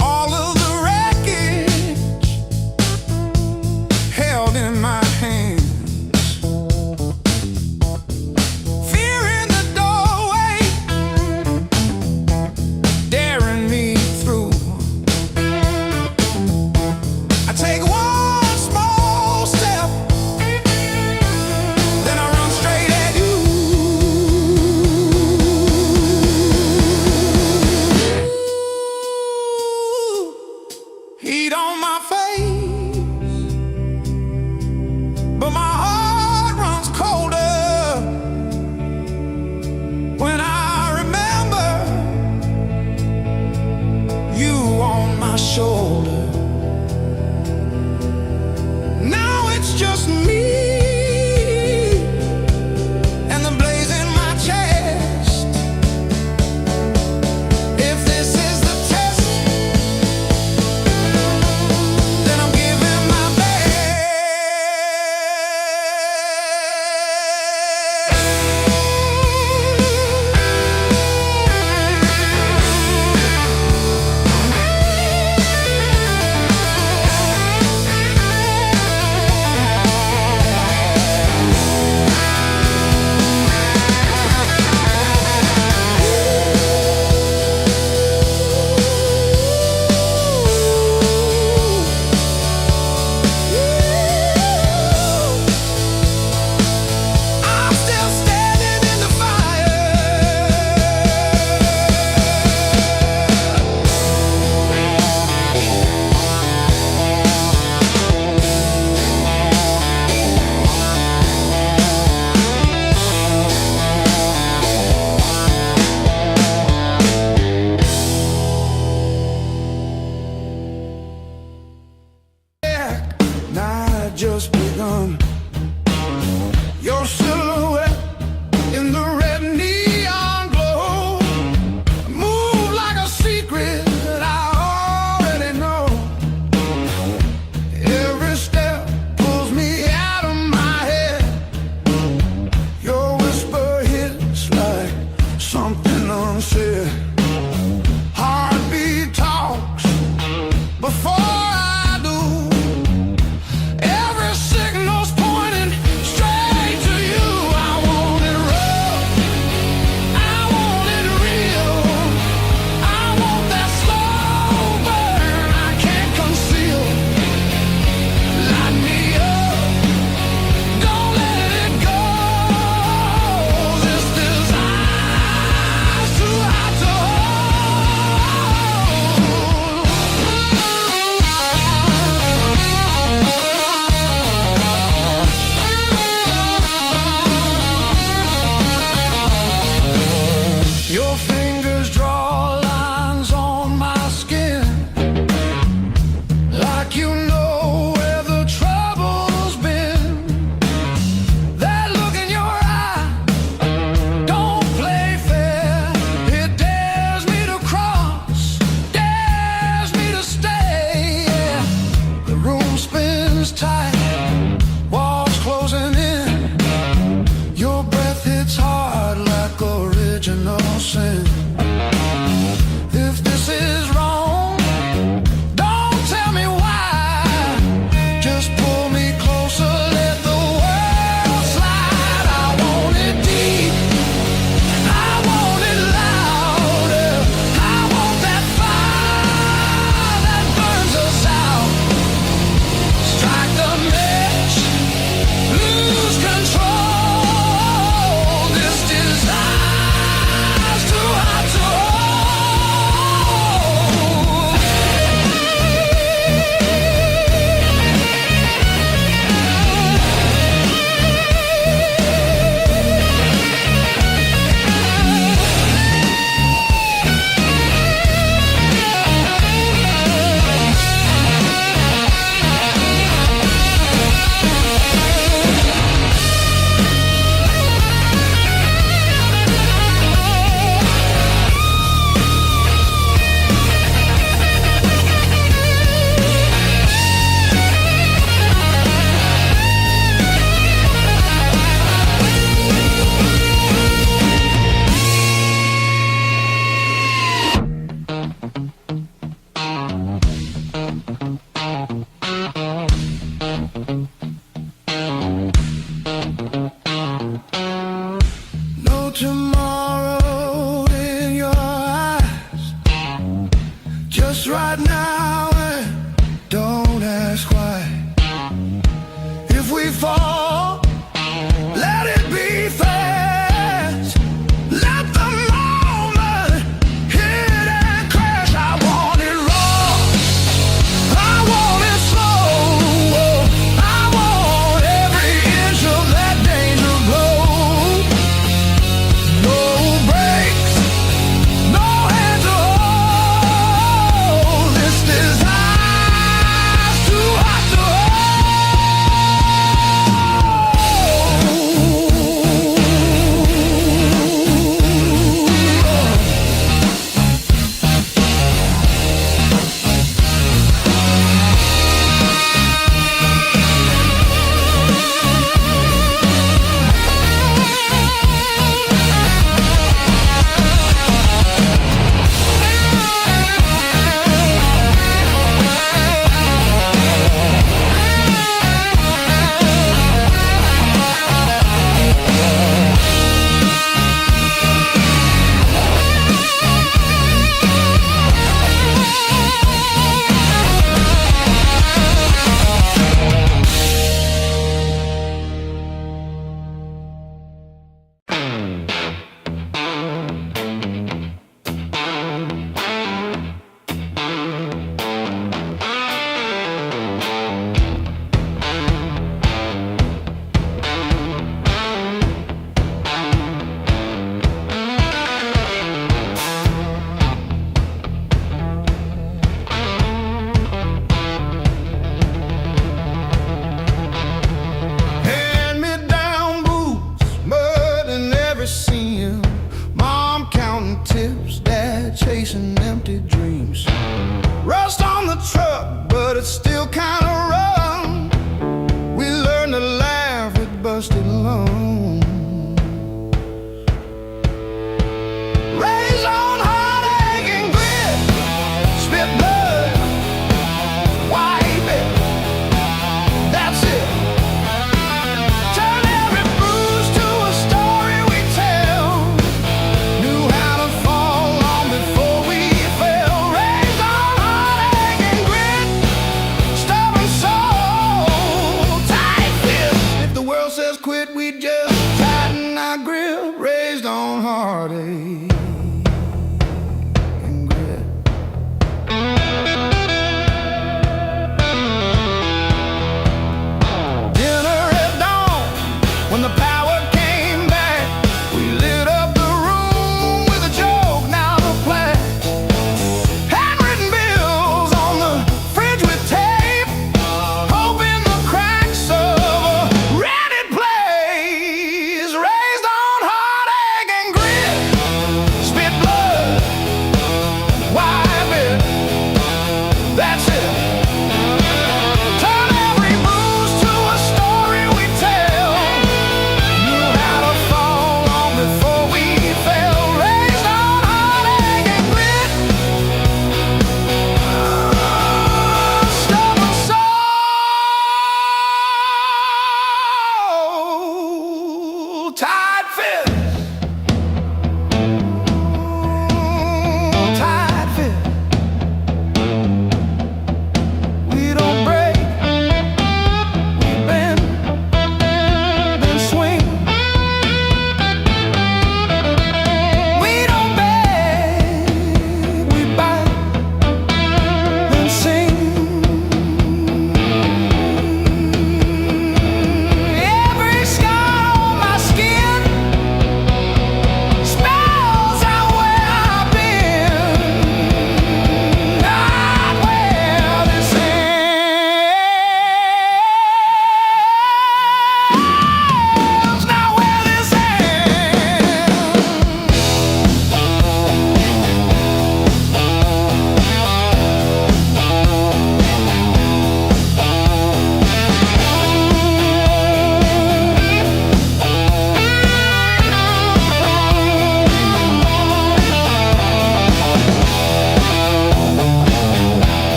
all of the wreckage held in my hands. Fear in the doorway, daring me through. I take one small step, then I run straight at you. Heat on my face, but my heart runs colder when just begun. Your silhouette in the red neon glow, move like a secret that I already know. Every step pulls me out of my head. Your whisper hits like something unsaid. Heartbeat talks before I do. Every signal's pointing straight to you. I want it rough, I want it real, I want that slow burn I can't conceal. Light me up, don't let it go. This desire's too hot to Your fingers draw lines on my skin, like you know where the trouble's been. That look in your eye don't play fair. It dares me to cross, dares me to stay. Yeah. The room spins tight, walls closing in. Your breath hits hard like original sin. If this is wrong, don't tell me why. Just pull me closer, let the world slide. I want it deep, I want it louder. I want that fire that burns us out. Strike the match, lose control. This desire's too hot to hold. No tomorrow in your eyes, just right now, and don't ask why. If we fall, let it be fast. Let the moment hit and crash. I want it raw, I want it slow, I want every inch of that danger glow. No breaks, no hand to hold. This desire truck, but it's still kinda rough. We learned to laugh at busted lungs. Raised on heartache and grit, spit blood, wipe it, that's it. Turn every bruise to a story we tell. Knew how to fall long before we fell. Raised on heartache and grit, stubborn soul, tight fist. If the world says quit, we just tighten our grip. Raised on heartache. When the power came back, we lit up the room with a joke, now the plaque. Handwritten bills on the fridge with tape, hoping the cracks of a rented place. Raised on heartache and grit, spit blood, wipe it, that's it. Turn every bruise to a story we tell. Knew how to fall long before we fell. Raised on heartache and grit, stubborn soul, tight fist, tight fist. We don't break, we bend, then swing. We don't beg, we bite, then sing. Every scar on my skin spells out where I've been, not where this ends, not where this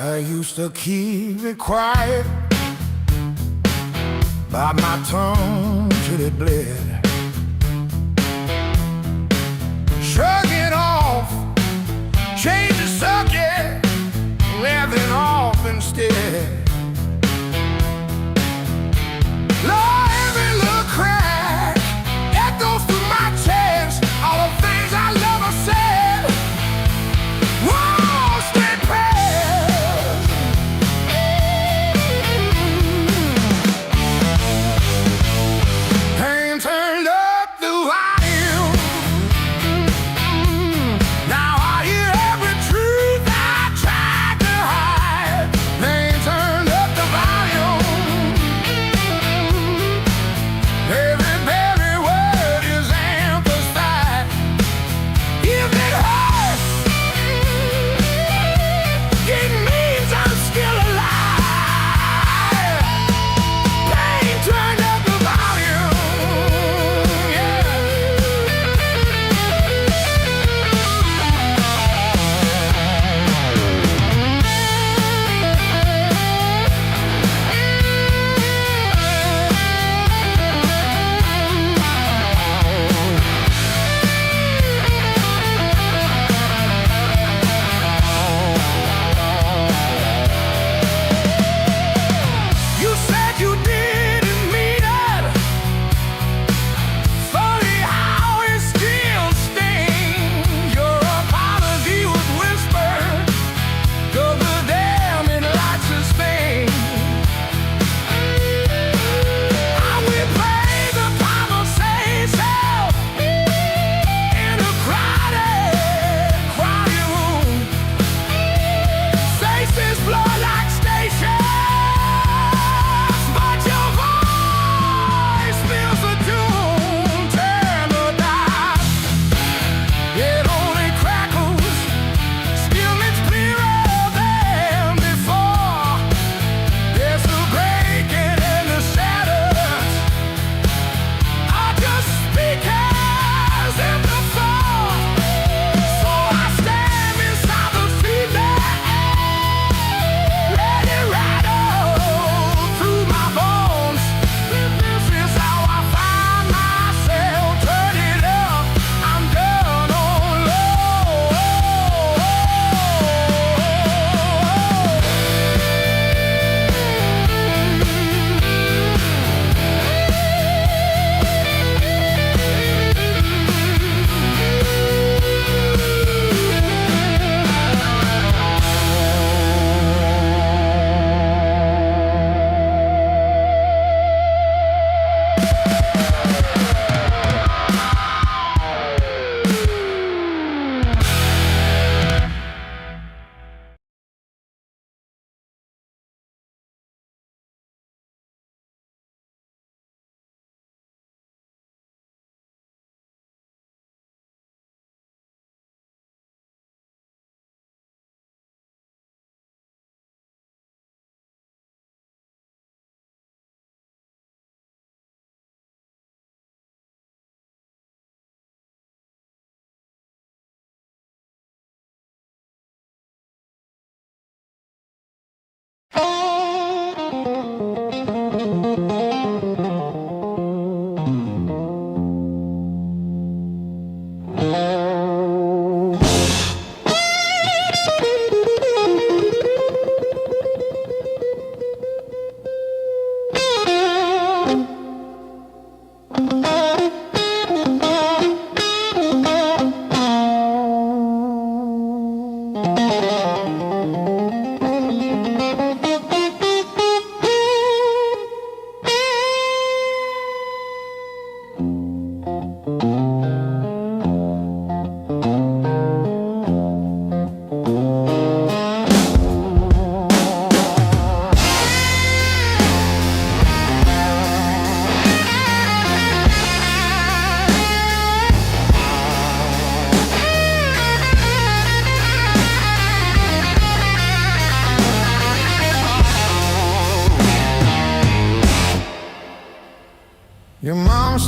I used to keep it quiet, bite my tongue till it bled. Shrug it off, change the subject, laughing off instead. Lord, every little crack echoes through my chest. All the things I love are said. Whoa, stay past. Pain turns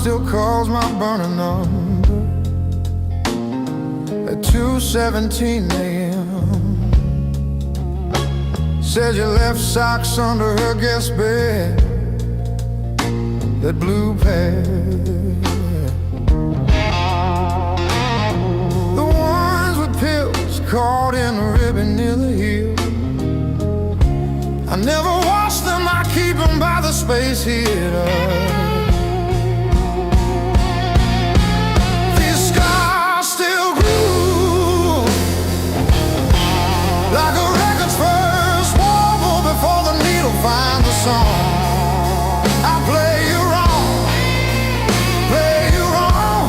still calls my burning number at 2:17 a.m. Said you left socks under her guest bed, that blue pair, the ones with pills caught in a ribbon near the heel. I never wash them, I keep them by the space heater. These scars still groove like a record's first warble before the needle finds the song. I play you wrong, play you wrong,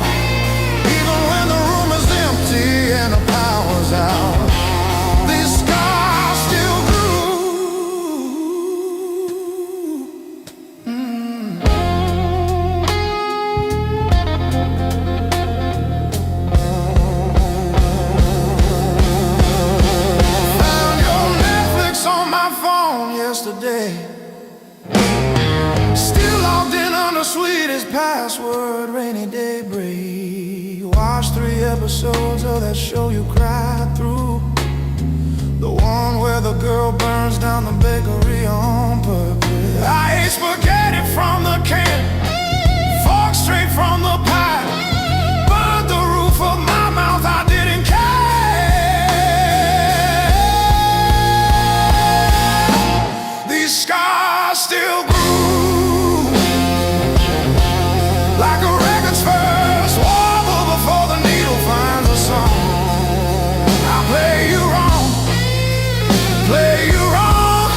even when the room is empty and the power's out. These scars still yesterday, still logged in on the sweetest password, rainy day break. Watched 3 episodes of that show you cried through, the one where the girl burns down the bakery on purpose. I ate spaghetti from the can, fork straight from the pie, burned the roof of my mouth, I didn't care. Scars still groove like a record's first warble before the needle finds a song. I play you wrong, play you wrong,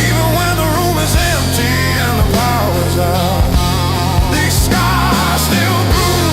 even when the room is empty and the power's out. These scars still groove.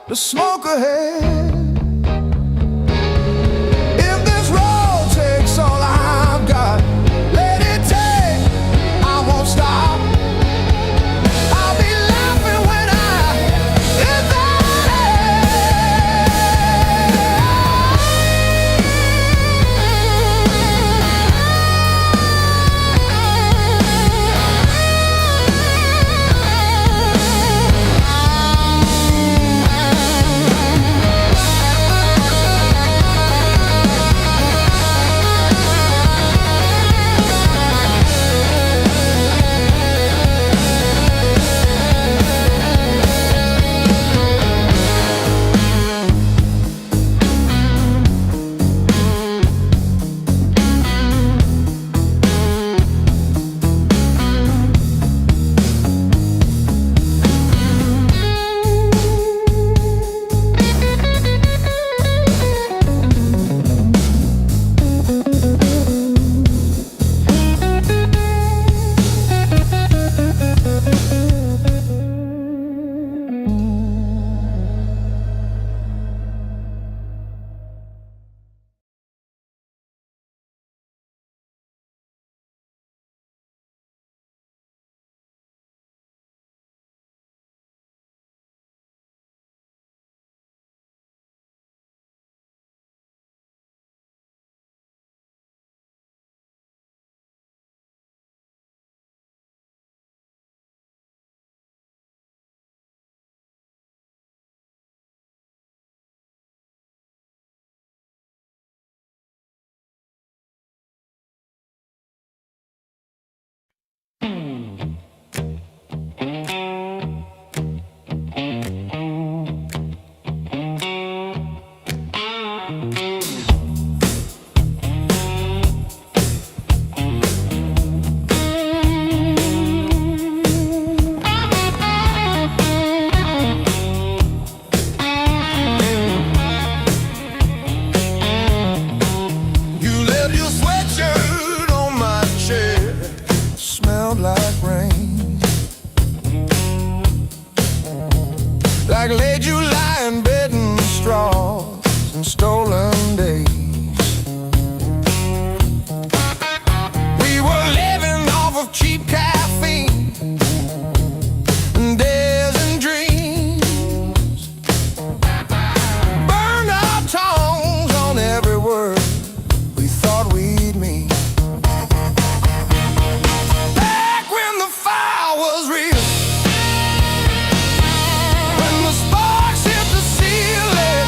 the smoke ahead. If this road takes all I've got, let it take, I won't stop. I'll be laughing when I hit that like late July in bed and straws and stolen days. We were living off of cheap caffeine and days and dreams. Burned our tongues on every word we thought we'd mean. Back when the fire was real, when the sparks hit the ceiling,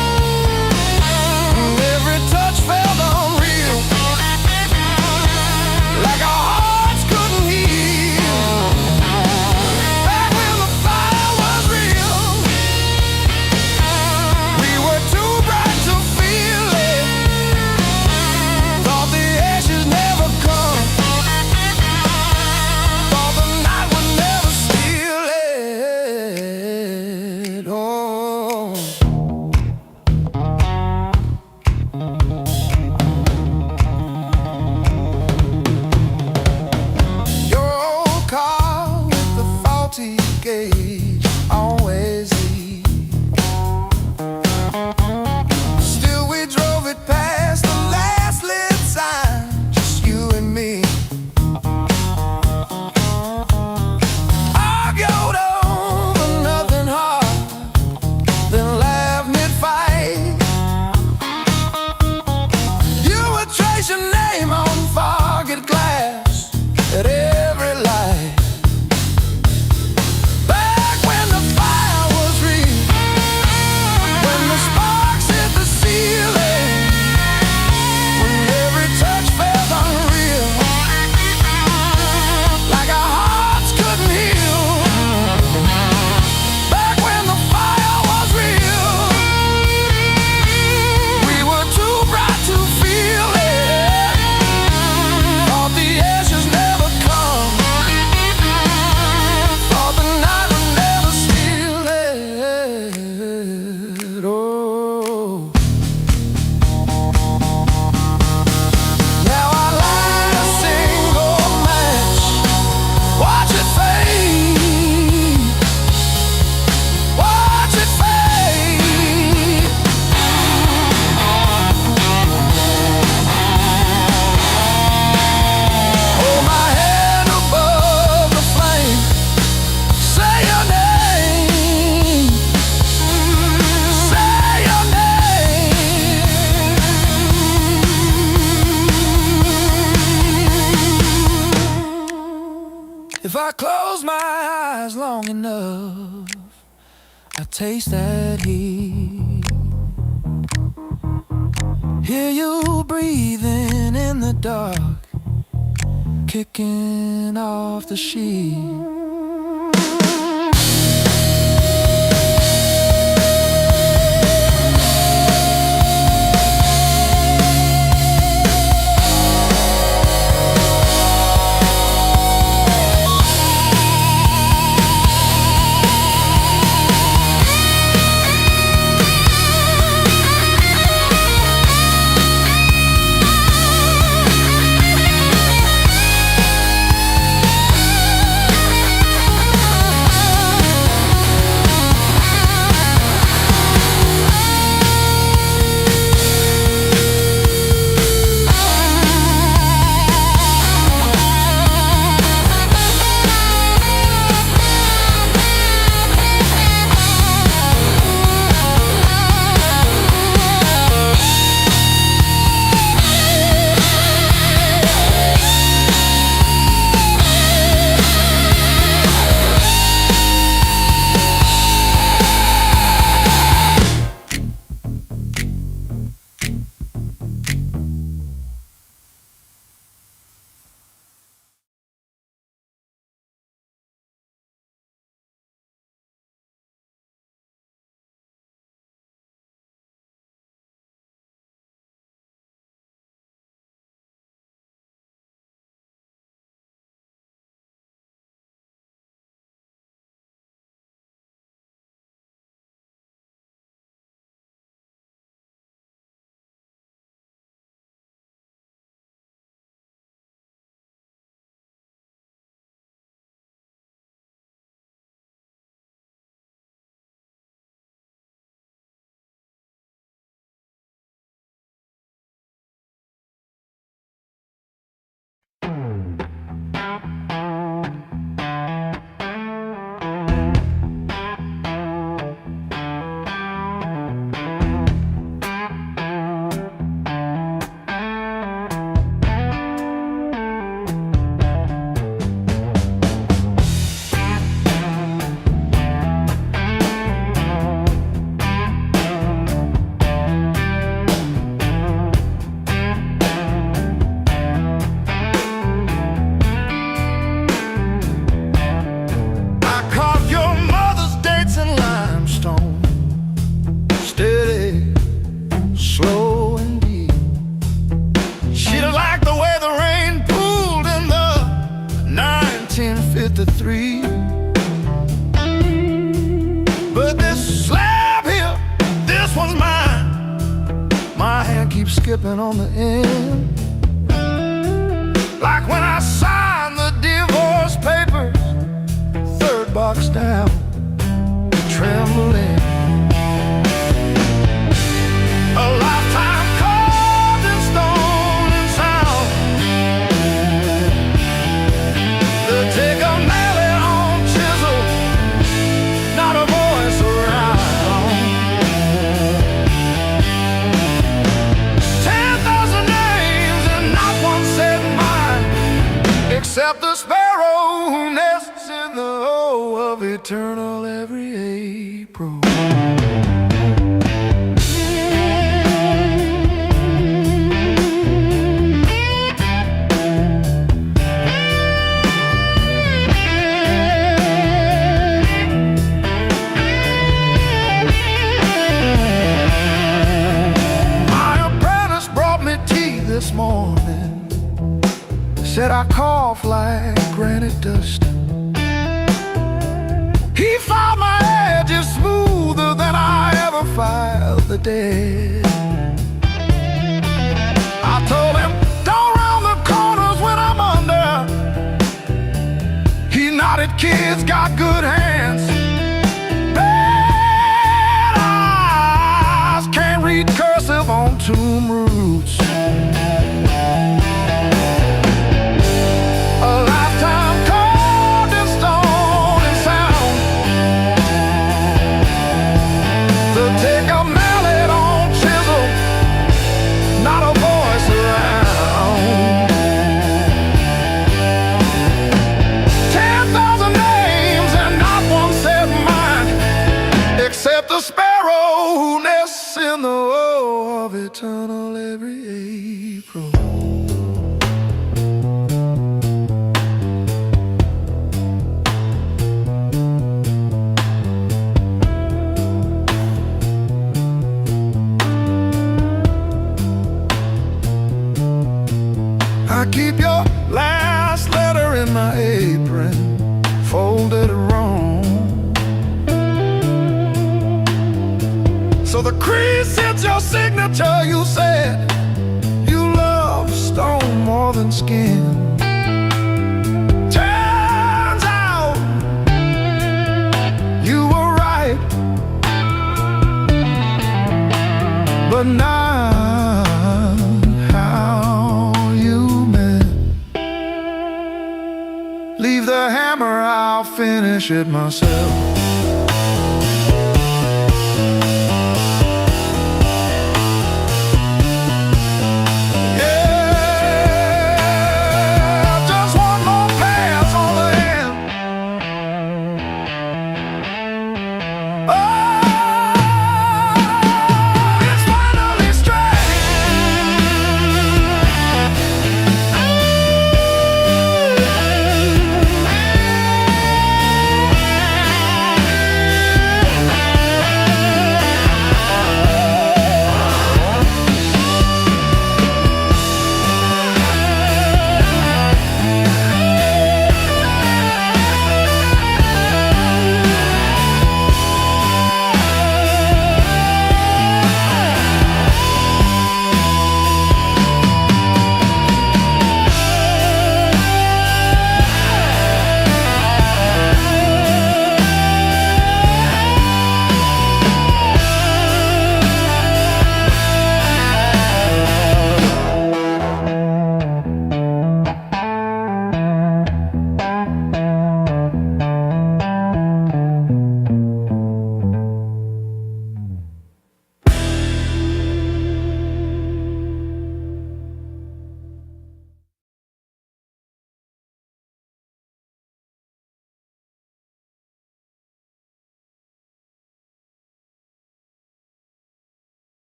I taste that heat. Hear you breathing in the dark, kicking off the sheet. Slow and deep. She don't like the way the rain pooled in the 1953. But this slab here, this one's mine. My hand keeps skipping on the end, like when I signed the divorce papers, third box down, trembling. A lifetime carved in stone and sound. They'll take a mallet on chisel, not a voice around. 10,000 names and not one said mine, except the sparrow who nests in the O of eternal every April. This morning, said I cough like granite dust. He filed my edges smoother than I ever filed the dead. I told him, don't round the corners when I'm under. He nodded, kids got good hands. Bad eyes can't read cursive on tomb roots. Take a mallet on chisel, not a voice around. 10,000 names and not except the sparrow who nests in the woe of eternal every April. I keep your last letter in my apron, folded wrong, so the crease hits your signature. You said you love stone more than skin. Turns out you were right, but not how you meant. Leave the hammer, I'll finish it myself.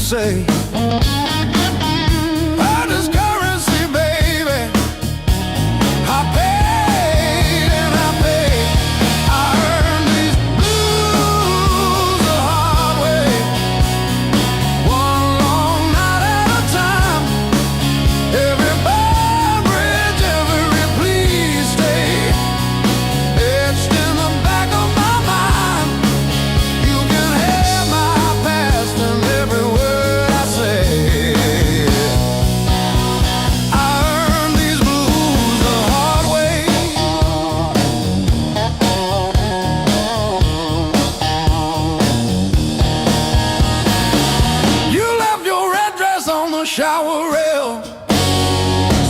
Say I just currency, baby. I paid and I paid. I earned these blues the hard way, one long night at a time. Every bar bridge, every please stay, etched in the back of my mind. You can have my past and every word. Shower rail,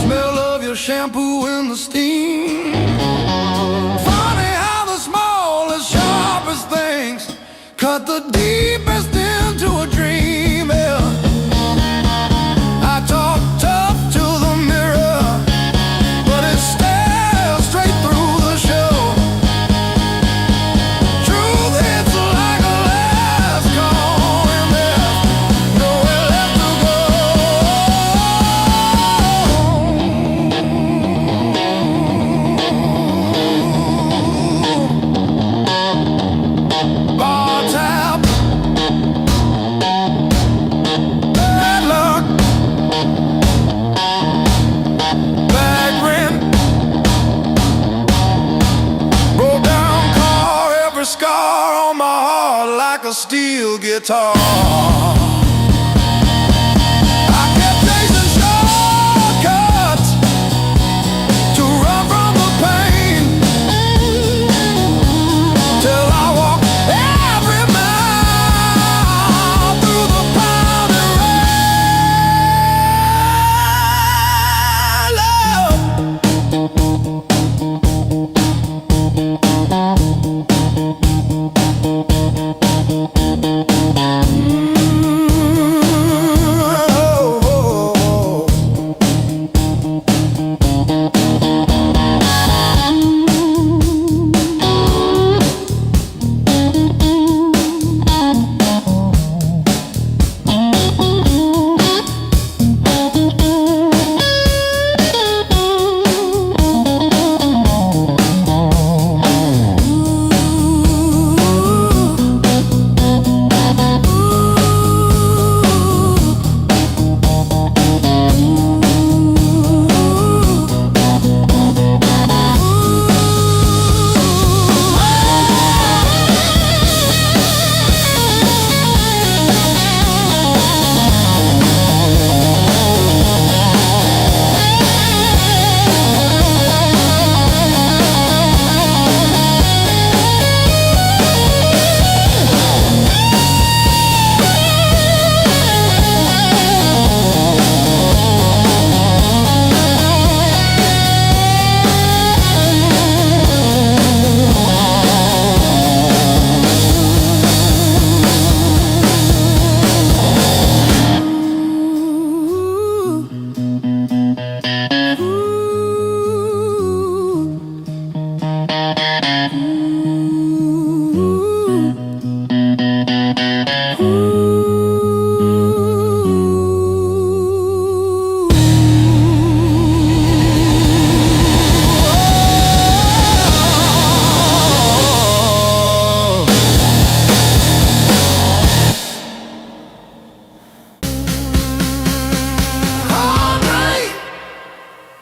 smell of your shampoo in the steam. Funny how the smallest, sharpest things cut the deepest into a dream. Yeah. I talk tough to the mirror, but it stares straight through the show. Truth hits like a last call, and there's guitar. I kept chasing shortcuts to run from the pain, till I walked every mile through the pounding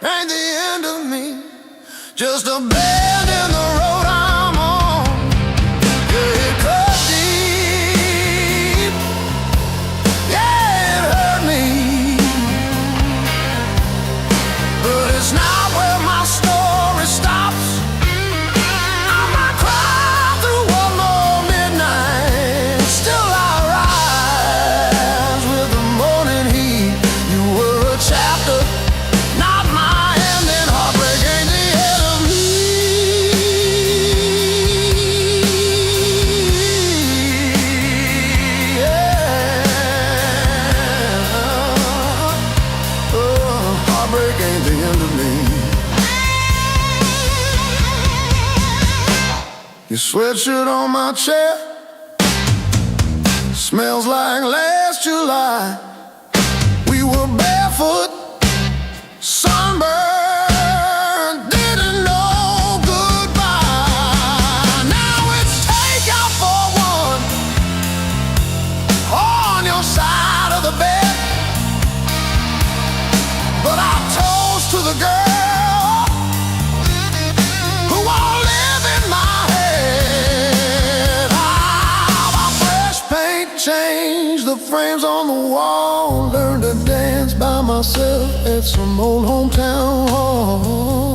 ain't the end of me, just a bend in the road I'm on. Yeah, it cut deep, yeah, it hurt me, but it's not where my story stops. I might cry through one more midnight, still I rise with the morning heat. You were a chapter, not my ending. Heartbreak ain't the end of me. Yeah. Oh, heartbreak ain't the end of me. Your sweatshirt on my chair smells like last July. We were barefoot, sunburned, didn't know goodbye. Now it's take out for one on your side of the bed, but I toast to the girl who won't live in my head. My fresh paint changed the frames on the wall, learned to dance by myself at some old hometown hall.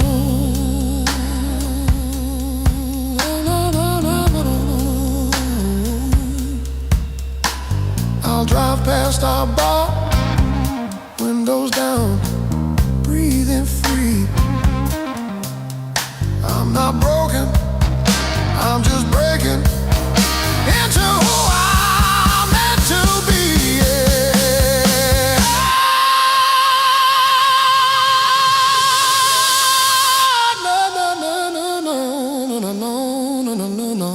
I'll drive past our bar, windows down, breathing free. I'm not broken, I'm just breaking into who I'm meant to be. Yeah. No, no, no, no, no, no, no, no, no, no, no.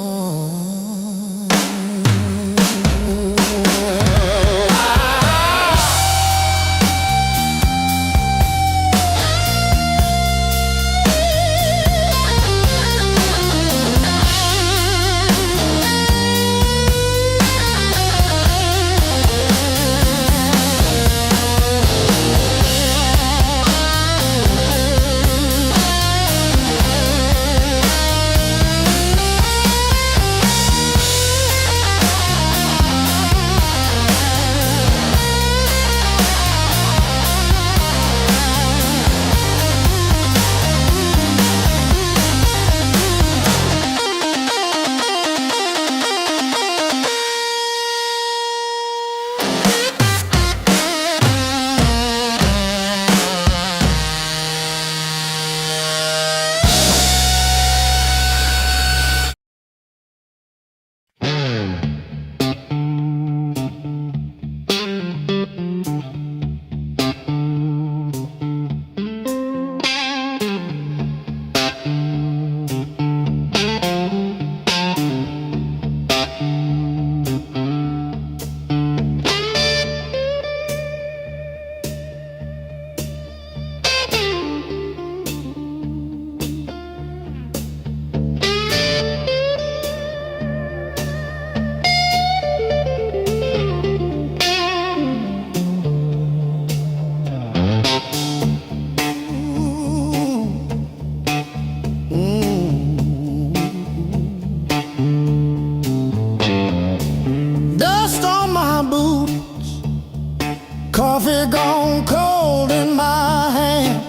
Coffee gone cold in my hand.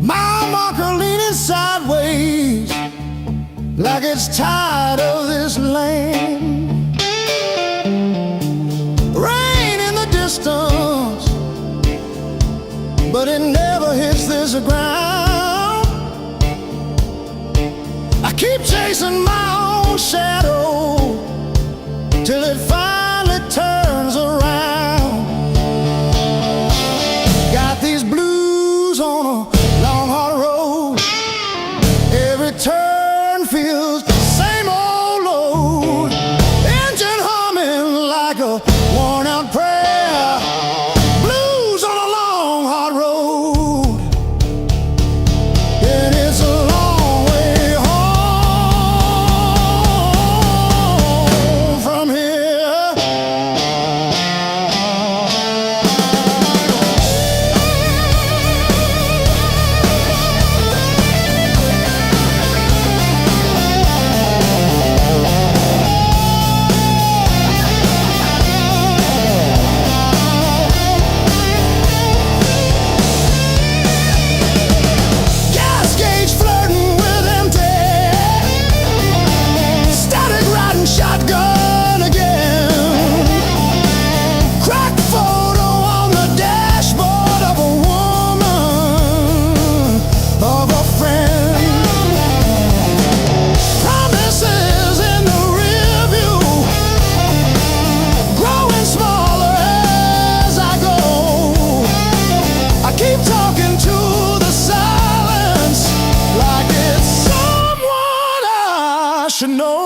My marker leaning sideways like it's tired of this land. Rain in the distance, but it never hits this ground. I keep chasing my own shadow till it finally turns around. Got these blues on a long hard road. Every turn feels the same old load. Engine humming like a worn out prayer. Blues on a long hard road. And it's a long way home from here. Gas gauge flirting with empty. Static riding shotgun again. Cracked photo on the dashboard of a woman, of a friend. Promises in the rear view, growing smaller as I go. I keep talking to the silence like it's someone I should know.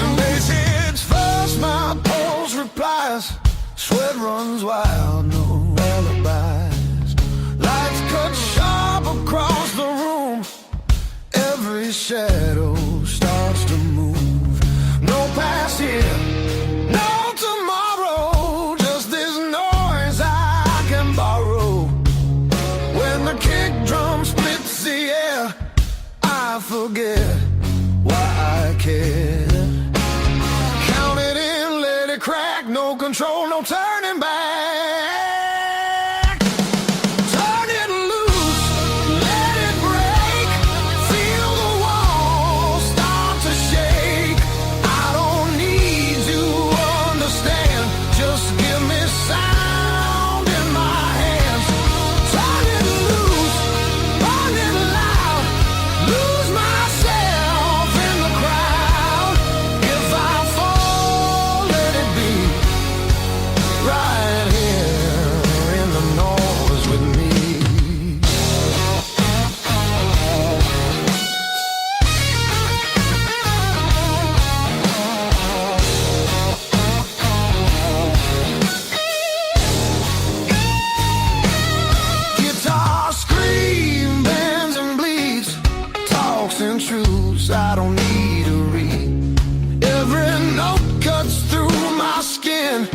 And they say it's fast, my pulse replies. Sweat runs wild, no alibis. Lights cut sharp across the room. Every shadow starts to move. No past here, no tomorrow. Just this noise I can borrow. When the kick drum splits the air, I forget why I care. Count it in, let it crack. No control, no turning back. Turn it loose, let it break. Feel the walls start to shake. I don't need to understand. Just give me sound in my hands. Turn it loose, burn it loud. Lose myself I don't need to read. Every note cuts through my skin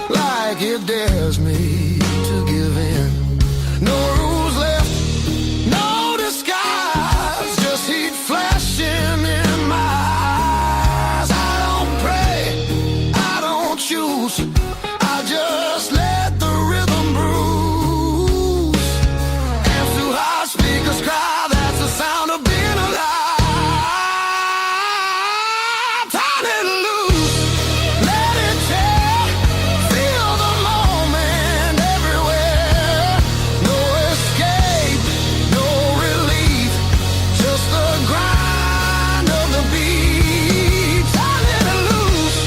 like it dares me to give in. No rules left, no disguise, just heat flashing in my eyes. I don't pray, I don't choose, I just let the rhythm bruise. Amps too high, speakers cry, that's the sound of being alive. Turn it loose, let it tear, feel the moment everywhere. No escape, no relief, just the grind of the beat. Turn it loose,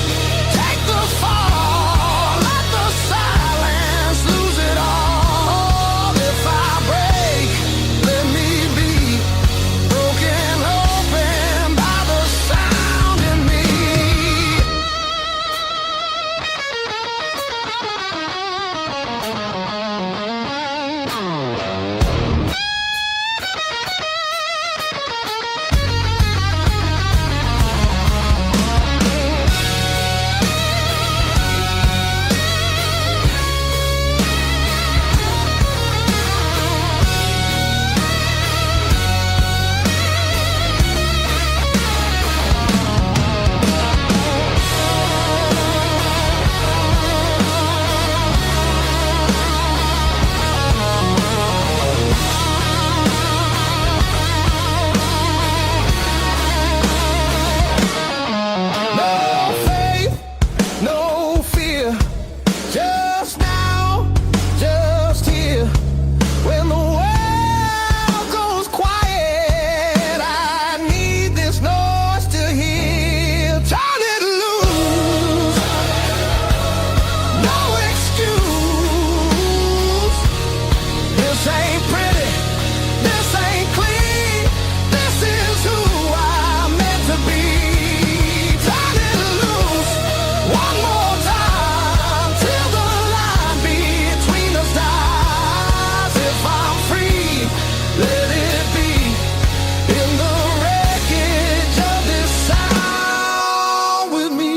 take the fall, let the silence lose it all. If I break, let me be broken open by the sound in me. No faith, no fear, just now, just here. When the world goes quiet, I need this noise to hear. Turn it loose, no excuse. This ain't pretty, this ain't clean, this is who I'm meant to be. Turn it loose, one more time, till the line between us dies. If I'm free, let it be in the wreckage of this sound with me.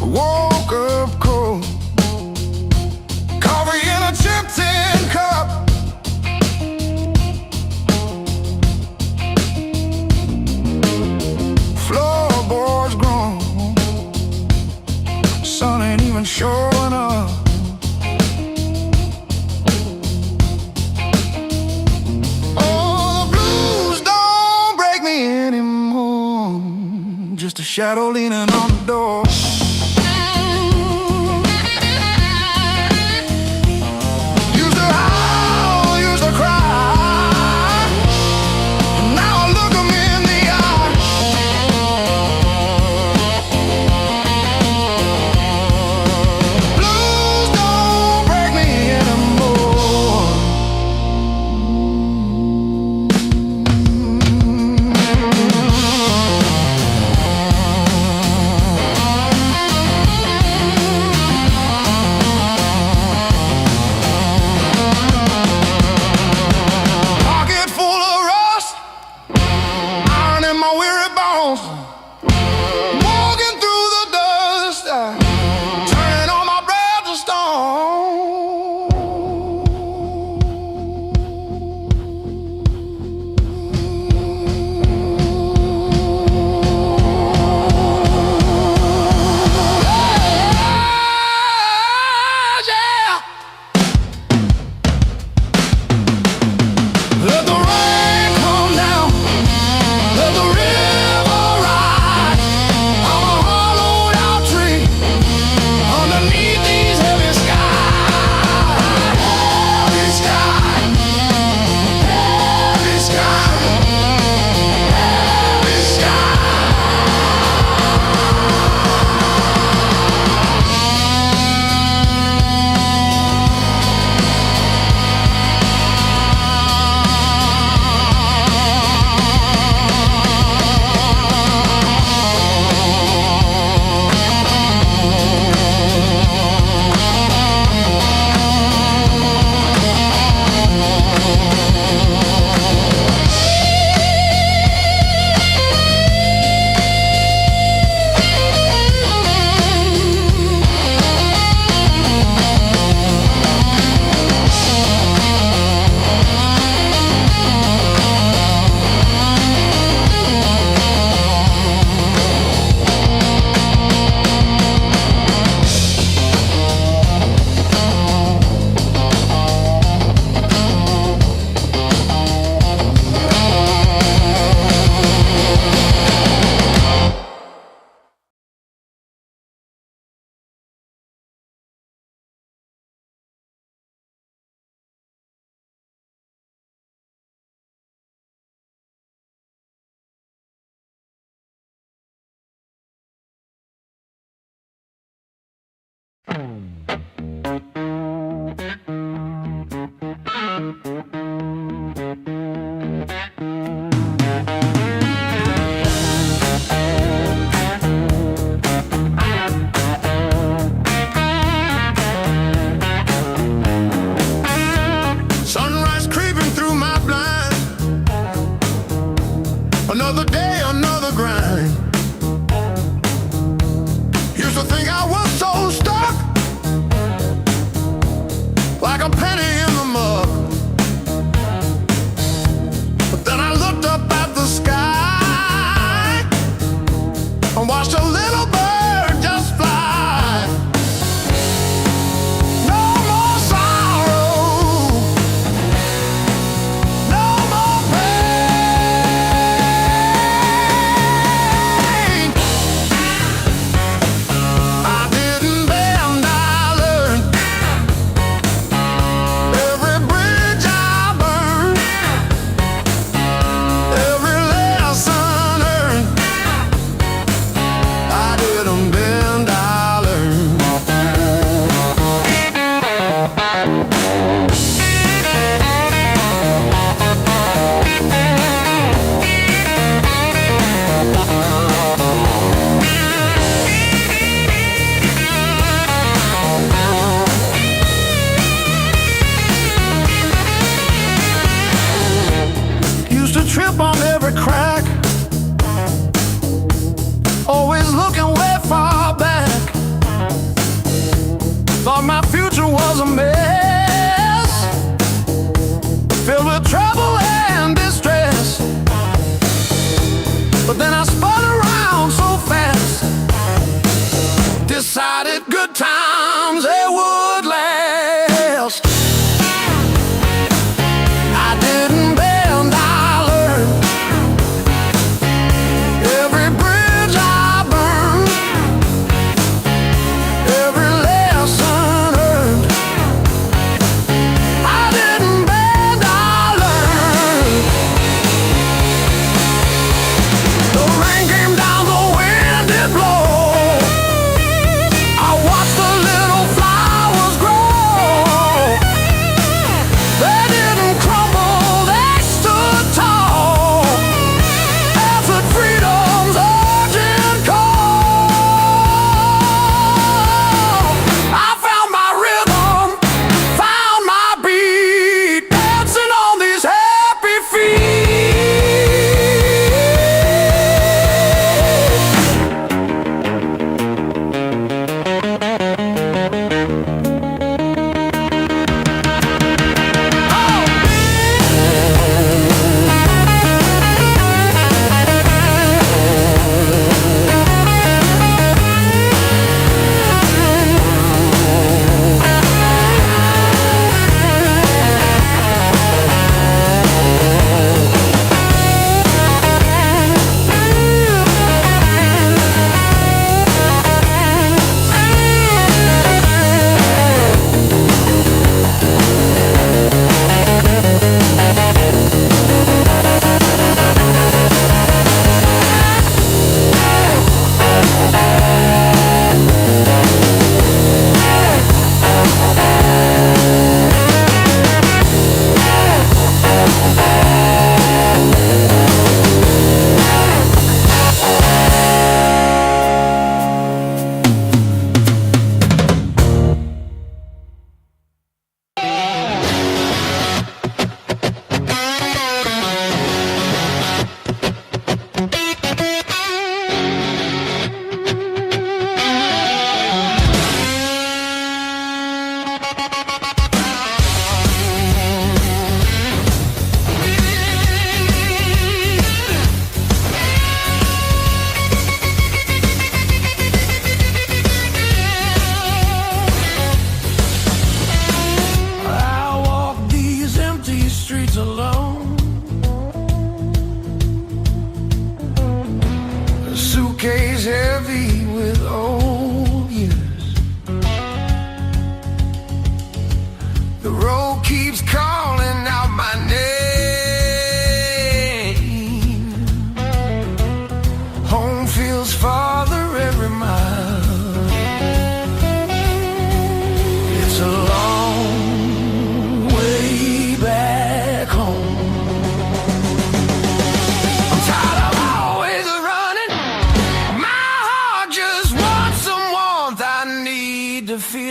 Woke up cold, coffee in a chip tin cup. Floorboards grown, sun ain't even showing up. Oh, the blues don't break me anymore, just a shadow leaning on the door. Used to howl, used to cry, and now I look 'em in the eye. Blues don't break me anymore. Sunrise creeping through my blind. Another day, another grind. Used to think I was so stuck, like a penny in the mug. But then I looked up at the sky and watched a little bird just fly. No more sorrow, no more pain. I didn't bend, I learned. Every bridge I burned, every lesson earned. I didn't bend, I learned. Used to trip on every crack, always looking way far back. Thought my future was a mess, filled with trouble and distress. But then I spun around so fast, decided good times they would last. I didn't bend, I learned. Every bridge I burned, every lesson earned. I didn't bend, I learned. The rain came down, the wind did blow. I watched the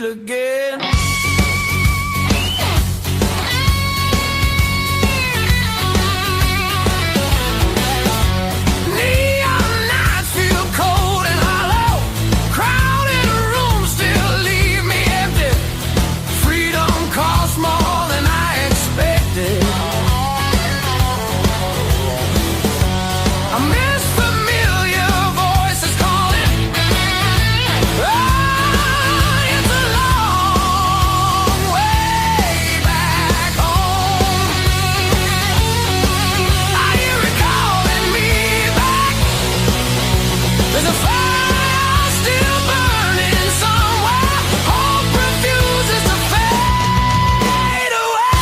feel again. Neon nights feel cold and hollow. Crowded rooms still leave me empty. Freedom costs more than I expected. I miss familiar voices calling. It's a long way back home. Are you recalling me back? There's a fire still burning somewhere. Hope refuses to fade away.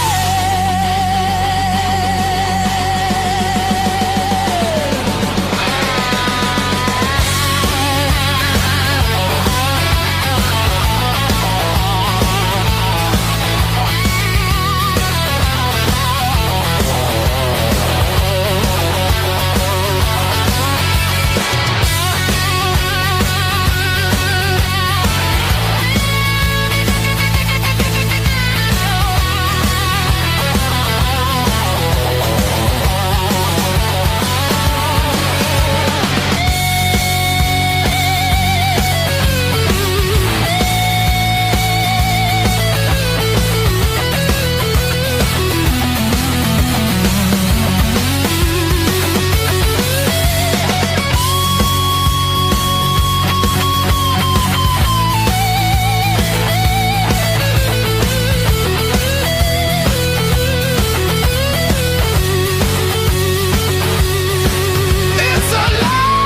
It's a long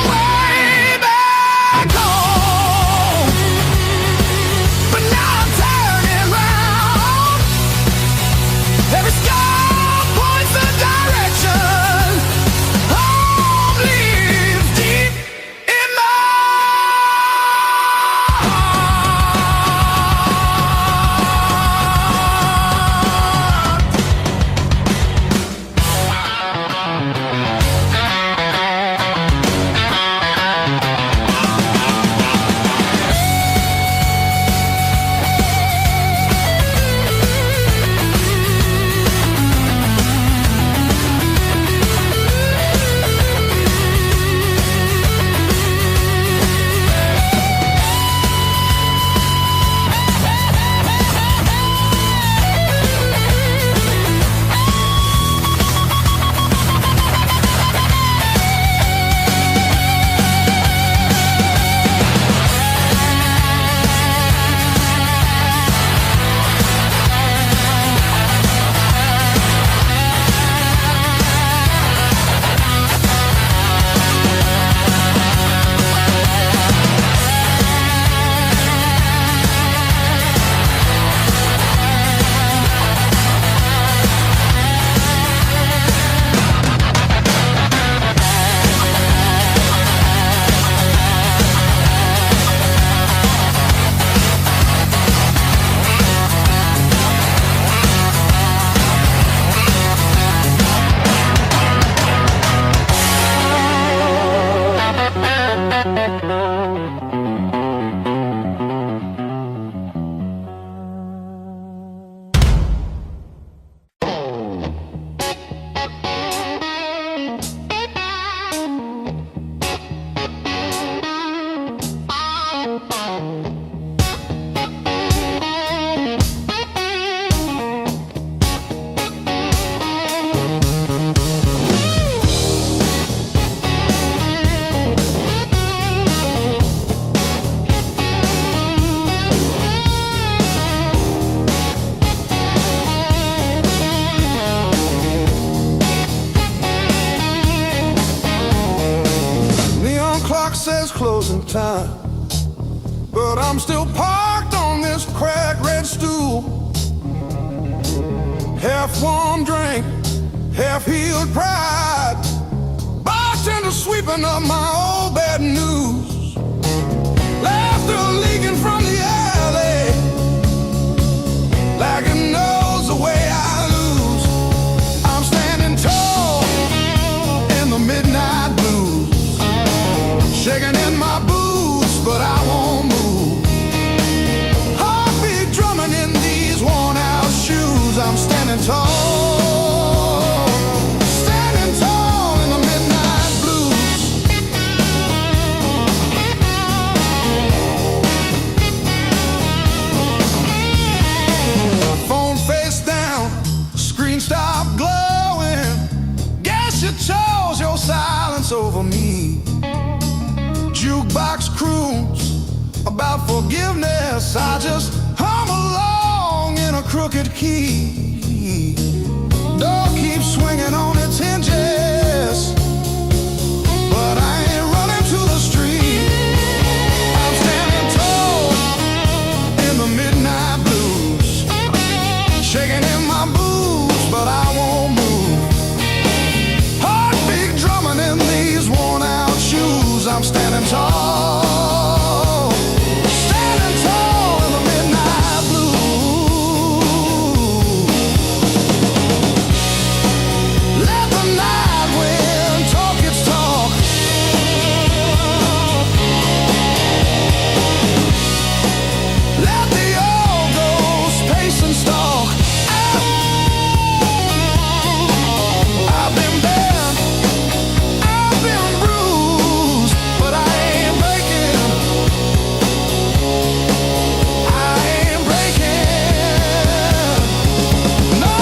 way back home. But now I'm turning round. Every star points the direction. Home lives deep in my says closing time, but I'm still parked on this cracked red stool. Half warm drink, half healed pride. Bartender sweeping up my old bad news. Laughter leaking from the alley, like it knows the way I lose. I'm standing tall in the midnight blues, shaking in my boots, but I won't move. jukebox croons about forgiveness. I just hum along in a crooked key. Door keeps swinging on its hinges, but I ain't running to the street. I'm standing tall in the midnight blues, shaking in my boots, but I won't move. Heartbeat drumming in these worn out shoes. I'm standing tall, standing tall in the midnight blues. Let the night wind talk its talk. Let the old ghost pace and stalk. I've been bad, I've been bruised, but I ain't breaking. I ain't breaking. No.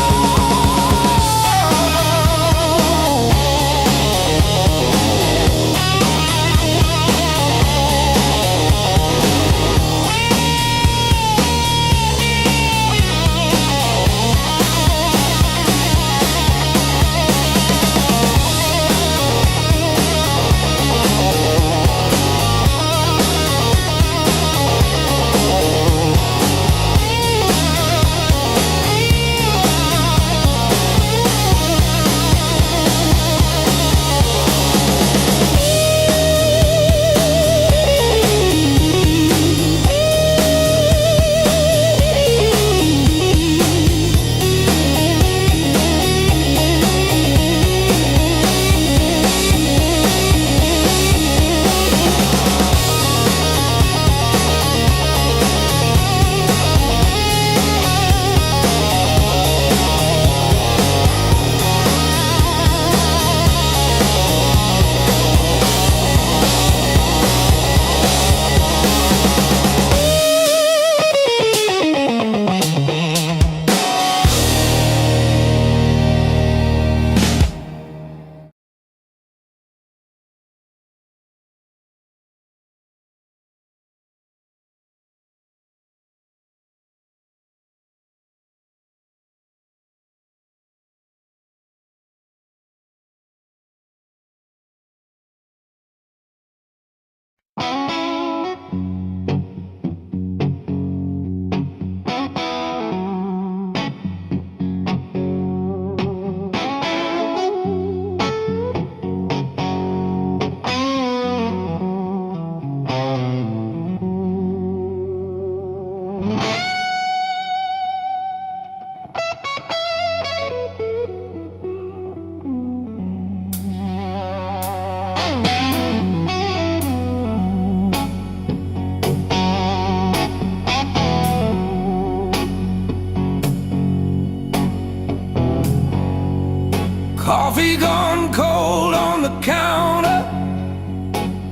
Coffee gone cold on the counter,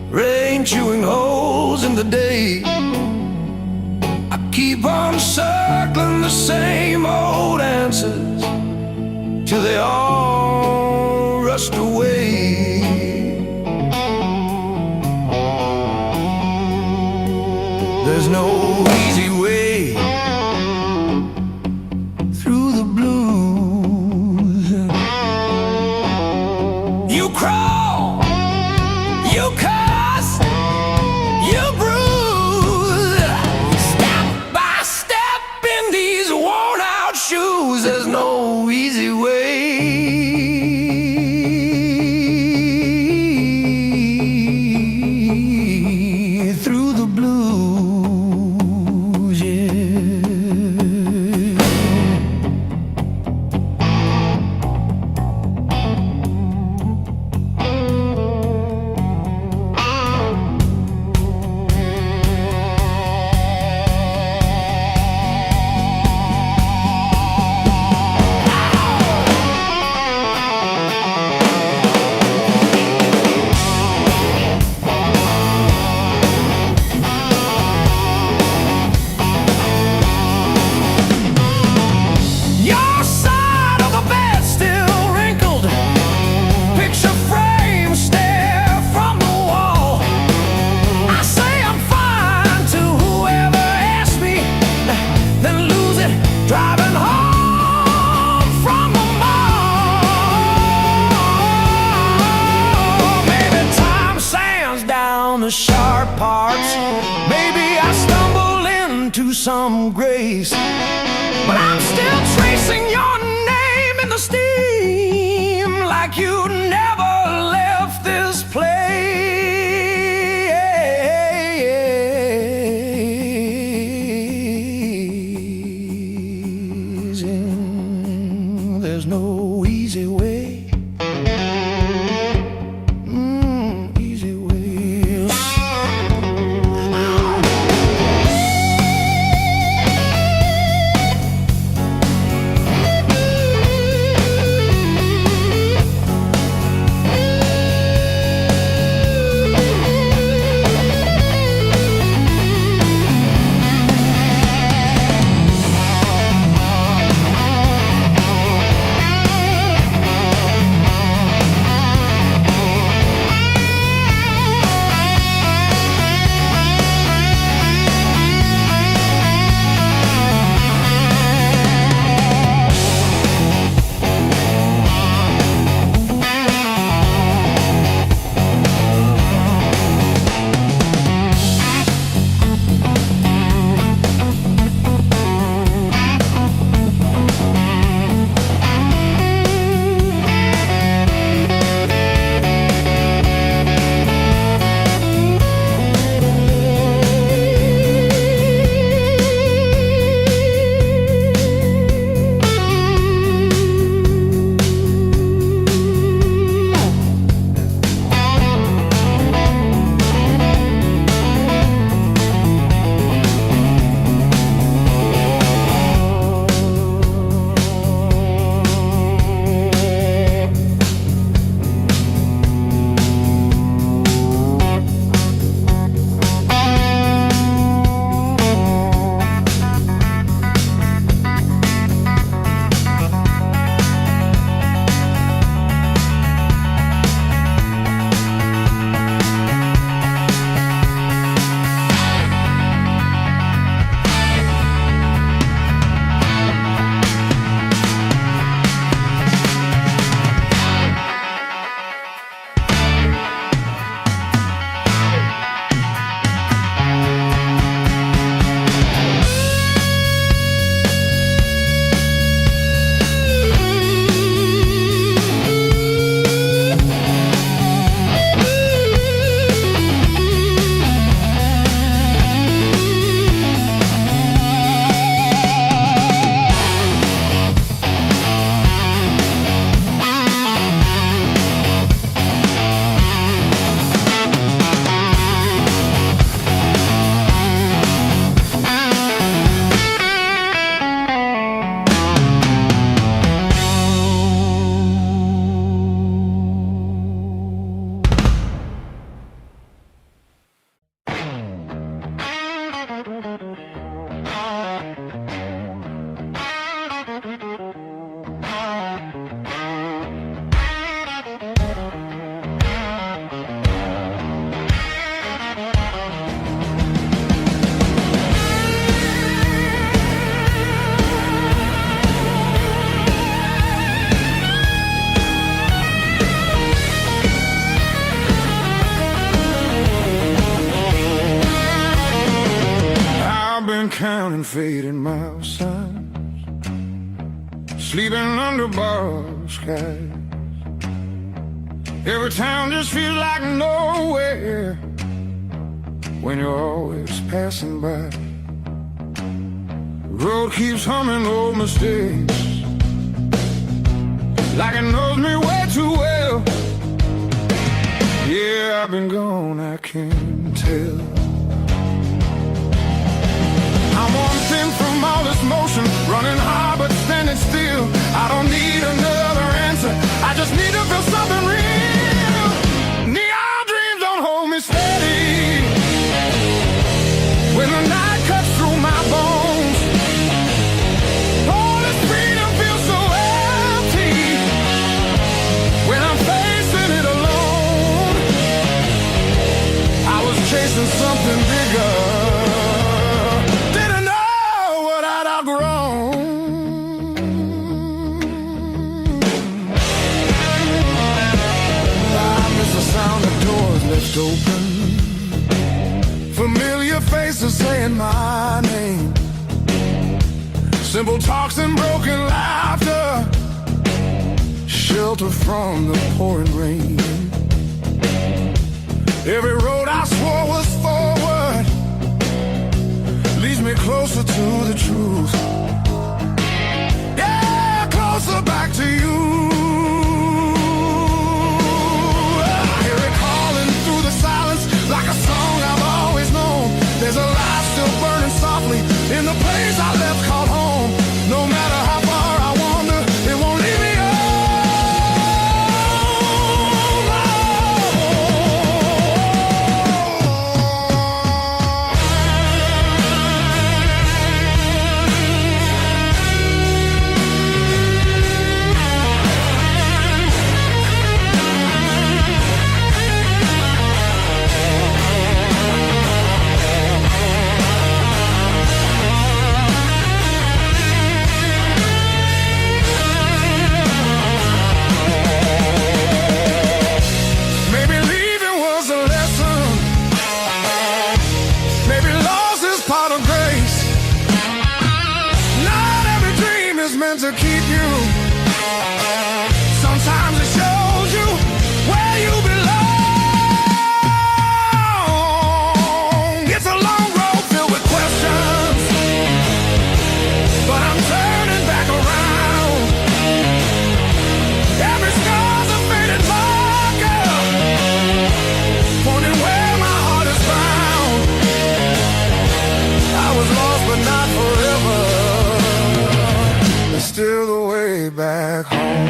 rain chewing holes in the day. I keep on circling the same old answers till they all rust away. There's no easy way through the blues. You crawl, you cuss, you bruise, step by step in these worn out shoes. There's no easy way through the blues, yeah. hearts. Maybe I stumble into some grace, but I'm still tracing your name in the steam, like you never left this place. And there's no easy way. Counting fading miles signs, sleeping under borrowed skies. Every town just feels like nowhere when you're always passing by. The road keeps humming old mistakes, like it knows me way too well. Yeah, I've been gone, I can't tell. I'm on thin from all this motion, running hard but standing still. I don't need another answer, I just need to feel something real. Neon dreams don't hold me steady when the night cuts through my bones. All this freedom feels so empty when I'm facing it alone. I was chasing something bigger, open, place of saying my name. Simple talks and broken laughter, shelter from the pouring rain. Every road I swore was forward leads me closer to the truth. Yeah, closer back to you. I hear it calling through the silence like a song I've always known. There's a light still burning softly in the place I left called home. No matter how far I wander, it won't leave me to keep you. Sometimes it shows you where you belong. It's a long road filled with questions, but I'm turning back around. Every scar's a faded marker, pointing where my heart is bound. I was lost but not forever. Still the way back home.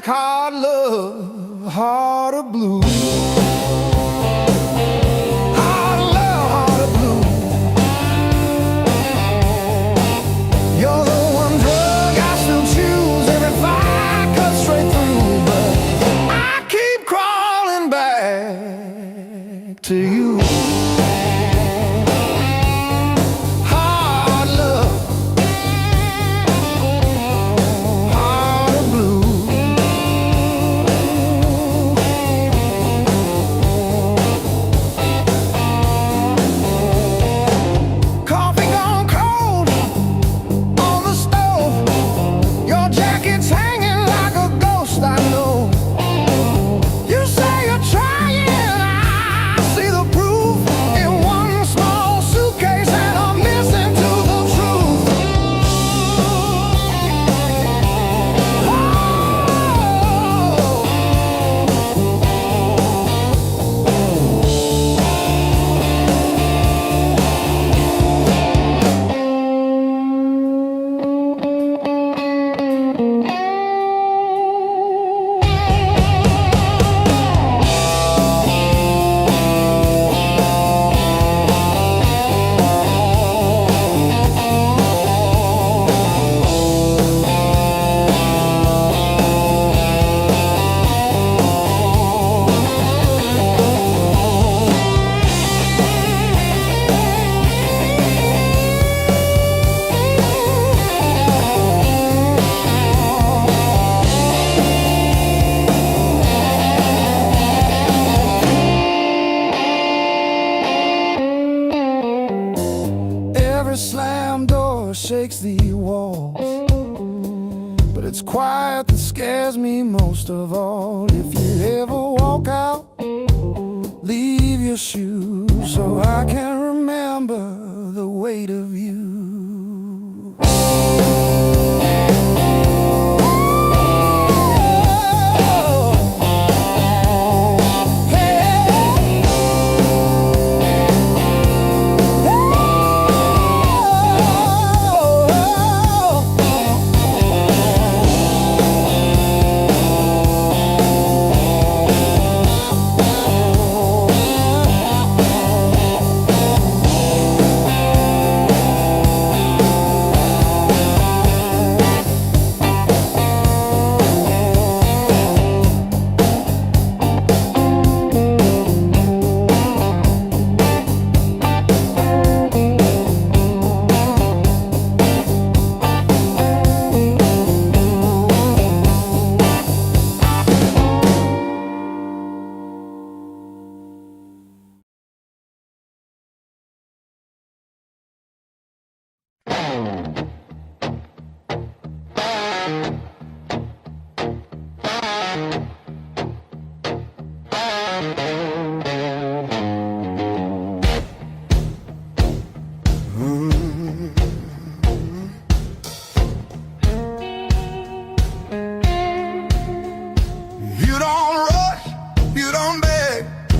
Hard love, heart of blue. Hard love, heart of blue. You're the one drug I still choose. Every fire cuts straight through, but I keep crawling back to you. it's quiet that scares me most of all. If you ever walk out, leave your shoes so I can remember the weight of you.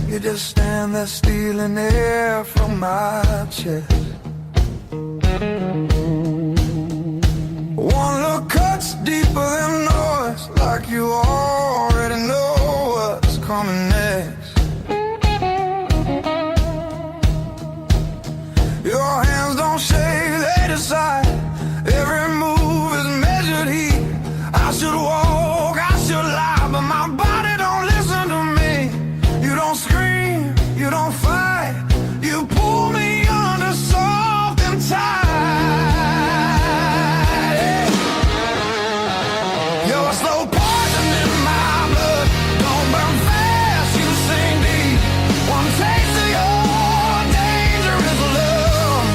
You just stand there stealing air from my chest. One look cuts deeper than noise, like you already know what's coming next. Your hands don't shake, they decide. Every move is measured heat. I should walk, I should lie, but my body don't listen to me. You don't scream, you don't fight, you pull me under soft and tight. You're a slow poison in my blood, don't burn fast, you sink deep. One taste of your dangerous love.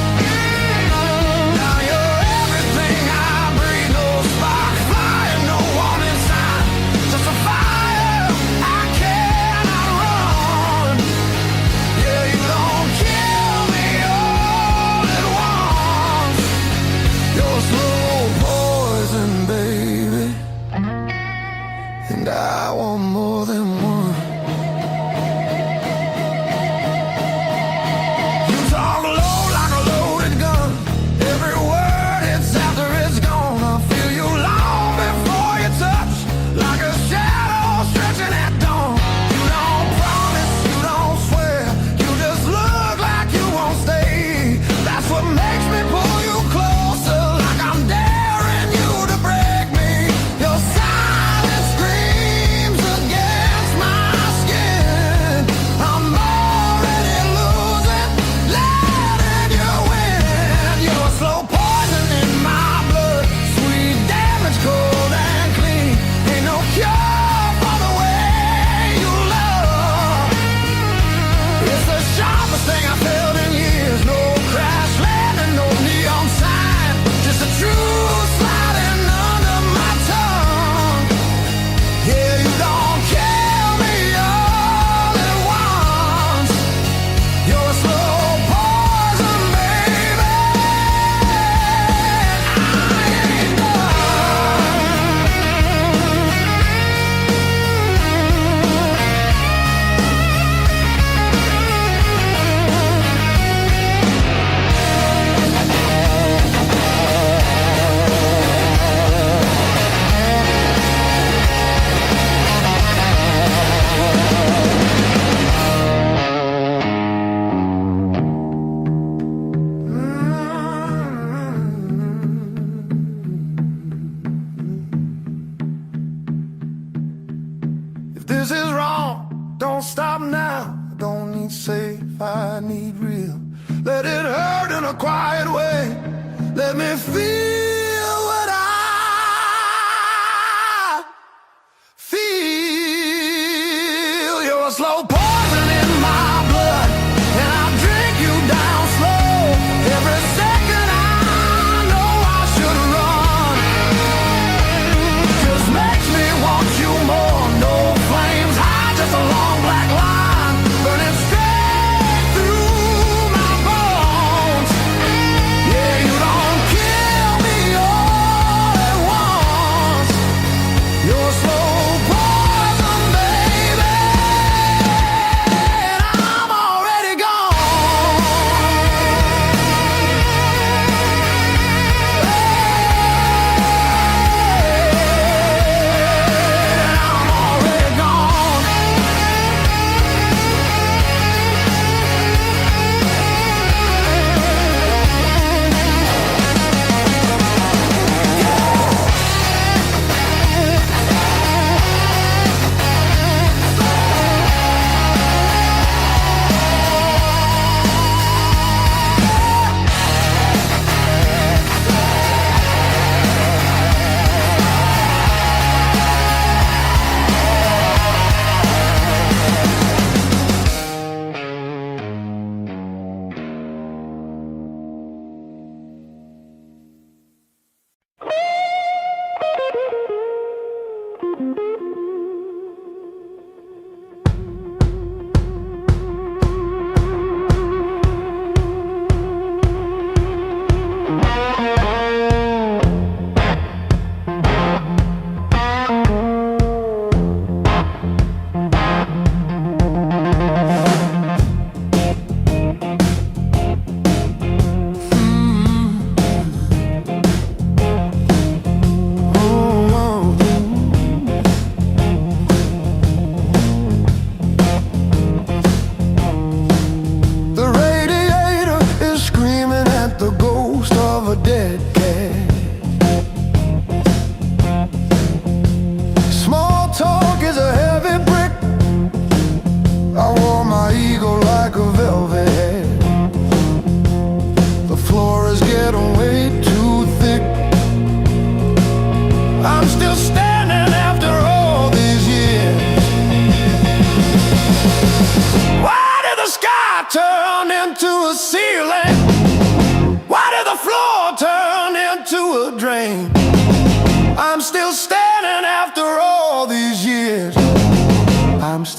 Now you're everything I breathe, no spark flying, no warning sign, just a fire I cannot run. Yeah, you don't kill me all at once. You're slow poison, baby, and I want more than one. You talk low like a loaded gun. Every word hits after it's gone. I feel you long before you touch, like a shadow stretching at dawn. You don't promise, you don't swear, you just look like you won't stay. That's what makes me pull you closer, like I'm daring you to break me. Your silence screams against my skin. I'm already losing, letting you win. You're slow poison in my blood, sweet damage, cold and clean. Ain't no cure for the way you love. It's the sharpest thing I felt in years. No crash landing, no neon sign, just the truth sliding under my tongue. Yeah, you don't kill me all at once. You're a slow poison, baby. I ain't done. If this is wrong, don't stop now. I don't need safe, I need real. Let it hurt in a quiet way. Let me feel what I feel. You're a slow poison in my blood, and I drink you down slow. Every second I know I should run.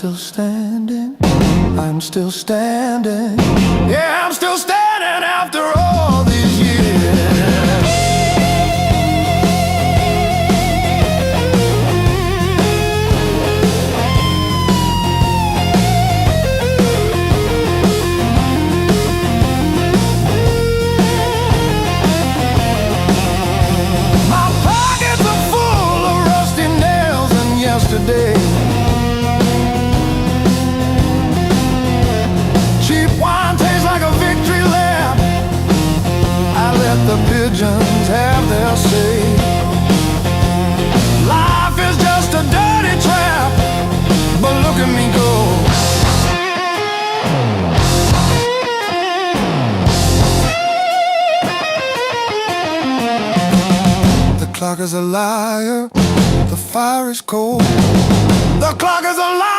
still standing, I'm still standing. Yeah, I'm still standing after all these years. My pockets are full of rusty nails and yesterday. Cheap wine tastes like a victory lap. I let the pigeons have their say. Life is just a dirty trap, but look at me go. The clock is a liar, the fire is cold. The clock is a liar.